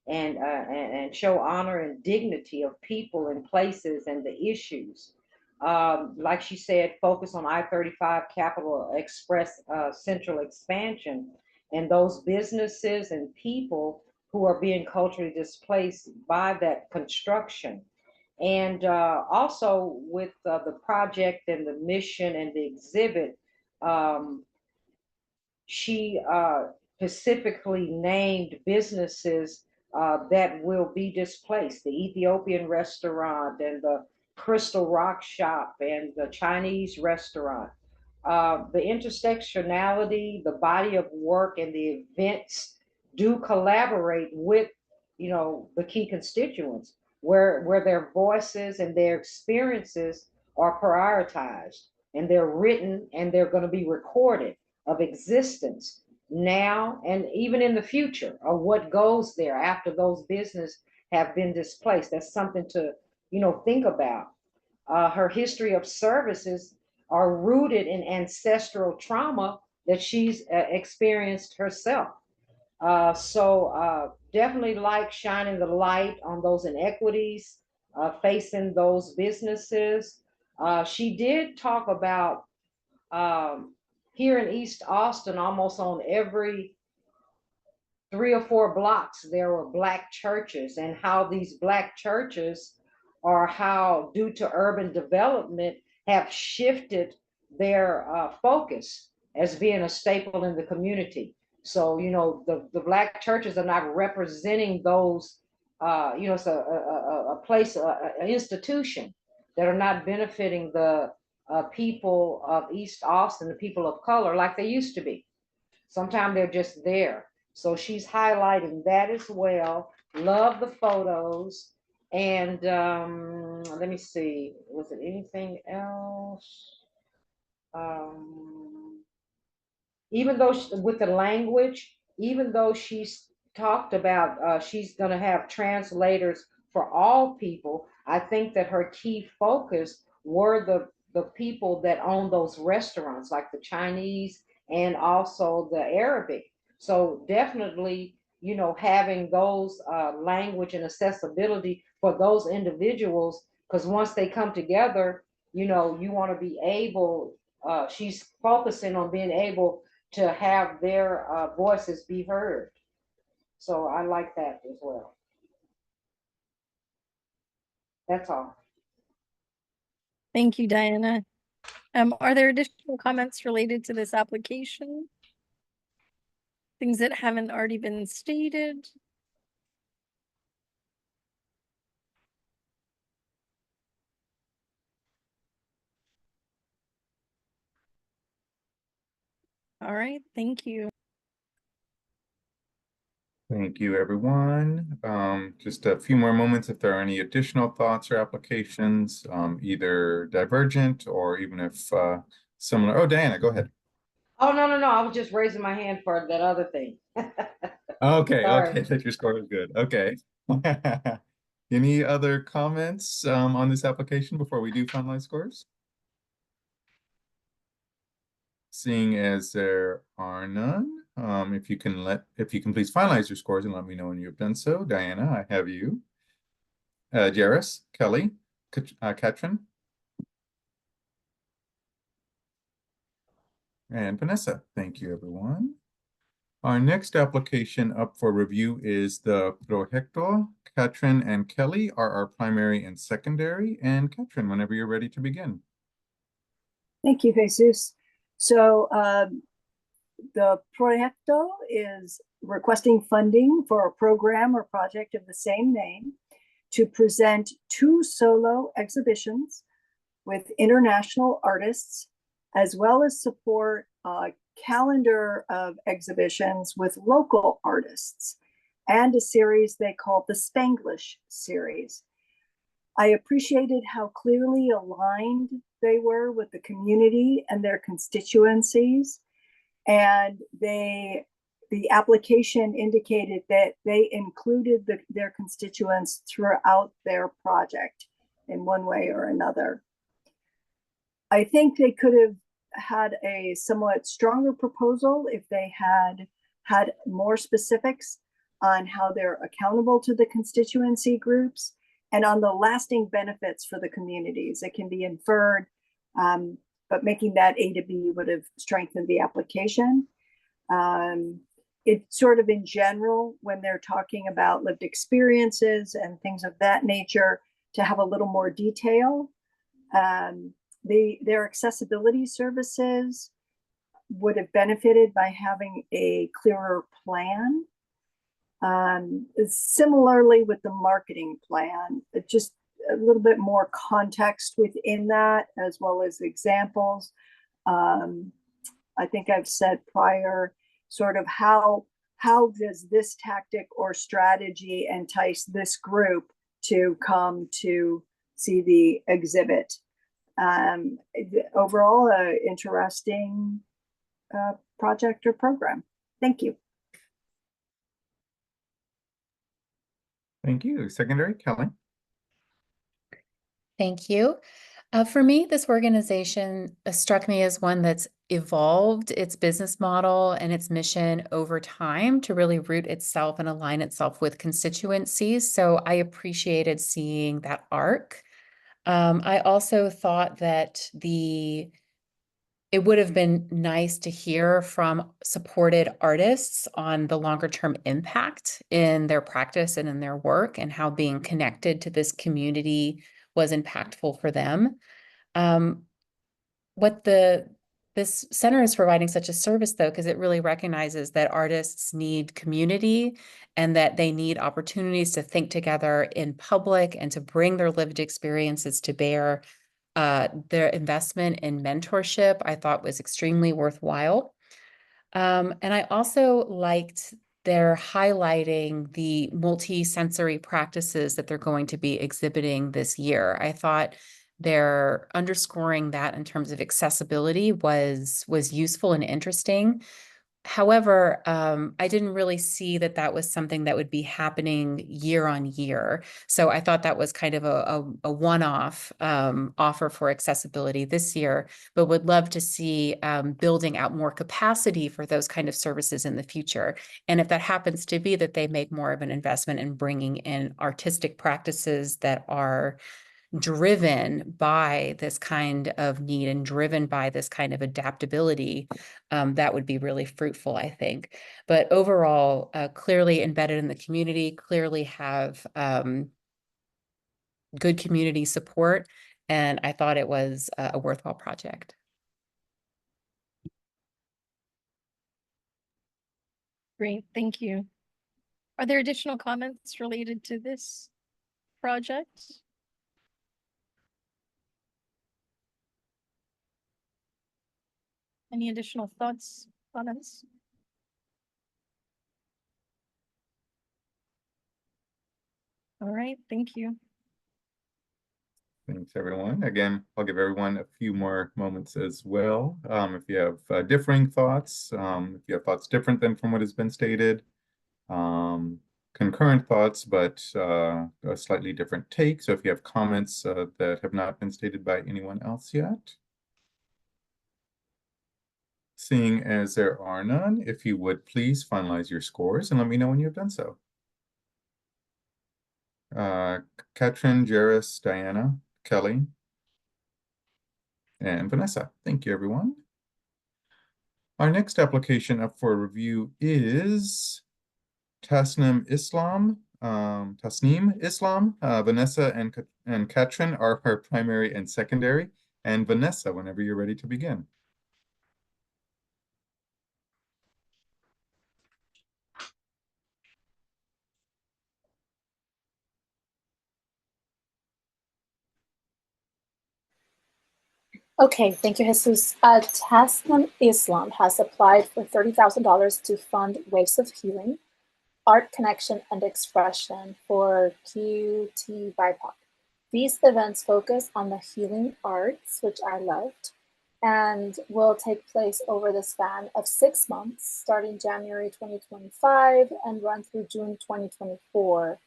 and show honor and dignity of people and places and the issues. Like she said, focus on I-35 Capital Express Central expansion and those businesses and people who are being culturally displaced by that construction. And also with the project and the mission and the exhibit, she specifically named businesses that will be displaced, the Ethiopian restaurant and the Crystal Rock shop and the Chinese restaurant. The intersectionality, the body of work and the events do collaborate with, the key constituents where their voices and their experiences are prioritized and they're written and they're going to be recorded of existence now and even in the future of what goes there after those businesses have been displaced. That's something to, think about. Her history of services are rooted in ancestral trauma that she's experienced herself. So definitely like shining the light on those inequities facing those businesses. She did talk about here in East Austin, almost on every 3 or 4 blocks, there were Black churches, and how these Black churches are how, due to urban development, have shifted their focus as being a staple in the community. So, the Black churches are not representing those, it's a place, an institution that are not benefiting the people of East Austin, the people of color, like they used to be. Sometimes they're just there. So she's highlighting that as well. Love the photos. And let me see, was it anything else? Even though with the language, even though she's talked about she's going to have translators for all people, I think that her key focus were the people that own those restaurants, like the Chinese and also the Arabic. So definitely, having those language and accessibility for those individuals, because once they come together, you want to be able, she's focusing on being able to have their voices be heard. So I like that as well. That's all. Thank you, Diana. Are there additional comments related to this application? Things that haven't already been stated? All right, thank you. Thank you, everyone. Just a few more moments if there are any additional thoughts or applications, either divergent or even if similar. Oh, Diana, go ahead. Oh, no. I was just raising my hand for that other thing. Okay, Sorry. okay, that your score is good. Okay. Any other comments on this application before we do finalize scores? Seeing as there are none, if you can please finalize your scores and let me know when you've done so. Diana, I have you. Jairus, Kelly, Katrin, and Vanessa. Thank you, everyone. Our next application up for review is the Proyecto. Katrin and Kelly are our primary and secondary. And Katrin, whenever you're ready to begin. Thank you, Jesus. So the Proyecto is requesting funding for a program or project of the same name to present 2 solo exhibitions with international artists, as well as support a calendar of exhibitions with local artists and a series they call the Spanglish series. I appreciated how clearly aligned they were with the community and their constituencies. And the the application indicated that they included their constituents throughout their project in one way or another. I think they could have had a somewhat stronger proposal if they had more specifics on how they're accountable to the constituency groups and on the lasting benefits for the communities. It can be inferred, but making that A to B would have strengthened the application. It sort of in general, when they're talking about lived experiences and things of that nature, to have a little more detail. Their accessibility services would have benefited by having a clearer plan. Similarly with the marketing plan, just a little bit more context within that, as well as examples. I think I've said prior, sort of how does this tactic or strategy entice this group to come to see the exhibit? Overall, interesting project or program. Thank you. Thank you. Secondary, Kelly. Thank you. For me, this organization struck me as one that's evolved its business model and its mission over time to really root itself and align itself with constituencies. So I appreciated seeing that arc. I also thought that it would have been nice to hear from supported artists on the longer term impact in their practice and in their work, and how being connected to this community was impactful for them. This center is providing such a service, though, because it really recognizes that artists need community and that they need opportunities to think together in public and to bring their lived experiences to bear. Their investment in mentorship, I thought, was extremely worthwhile. And I also liked their highlighting the multi-sensory practices that they're going to be exhibiting this year. I thought their underscoring that in terms of accessibility was useful and interesting. However, I didn't really see that was something that would be happening year on year. So I thought that was kind of a one-off offer for accessibility this year, but would love to see building out more capacity for those kind of services in the future. And if that happens to be that they make more of an investment in bringing in artistic practices that are driven by this kind of need and driven by this kind of adaptability, that would be really fruitful, I think. But overall, clearly embedded in the community, clearly have good community support, and I thought it was a worthwhile project. Great, thank you. Are there additional comments related to this project? Any additional thoughts, comments? All right, thank you. Thanks, everyone. Again, I'll give everyone a few more moments as well. If you have differing thoughts, if you have thoughts different than from what has been stated, concurrent thoughts, but a slightly different take. So if you have comments that have not been stated by anyone else yet. Seeing as there are none, if you would please finalize your scores and let me know when you have done so. Katrin, Jairus, Diana, Kelly, and Vanessa. Thank you, everyone. Our next application up for review is Tasneem Islam. Vanessa and Katrin are our primary and secondary. And Vanessa, whenever you're ready to begin. Okay, thank you, Jesus. Tasneem Islam has applied for $30,000 to fund Waves of Healing, Art Connection and Expression for QT BIPOC. These events focus on the healing arts, which I loved, and will take place over the span of 6 months, starting January 2025 and run through June 2024,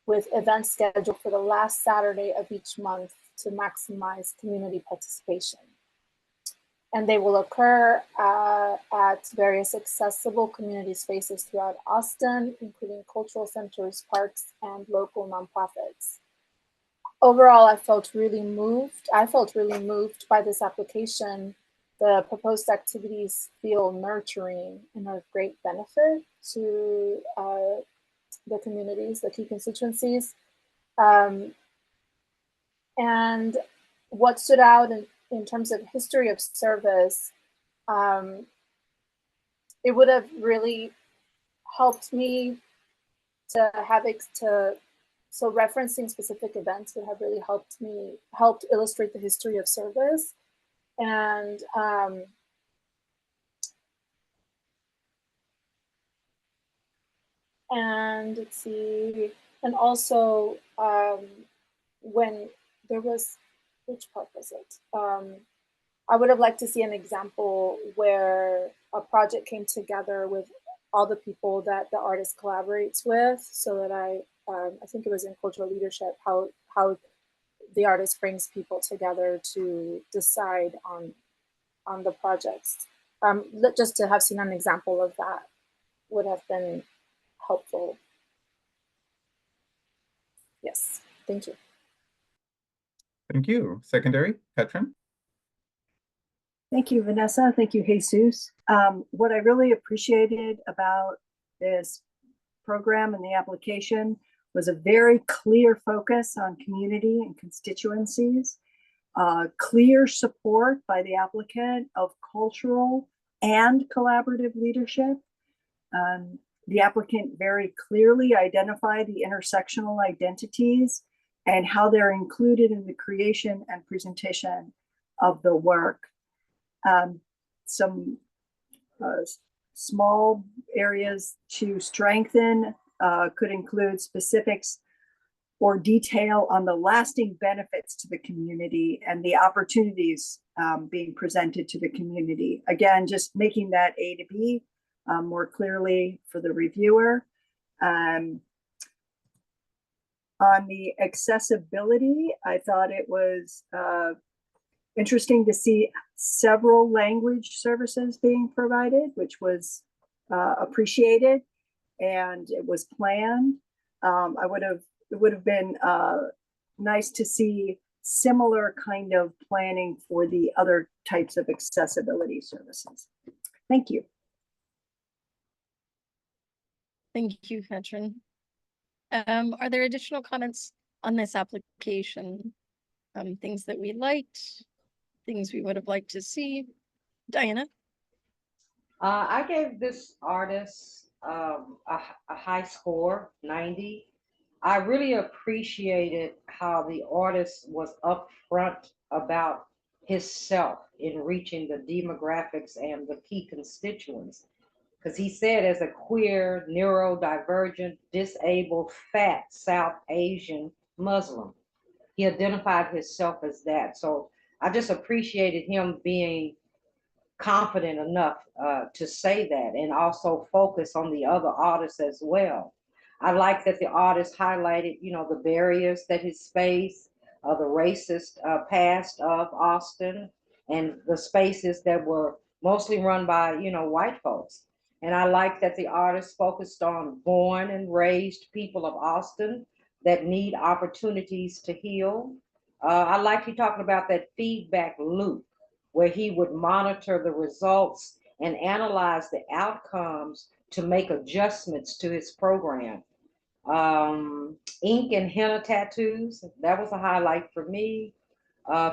with events scheduled for the last Saturday of each month to maximize community participation. And they will occur at various accessible community spaces throughout Austin, including cultural centers, parks, and local nonprofits. Overall, I felt really moved by this application. The proposed activities feel nurturing and of great benefit to the communities, the key constituencies. And what stood out in terms of history of service, it would have really helped me to have so referencing specific events would have really helped illustrate the history of service. And let's see, and also when there was, which part was it? I would have liked to see an example where a project came together with all the people that the artist collaborates with, so that I think it was in cultural leadership, how the artist brings people together to decide on the projects. Just to have seen an example of that would have been helpful. Yes, thank you. Thank you. Secondary, Katrin? Thank you, Vanessa. Thank you, Jesus. What I really appreciated about this program and the application was a very clear focus on community and constituencies, clear support by the applicant of cultural and collaborative leadership. The applicant very clearly identified the intersectional identities and how they're included in the creation and presentation of the work. Some small areas to strengthen could include specifics or detail on the lasting benefits to the community and the opportunities being presented to the community. Again, just making that A to B more clearly for the reviewer. On the accessibility, I thought it was interesting to see several language services being provided, which was appreciated, and it was planned. It would have been nice to see similar kind of planning for the other types of accessibility services. Thank you. Thank you, Katrin. Are there additional comments on this application? Things that we liked, things we would have liked to see? Diana? I gave this artist a high score, 90. I really appreciated how the artist was upfront about himself in reaching the demographics and the key constituents. Because he said, as a queer, neurodivergent, disabled, fat South Asian Muslim, he identified himself as that. So I just appreciated him being confident enough to say that, and also focus on the other artists as well. I like that the artist highlighted, the barriers that he's faced, the racist past of Austin, and the spaces that were mostly run by, white folks. And I like that the artist focused on born and raised people of Austin that need opportunities to heal. I like he talking about that feedback loop where he would monitor the results and analyze the outcomes to make adjustments to his program. Ink and henna tattoos, that was a highlight for me.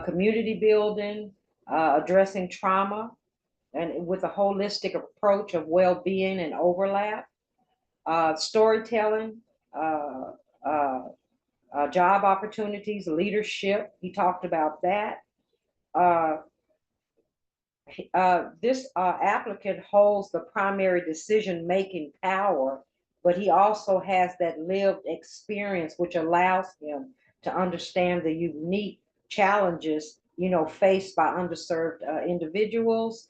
Community building, addressing trauma, and with a holistic approach of well-being and overlap. Storytelling, job opportunities, leadership, he talked about that. This applicant holds the primary decision-making power, but he also has that lived experience, which allows him to understand the unique challenges faced by underserved individuals.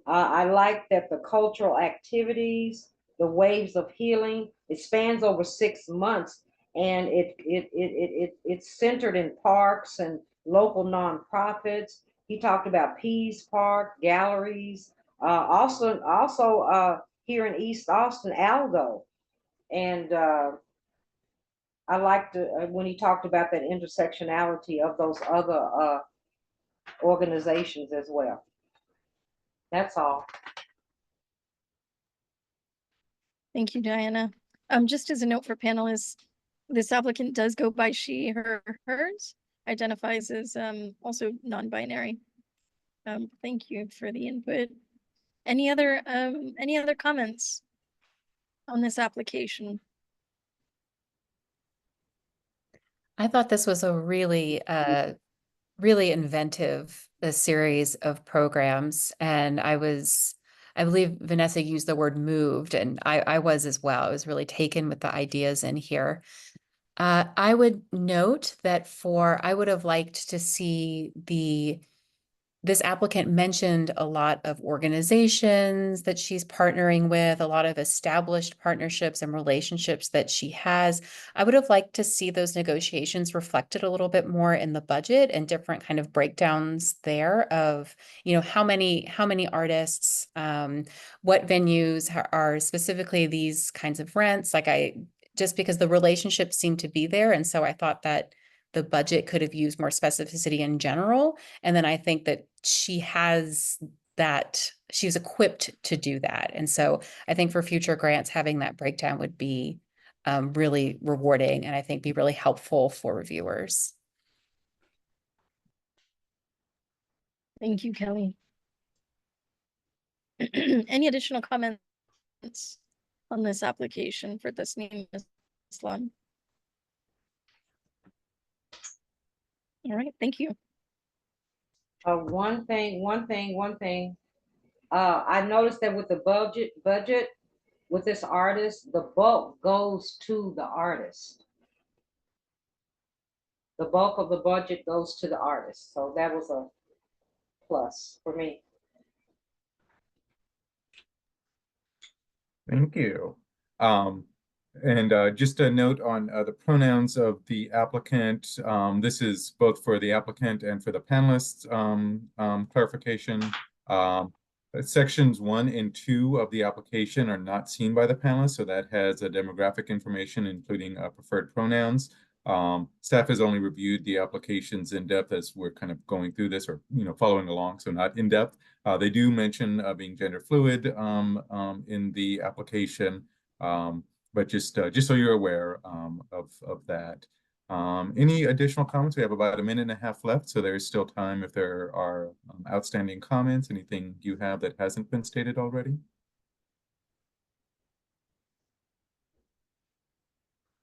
I like that the cultural activities, the waves of healing, it spans over 6 months, and it's centered in parks and local nonprofits. He talked about Pease Park, galleries, also here in East Austin, Algo. And I liked when he talked about that intersectionality of those other organizations as well. That's all. Thank you, Diana. Just as a note for panelists, this applicant does go by she, her, hers, identifies as also non-binary. Thank you for the input. Any other comments on this application? I thought this was a really inventive series of programs, and I believe Vanessa used the word moved, and I was as well. I was really taken with the ideas in here. I would note that I would have liked to see this applicant mentioned a lot of organizations that she's partnering with, a lot of established partnerships and relationships that she has. I would have liked to see those negotiations reflected a little bit more in the budget and different kind of breakdowns there of, how many artists, what venues are specifically these kinds of rents. Just because the relationships seem to be there. And so I thought that the budget could have used more specificity in general. And then I think that she's equipped to do that. And so I think for future grants, having that breakdown would be really rewarding, and I think be really helpful for reviewers. Thank you, Kelly. Any additional comments on this application for this name Islam? All right, thank you. One thing. I noticed that with the budget with this artist, the bulk goes to the artist. The bulk of the budget goes to the artist. So that was a plus for me. Thank you. And just a note on the pronouns of the applicant. This is both for the applicant and for the panelists clarification. Sections 1 and 2 of the application are not seen by the panelists, so that has a demographic information, including preferred pronouns. Staff has only reviewed the applications in depth as we're kind of going through this, or following along, so not in depth. They do mention being gender fluid in the application, but just so you're aware of that. Any additional comments? We have about 1.5 minutes left, so there's still time if there are outstanding comments, anything you have that hasn't been stated already.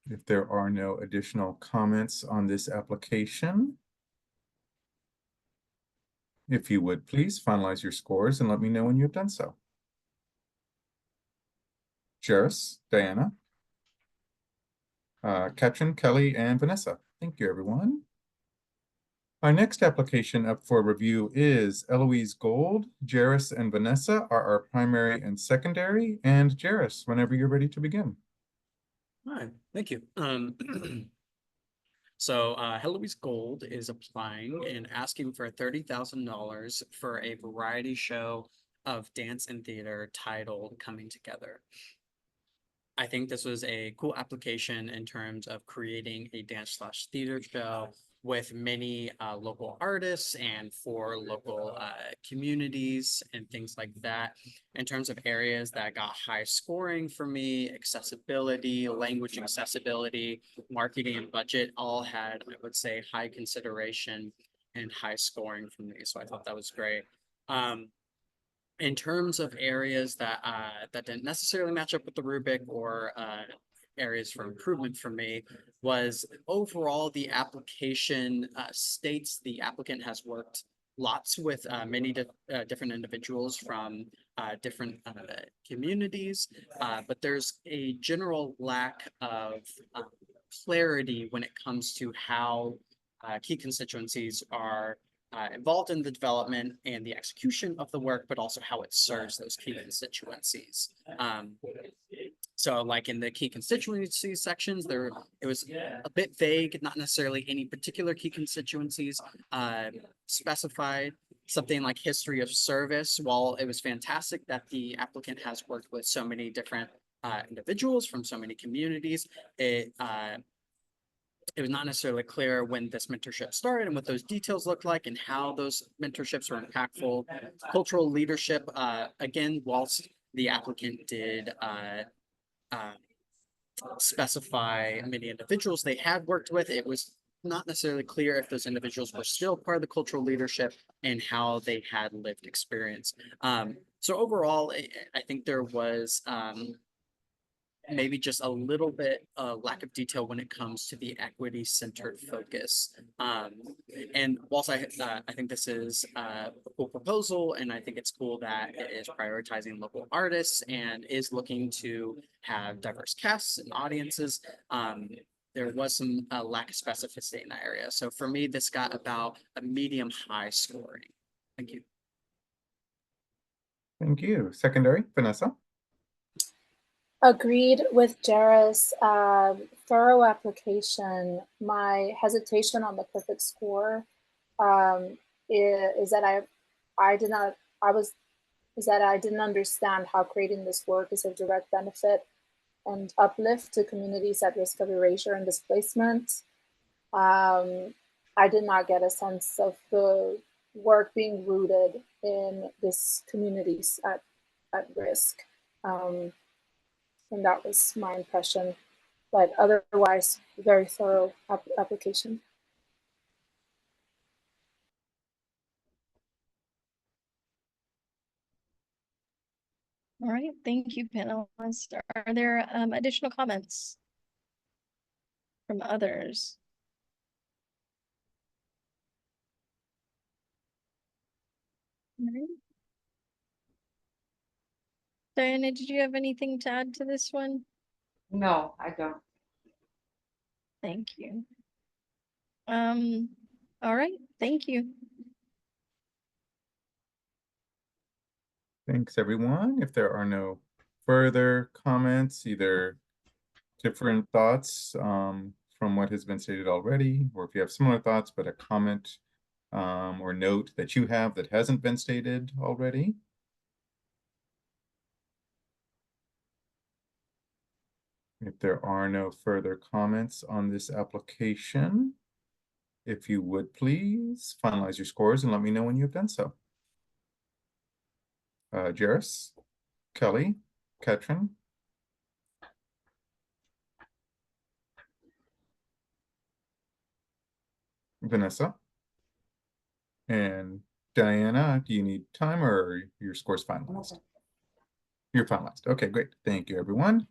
If there are no additional comments on this application, if you would please finalize your scores and let me know when you've done so. Jairus, Diana, Katrin, Kelly, and Vanessa. Thank you, everyone. Our next application up for review is Eloise Gold. Jairus and Vanessa are our primary and secondary. And Jairus, whenever you're ready to begin. Hi, thank you. So Eloise Gold is applying and asking for $30,000 for a variety show of dance and theater titled Coming Together. I think this was a cool application in terms of creating a dance/theater show with many local artists and for local communities and things like that. In terms of areas that got high scoring for me, accessibility, language accessibility, marketing, and budget all had, I would say, high consideration and high scoring for me. So I thought that was great. In terms of areas that didn't necessarily match up with the rubric or areas for improvement for me, was overall the application states the applicant has worked lots with many different individuals from different communities, but there's a general lack of clarity when it comes to how key constituencies are involved in the development and the execution of the work, but also how it serves those key constituencies. So like in the key constituency sections, it was a bit vague, not necessarily any particular key constituencies specified. Something like history of service, while it was fantastic that the applicant has worked with so many different individuals from so many communities, it was not necessarily clear when this mentorship started and what those details looked like and how those mentorships were impactful. Cultural leadership, again, whilst the applicant did specify many individuals they had worked with, it was not necessarily clear if those individuals were still part of the cultural leadership and how they had lived experience. So overall, I think there was maybe just a little bit lack of detail when it comes to the equity-centered focus. And whilst I think this is a cool proposal, and I think it's cool that it is prioritizing local artists and is looking to have diverse casts and audiences, there was some lack of specificity in that area. So for me, this got about a medium-high scoring. Thank you. Thank you. Secondary, Vanessa? Agreed with Jairus. Thorough application. My hesitation on the perfect score is that I didn't understand how creating this work is of direct benefit and uplift to communities at risk of erasure and displacement. I did not get a sense of the work being rooted in this communities at risk. And that was my impression, but otherwise, very thorough application. All right, thank you, panelists. Are there additional comments from others? All right. Diana, did you have anything to add to this one? No, I don't. Thank you. All right, thank you. Thanks, everyone. If there are no further comments, either different thoughts from what has been stated already, or if you have similar thoughts, but a comment or note that you have that hasn't been stated already. If there are no further comments on this application, if you would please finalize your scores and let me know when you've done so. Jairus, Kelly, Katrin. Vanessa. And Diana, do you need time or your score's finalized? You're finalized. Okay, great. Thank you, everyone.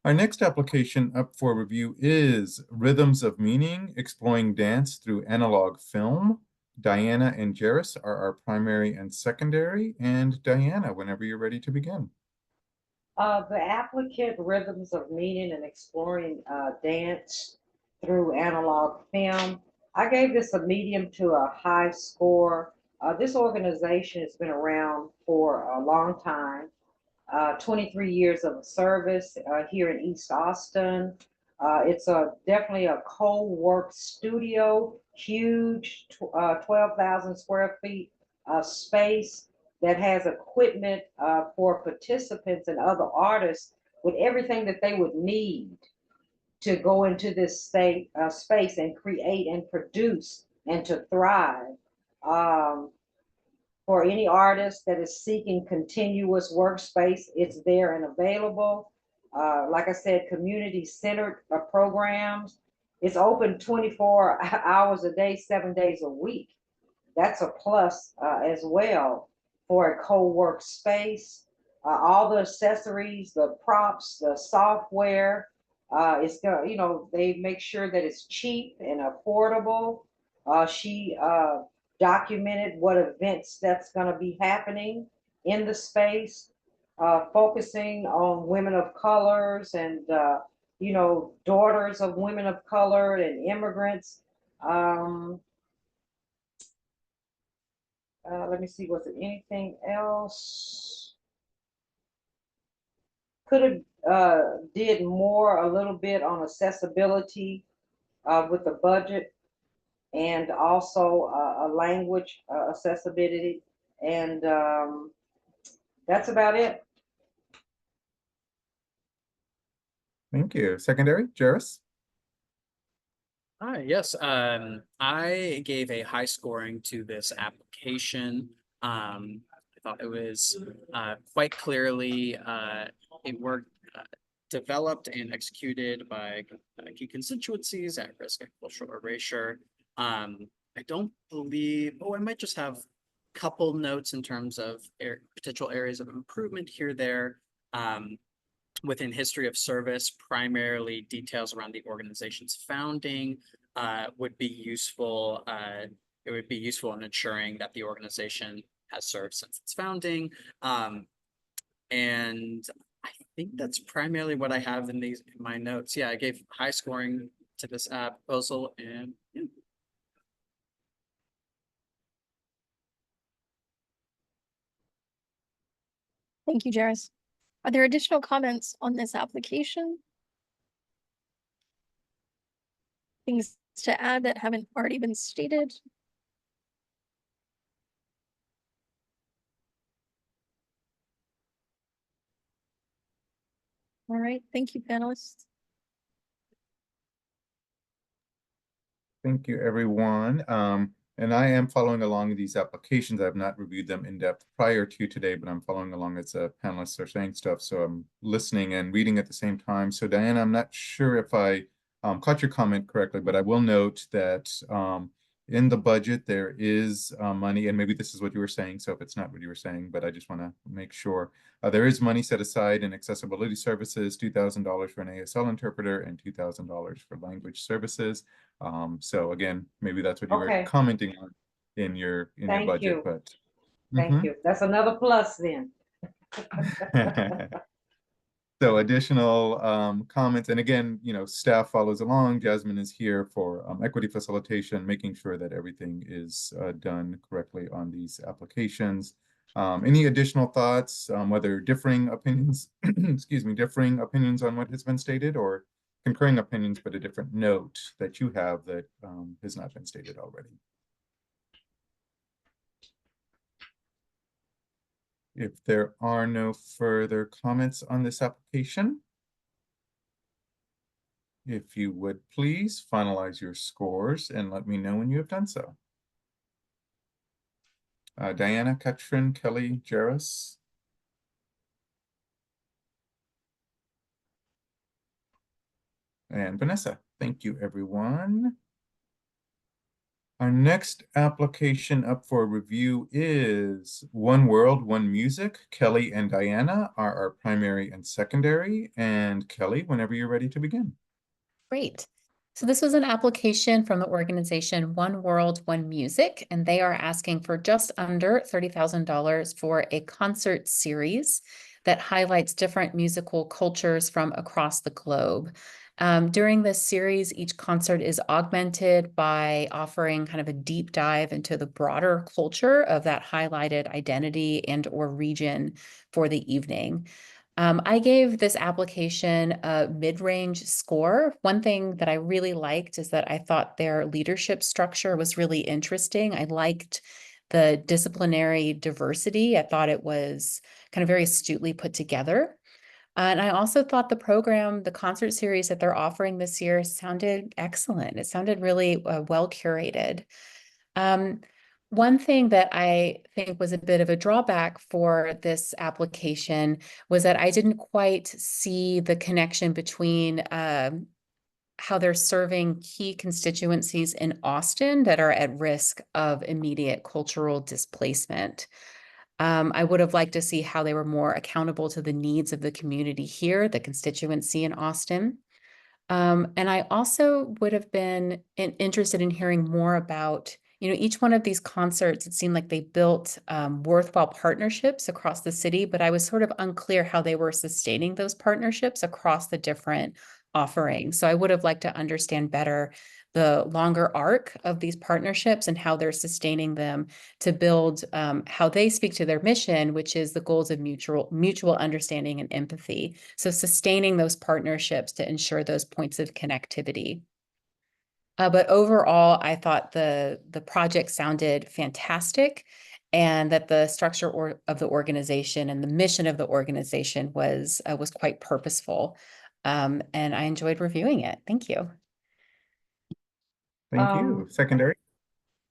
Our next application up for review is Rhythms of Meaning, Exploring Dance Through Analog Film. Diana and Jairus are our primary and secondary. And Diana, whenever you're ready to begin. The applicant Rhythms of Meaning and Exploring Dance Through Analog Film. I gave this a medium to a high score. This organization has been around for a long time. 23 years of service here in East Austin. It's definitely a co-work studio, huge, 12,000 square feet space that has equipment for participants and other artists with everything that they would need to go into this space and create and produce and to thrive. For any artist that is seeking continuous workspace, it's there and available. Like I said, community-centered programs. It's open 24 hours a day, 7 days a week. That's a plus as well for a co-work space. All the accessories, the props, the software, it's gonna, they make sure that it's cheap and affordable. She documented what events that's going to be happening in the space, focusing on women of colors and daughters of women of color and immigrants. Let me see, was it anything else? Could have, did more, a little bit on accessibility, with the budget, and also, a language, accessibility, and, that's about it. Thank you. Secondary, Jairus? Hi, yes, I gave a high scoring to this application. I thought it was quite clearly a work developed and executed by key constituencies at risk of cultural erasure. I don't believe, oh, I might just have a couple notes in terms of potential areas of improvement here, there. Within history of service, primarily details around the organization's founding would be useful. It would be useful in ensuring that the organization has served since its founding. And I think that's primarily what I have in my notes. Yeah, I gave high scoring to this proposal, and yeah. Thank you, Jairus. Are there additional comments on this application? Things to add that haven't already been stated? All right, thank you, panelists. Thank you, everyone. And I am following along these applications. I have not reviewed them in depth prior to today, but I'm following along as panelists are saying stuff. So I'm listening and reading at the same time. So Diana, I'm not sure if I caught your comment correctly, but I will note that in the budget, there is money, and maybe this is what you were saying. So if it's not what you were saying, but I just want to make sure. There is money set aside in accessibility services, $2,000 for an ASL interpreter and $2,000 for language services. So again, maybe that's what you were Okay. commenting on in your Thank budget, you. but Thank you. That's another plus then. So additional comments, and again, staff follows along. Jasmine is here for equity facilitation, making sure that everything is done correctly on these applications. Any additional thoughts, whether differing opinions, excuse me, differing opinions on what has been stated, or concurring opinions, but a different note that you have that has not been stated already? If there are no further comments on this application, if you would please finalize your scores and let me know when you have done so. Diana, Katrin, Kelly, Jairus. And Vanessa. Thank you, everyone. Our next application up for review is One World, One Music. Kelly and Diana are our primary and secondary. And Kelly, whenever you're ready to begin. Great. So this was an application from the organization One World, One Music, and they are asking for just under $30,000 for a concert series that highlights different musical cultures from across the globe. During this series, each concert is augmented by offering kind of a deep dive into the broader culture of that highlighted identity and or region for the evening. I gave this application a mid-range score. One thing that I really liked is that I thought their leadership structure was really interesting. I liked the disciplinary diversity. I thought it was kind of very astutely put together. And I also thought the program, the concert series that they're offering this year sounded excellent. It sounded really well curated. One thing that I think was a bit of a drawback for this application was that I didn't quite see the connection between how they're serving key constituencies in Austin that are at risk of immediate cultural displacement. I would have liked to see how they were more accountable to the needs of the community here, the constituency in Austin. And I also would have been interested in hearing more about, each one of these concerts. It seemed like they built worthwhile partnerships across the city, but I was sort of unclear how they were sustaining those partnerships across the different offerings. So I would have liked to understand better the longer arc of these partnerships and how they're sustaining them to build how they speak to their mission, which is the goals of mutual understanding and empathy. So sustaining those partnerships to ensure those points of connectivity. But overall, I thought the project sounded fantastic, and that the structure of the organization and the mission of the organization was quite purposeful. And I enjoyed reviewing it. Thank you. Thank you. Secondary?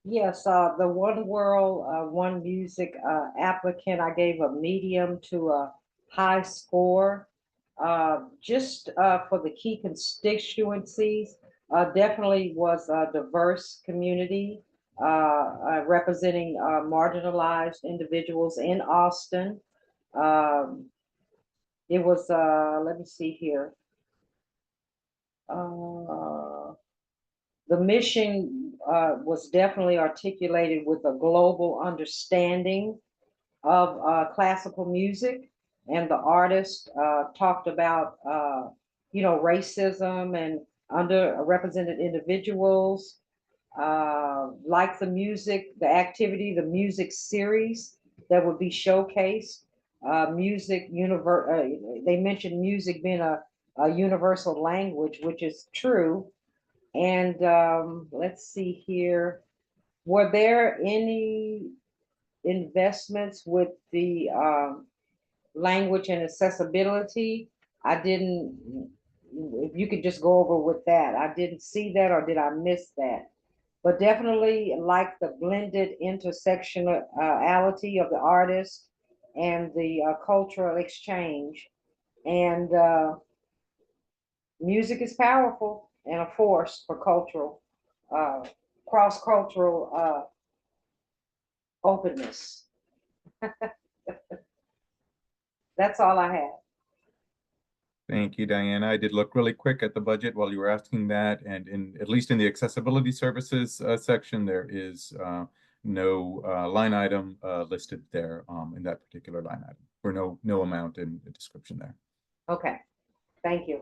Yes, the One World, One Music applicant, I gave a medium to a high score. Just for the key constituencies, definitely was a diverse community representing marginalized individuals in Austin. It was, let me see here. The mission was definitely articulated with a global understanding of classical music, and the artist talked about, racism and underrepresented individuals, like the music, the activity, the music series that would be showcased. They mentioned music being a universal language, which is true. And let's see here. Were there any investments with the language and accessibility? I didn't, if you could just go over with that. I didn't see that, or did I miss that? But definitely like the blended intersectionality of the artist and the cultural exchange. And music is powerful and a force for cultural, cross-cultural openness. That's all I have. Thank you, Diana. I did look really quick at the budget while you were asking that, and at least in the accessibility services section, there is no line item listed there in that particular line item, or no amount in the description there. Okay, thank you.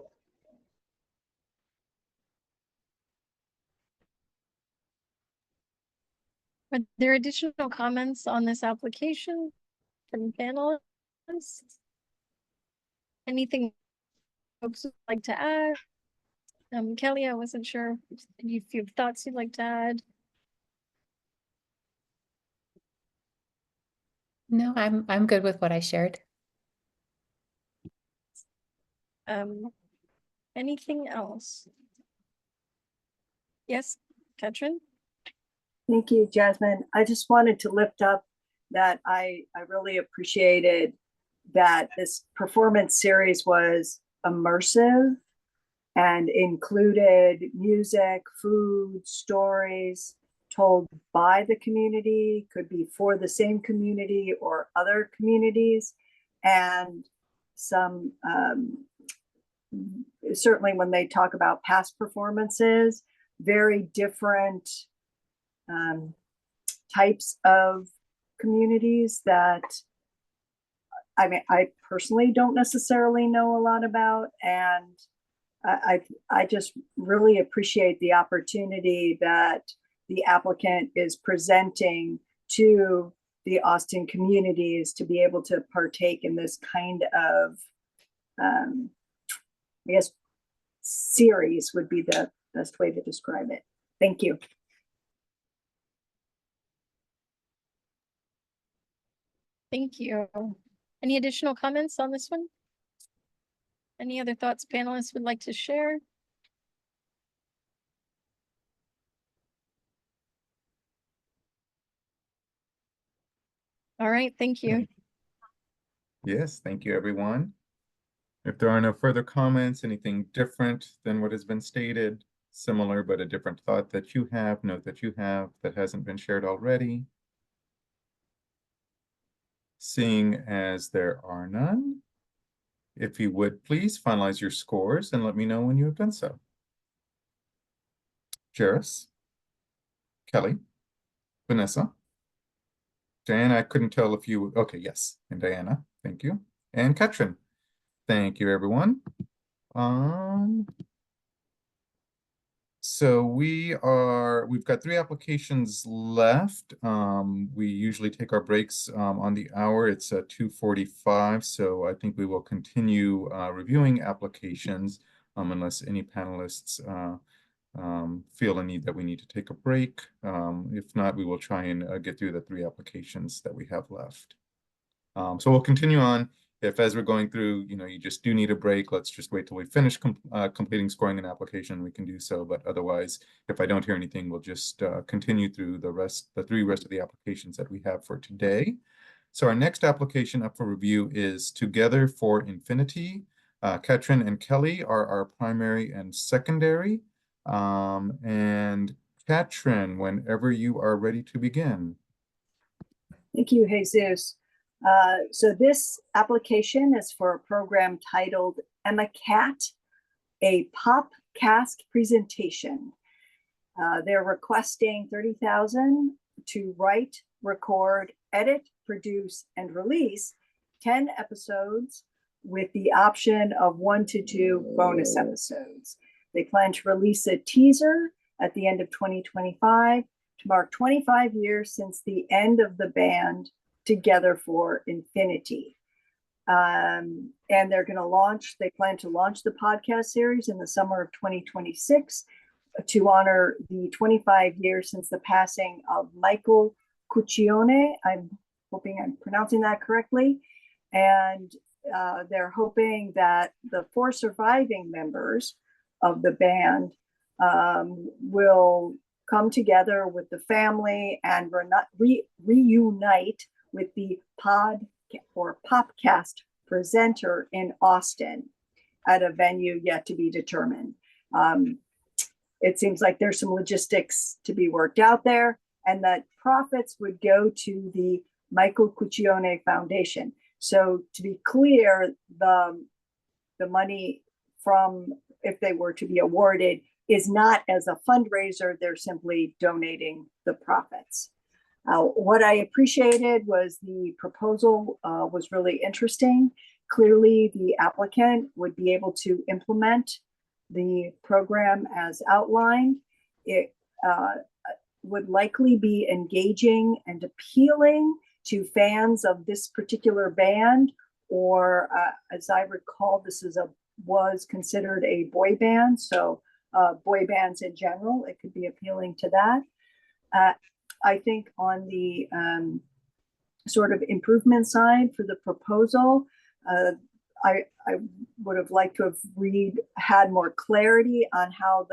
Are there additional comments on this application from panelists? Anything folks would like to add? Kelly, I wasn't sure if you have thoughts you'd like to add. No, I'm good with what I shared. Anything else? Yes, Katrin? Thank you, Jasmine. I just wanted to lift up that I really appreciated that this performance series was immersive and included music, food, stories told by the community, could be for the same community or other communities, and some certainly when they talk about past performances, very different types of communities that I personally don't necessarily know a lot about, and I just really appreciate the opportunity that the applicant is presenting to the Austin communities to be able to partake in this kind of, I guess, series would be the best way to describe it. Thank you. Thank you. Any additional comments on this one? Any other thoughts panelists would like to share? All right, thank you. Yes, thank you, everyone. If there are no further comments, anything different than what has been stated, similar but a different thought that you have, note that you have that hasn't been shared already. Seeing as there are none, if you would please finalize your scores and let me know when you have done so. Jairus, Kelly, Vanessa, Diana, I couldn't tell if you, okay, yes, and Diana, thank you. And Katrin, thank you, everyone. So we've got 3 applications left. We usually take our breaks on the hour. It's at 2:45, so I think we will continue reviewing applications unless any panelists feel a need that we need to take a break. If not, we will try and get through the 3 applications that we have left. So we'll continue on. If as we're going through, you just do need a break, let's just wait till we finish completing scoring an application, we can do so. But otherwise, if I don't hear anything, we'll just continue through the 3 rest of the applications that we have for today. So our next application up for review is Together for Infinity. Katrin and Kelly are our primary and secondary. And Katrin, whenever you are ready to begin. Thank you, Jesus. So this application is for a program titled Emma Cat, a Popcast presentation. They're requesting $30,000 to write, record, edit, produce, and release 10 episodes with the option of 1 to 2 bonus episodes. They plan to release a teaser at the end of 2025 to mark 25 years since the end of the band Together for Infinity. And they plan to launch the podcast series in the summer of 2026 to honor the 25 years since the passing of Michael Cuccione. I'm hoping I'm pronouncing that correctly. And they're hoping that the 4 surviving members of the band will come together with the family and reunite with the Popcast presenter in Austin at a venue yet to be determined. It seems like there's some logistics to be worked out there, and that profits would go to the Michael Cuccione Foundation. So to be clear, the money from, if they were to be awarded, is not as a fundraiser. They're simply donating the profits. What I appreciated was the proposal was really interesting. Clearly, the applicant would be able to implement the program as outlined. It would likely be engaging and appealing to fans of this particular band, or as I recall, this was considered a boy band. So boy bands in general, it could be appealing to that. I think on the sort of improvement side for the proposal, I would have liked to have had more clarity on how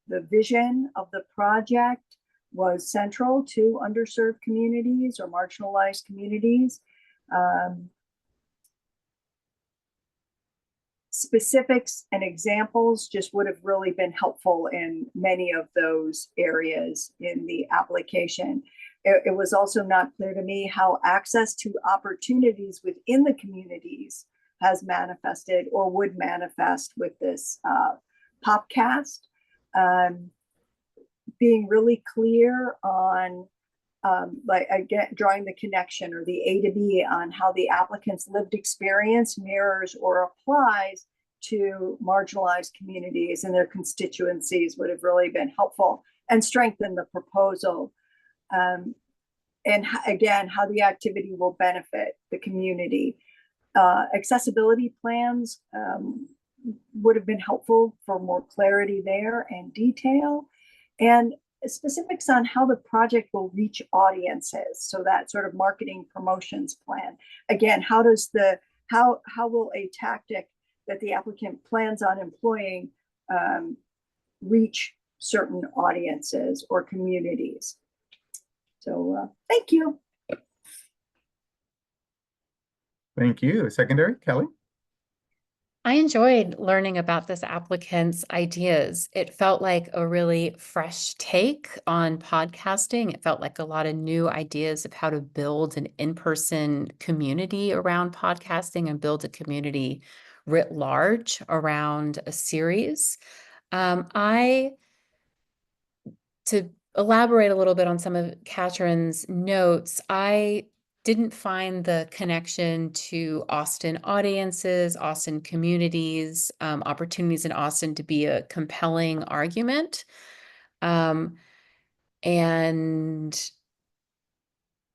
the vision of the project was central to underserved communities or marginalized communities. Specifics and examples just would have really been helpful in many of those areas in the application. It was also not clear to me how access to opportunities within the communities has manifested or would manifest with this Popcast. Being really clear on like again, drawing the connection or the A to B on how the applicant's lived experience mirrors or applies to marginalized communities and their constituencies would have really been helpful and strengthened the proposal. And again, how the activity will benefit the community. Accessibility plans would have been helpful for more clarity there and detail. And specifics on how the project will reach audiences. So that sort of marketing promotions plan. Again, how will a tactic that the applicant plans on employing reach certain audiences or communities? So thank you. Thank you. Secondary, Kelly? I enjoyed learning about this applicant's ideas. It felt like a really fresh take on podcasting. It felt like a lot of new ideas of how to build an in-person community around podcasting and build a community writ large around a series. To elaborate a little bit on some of Katrin's notes, I didn't find the connection to Austin audiences, Austin communities, opportunities in Austin to be a compelling argument. And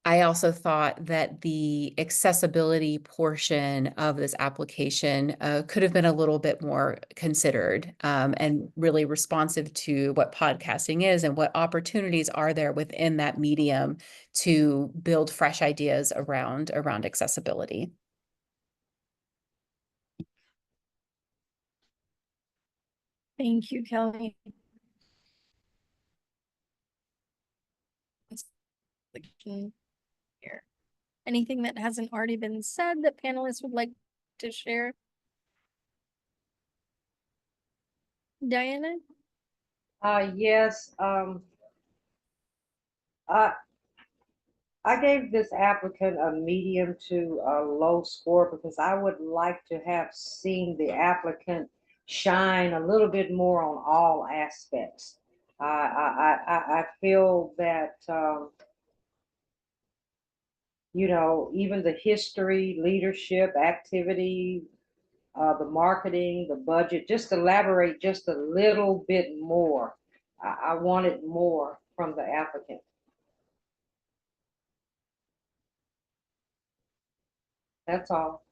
I also thought that the accessibility portion of this application could have been a little bit more considered and really responsive to what podcasting is and what opportunities are there within that medium to build fresh ideas around accessibility. Thank you, Kelly. Here. Anything that hasn't already been said that panelists would like to share? Diana? Yes, I gave this applicant a medium to a low score because I would like to have seen the applicant shine a little bit more on all aspects. I feel that, you know, even the history, leadership, activity, the marketing, the budget, just elaborate just a little bit more. I wanted more from the applicant. That's all.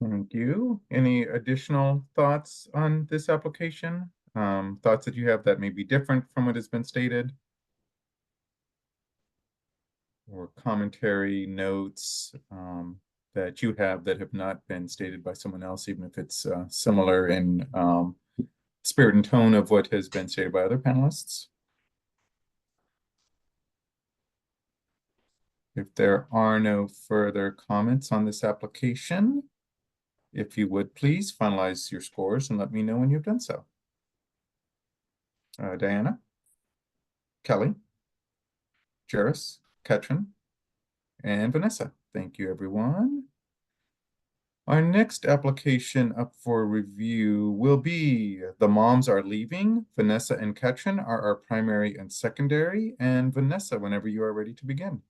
Thank you. Any additional thoughts on this application? Thoughts that you have that may be different from what has been stated? Or commentary, notes that you have that have not been stated by someone else, even if it's similar in spirit and tone of what has been stated by other panelists? If there are no further comments on this application, if you would please finalize your scores and let me know when you've done so. Diana, Kelly, Jairus, Ketrin, and Vanessa. Thank you, everyone. Our next application up for review will be The Moms Are Leaving. Vanessa and Ketrin are our primary and secondary. And Vanessa, whenever you are ready to begin.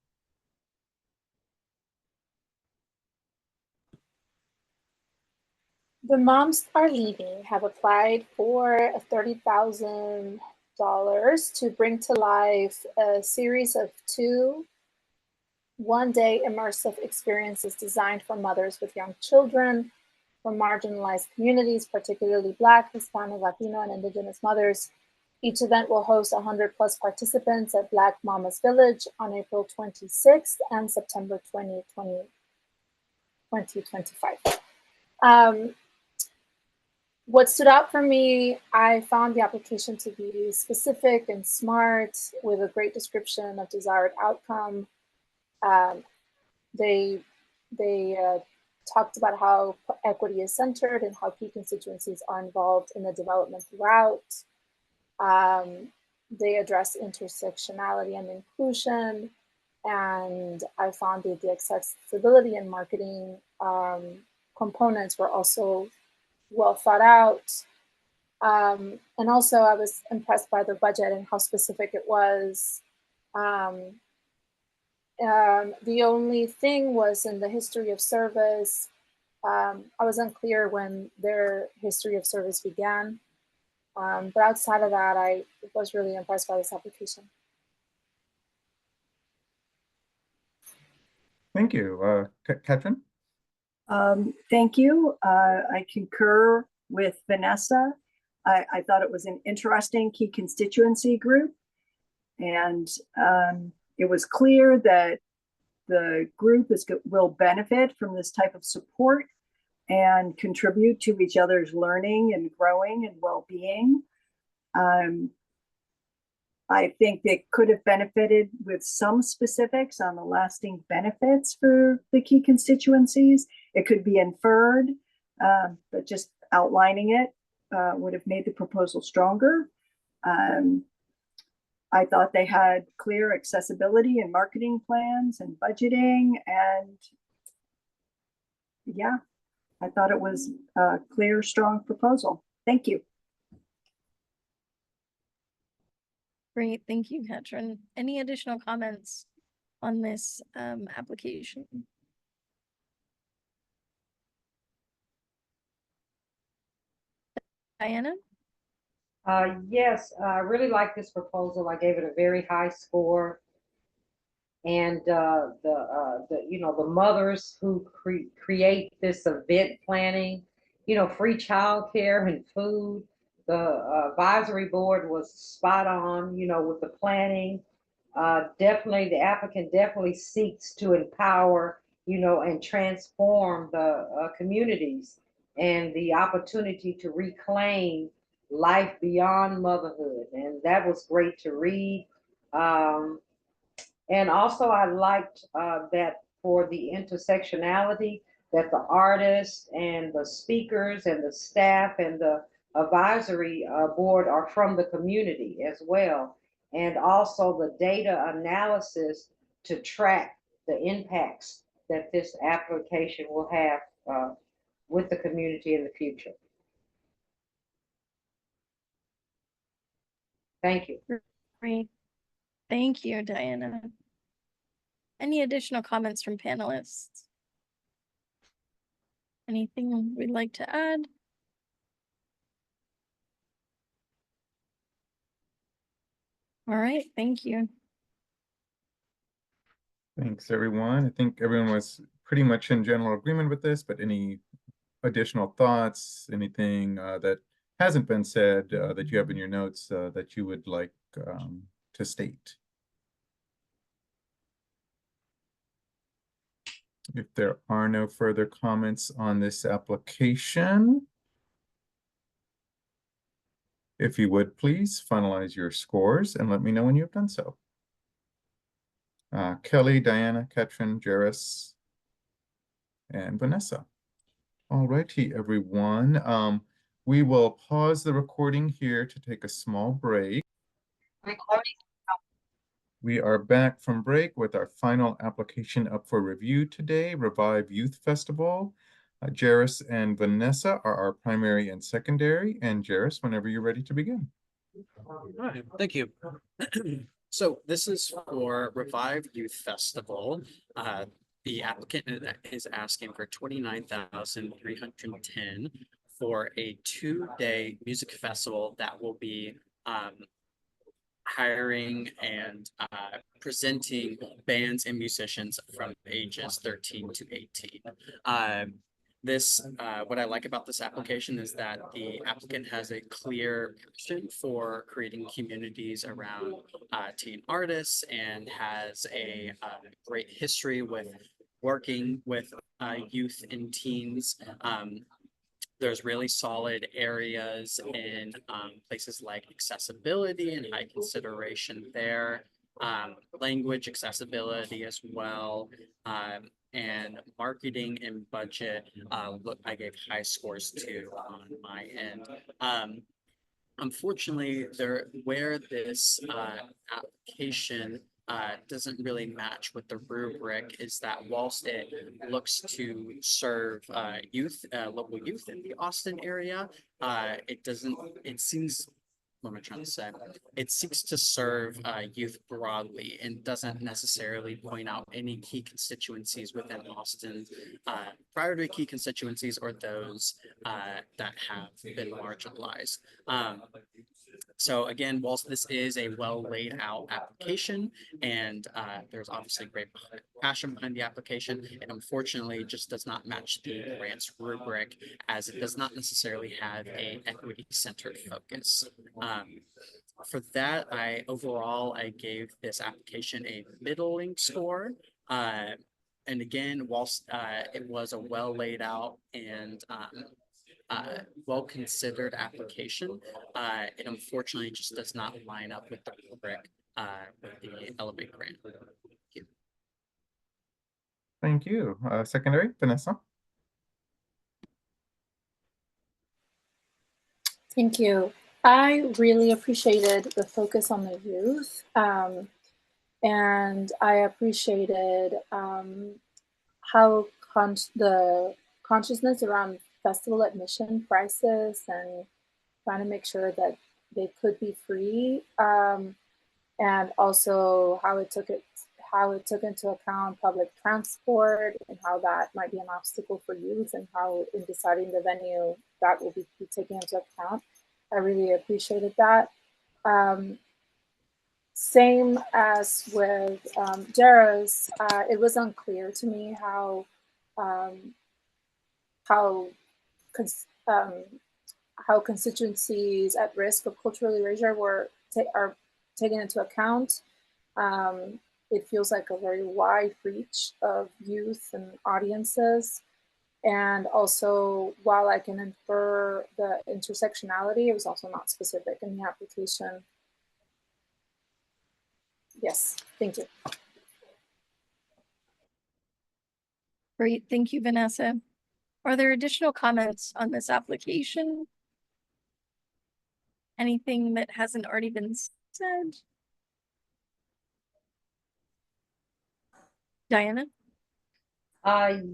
The Moms Are Leaving have applied for $30,000 to bring to life a series of 2 one-day immersive experiences designed for mothers with young children from marginalized communities, particularly Black, Hispanic, Latino, and Indigenous mothers. Each event will host 100+ participants at Black Mamas Village on April 26th and September 2025. What stood out for me, I found the application to be specific and smart with a great description of desired outcome. They talked about how equity is centered and how key constituencies are involved in the development throughout. They address intersectionality and inclusion, and I found that the accessibility and marketing components were also well thought out. And also I was impressed by the budget and how specific it was. The only thing was in the history of service. I was unclear when their history of service began. But outside of that, I was really impressed by this application. Thank you. Ketrin? Thank you. I concur with Vanessa. I thought it was an interesting key constituency group. And it was clear that the group will benefit from this type of support and contribute to each other's learning and growing and well-being. I think they could have benefited with some specifics on the lasting benefits for the key constituencies. It could be inferred, but just outlining it would have made the proposal stronger. I thought they had clear accessibility and marketing plans and budgeting, and yeah, I thought it was a clear, strong proposal. Thank you. Great, thank you, Katrin. Any additional comments on this application? Diana? Yes, I really like this proposal. I gave it a very high score. And the mothers who create this event planning, free childcare and food. The advisory board was spot on, with the planning. Definitely, the applicant definitely seeks to empower, and transform the communities and the opportunity to reclaim life beyond motherhood. And that was great to read. And also I liked that for the intersectionality, that the artists and the speakers and the staff and the advisory board are from the community as well. And also the data analysis to track the impacts that this application will have with the community in the future. Thank you. Great. Thank you, Diana. Any additional comments from panelists? Anything we'd like to add? All right, thank you. Thanks, everyone. I think everyone was pretty much in general agreement with this, but any additional thoughts, anything that hasn't been said that you have in your notes that you would like to state? If there are no further comments on this application, if you would please finalize your scores and let me know when you've done so. Kelly, Diana, Katrin, Jairus, and Vanessa. All righty, everyone. We will pause the recording here to take a small break. Recording. We are back from break with our final application up for review today, Revive Youth Festival. Jairus and Vanessa are our primary and secondary, and Jairus, whenever you're ready to begin. All right, thank you. So this is for Revive Youth Festival. The applicant is asking for $29,310 for a 2-day music festival that will be hiring and presenting bands and musicians from ages 13 to 18. What I like about this application is that the applicant has a clear passion for creating communities around teen artists and has a great history with working with youth and teens. There's really solid areas in places like accessibility and high consideration there, language accessibility as well, and marketing and budget. Look, I gave high scores to on my end. Unfortunately, where this application doesn't really match with the rubric is that whilst it looks to serve local youth in the Austin area, it seems, what am I trying to say? It seeks to serve youth broadly and doesn't necessarily point out any key constituencies within Austin, priority key constituencies or those that have been marginalized. So again, whilst this is a well laid out application and there's obviously great passion behind the application, it unfortunately just does not match the grants rubric as it does not necessarily have a equity centered focus. For that, overall I gave this application a middling score. And again, whilst it was a well laid out and well-considered application, it unfortunately just does not line up with the rubric with the Elevate grant. Thank you. Thank you. Secondary, Vanessa. Thank you. I really appreciated the focus on the youth, and I appreciated how the consciousness around festival admission prices and trying to make sure that they could be free. and also how it took into account public transport and how that might be an obstacle for youth, and how in deciding the venue that will be taken into account. I really appreciated that. Same as with Jara's, it was unclear to me how constituencies at risk of cultural erasure are taken into account. It feels like a very wide reach of youth and audiences. And also, while I can infer the intersectionality, it was also not specific in the application. Yes, thank you. Great, thank you, Vanessa. Are there additional comments on this application? Anything that hasn't already been said? Diana?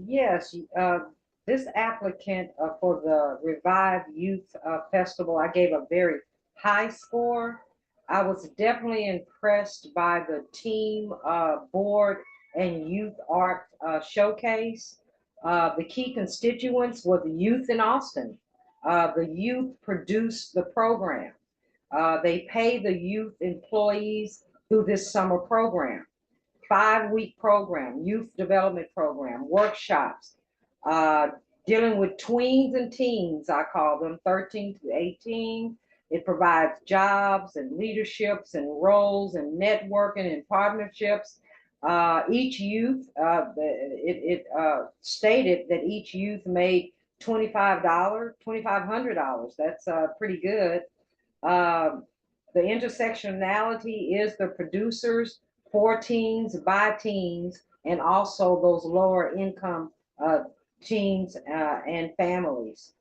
Yes, this applicant for the Revive Youth Festival, I gave a very high score. I was definitely impressed by the team, board, and youth art showcase. The key constituents were the youth in Austin. The youth produced the program. They pay the youth employees through this summer program. 5-week program, youth development program, workshops, dealing with tweens and teens, I call them, 13 to 18. It provides jobs and leaderships and roles and networking and partnerships. Each youth, it stated that each youth made $2,500. That's pretty good. The intersectionality is the producers, for teens, by teens, and also those lower income teens and families.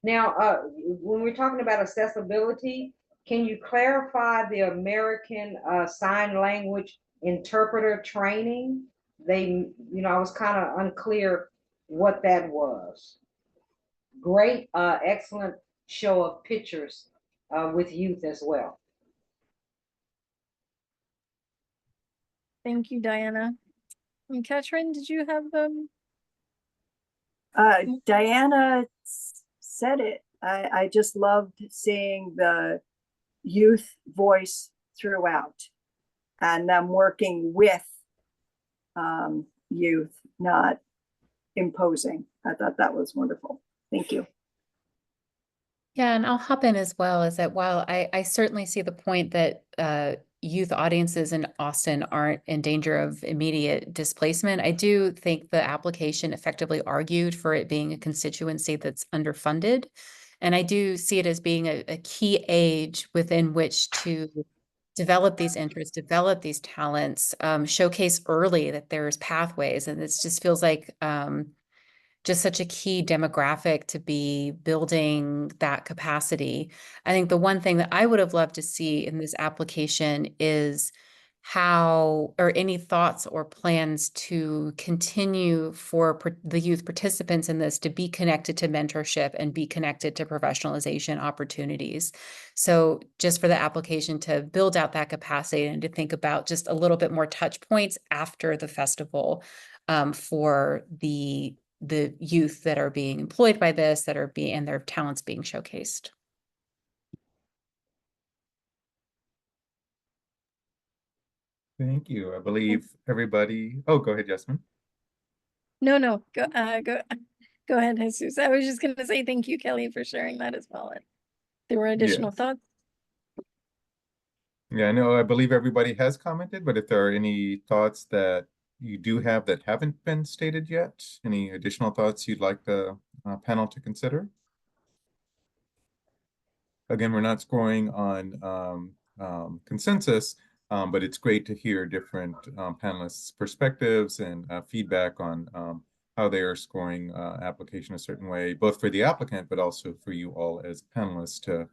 Now, when we're talking about accessibility, can you clarify the American Sign Language interpreter training? I was kind of unclear what that was. Great, excellent show of pictures with youth as well. Thank you, Diana. And Katrin, did you have Diana said it. I just loved seeing the youth voice throughout and them working with youth, not imposing. I thought that was wonderful. Thank you. Yeah, and I'll hop in as well, is that while I certainly see the point that youth audiences in Austin aren't in danger of immediate displacement, I do think the application effectively argued for it being a constituency that's underfunded. And I do see it as being a key age within which to develop these interests, develop these talents, showcase early that there's pathways. And this just feels like just such a key demographic to be building that capacity. I think the one thing that I would have loved to see in this application is how, or any thoughts or plans to continue for the youth participants in this to be connected to mentorship and be connected to professionalization opportunities. So just for the application to build out that capacity and to think about just a little bit more touch points after the festival for the youth that are being employed by this, that are being, and their talents being showcased. Thank you. I believe everybody, oh, go ahead, Jasmine. No, go ahead, Jesus. I was just going to say thank you, Kelly, for sharing that as well. And there were additional thoughts. Yeah, I know, I believe everybody has commented, but if there are any thoughts that you do have that haven't been stated yet, any additional thoughts you'd like the panel to consider? Again, we're not scoring on consensus, but it's great to hear different panelists' perspectives and feedback on how they are scoring application a certain way, both for the applicant, but also for you all as panelists to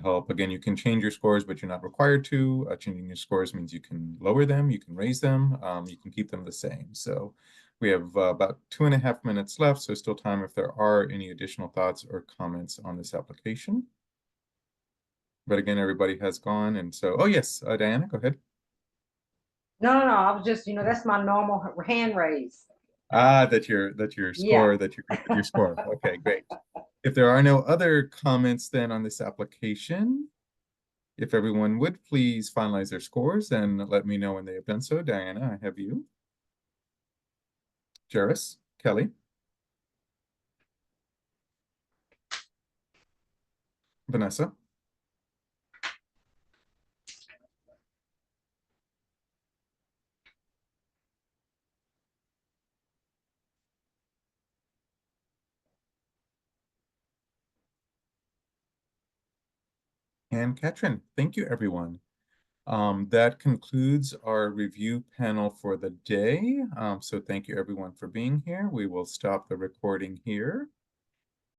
help. Again, you can change your scores, but you're not required to. Changing your scores means you can lower them, you can raise them, you can keep them the same. So we have about 2.5 minutes left, so still time if there are any additional thoughts or comments on this application. But again, everybody has gone, and so, oh yes, Diana, go ahead. No, I was just, that's my normal hand raise. Ah, that's your Yeah. score, your score. Okay, great. If there are no other comments then on this application, if everyone would please finalize their scores and let me know when they have done so. Diana, I have you. Jairus, Kelly. Vanessa. And Katrin. Thank you, everyone. That concludes our review panel for the day. So thank you, everyone, for being here. We will stop the recording here.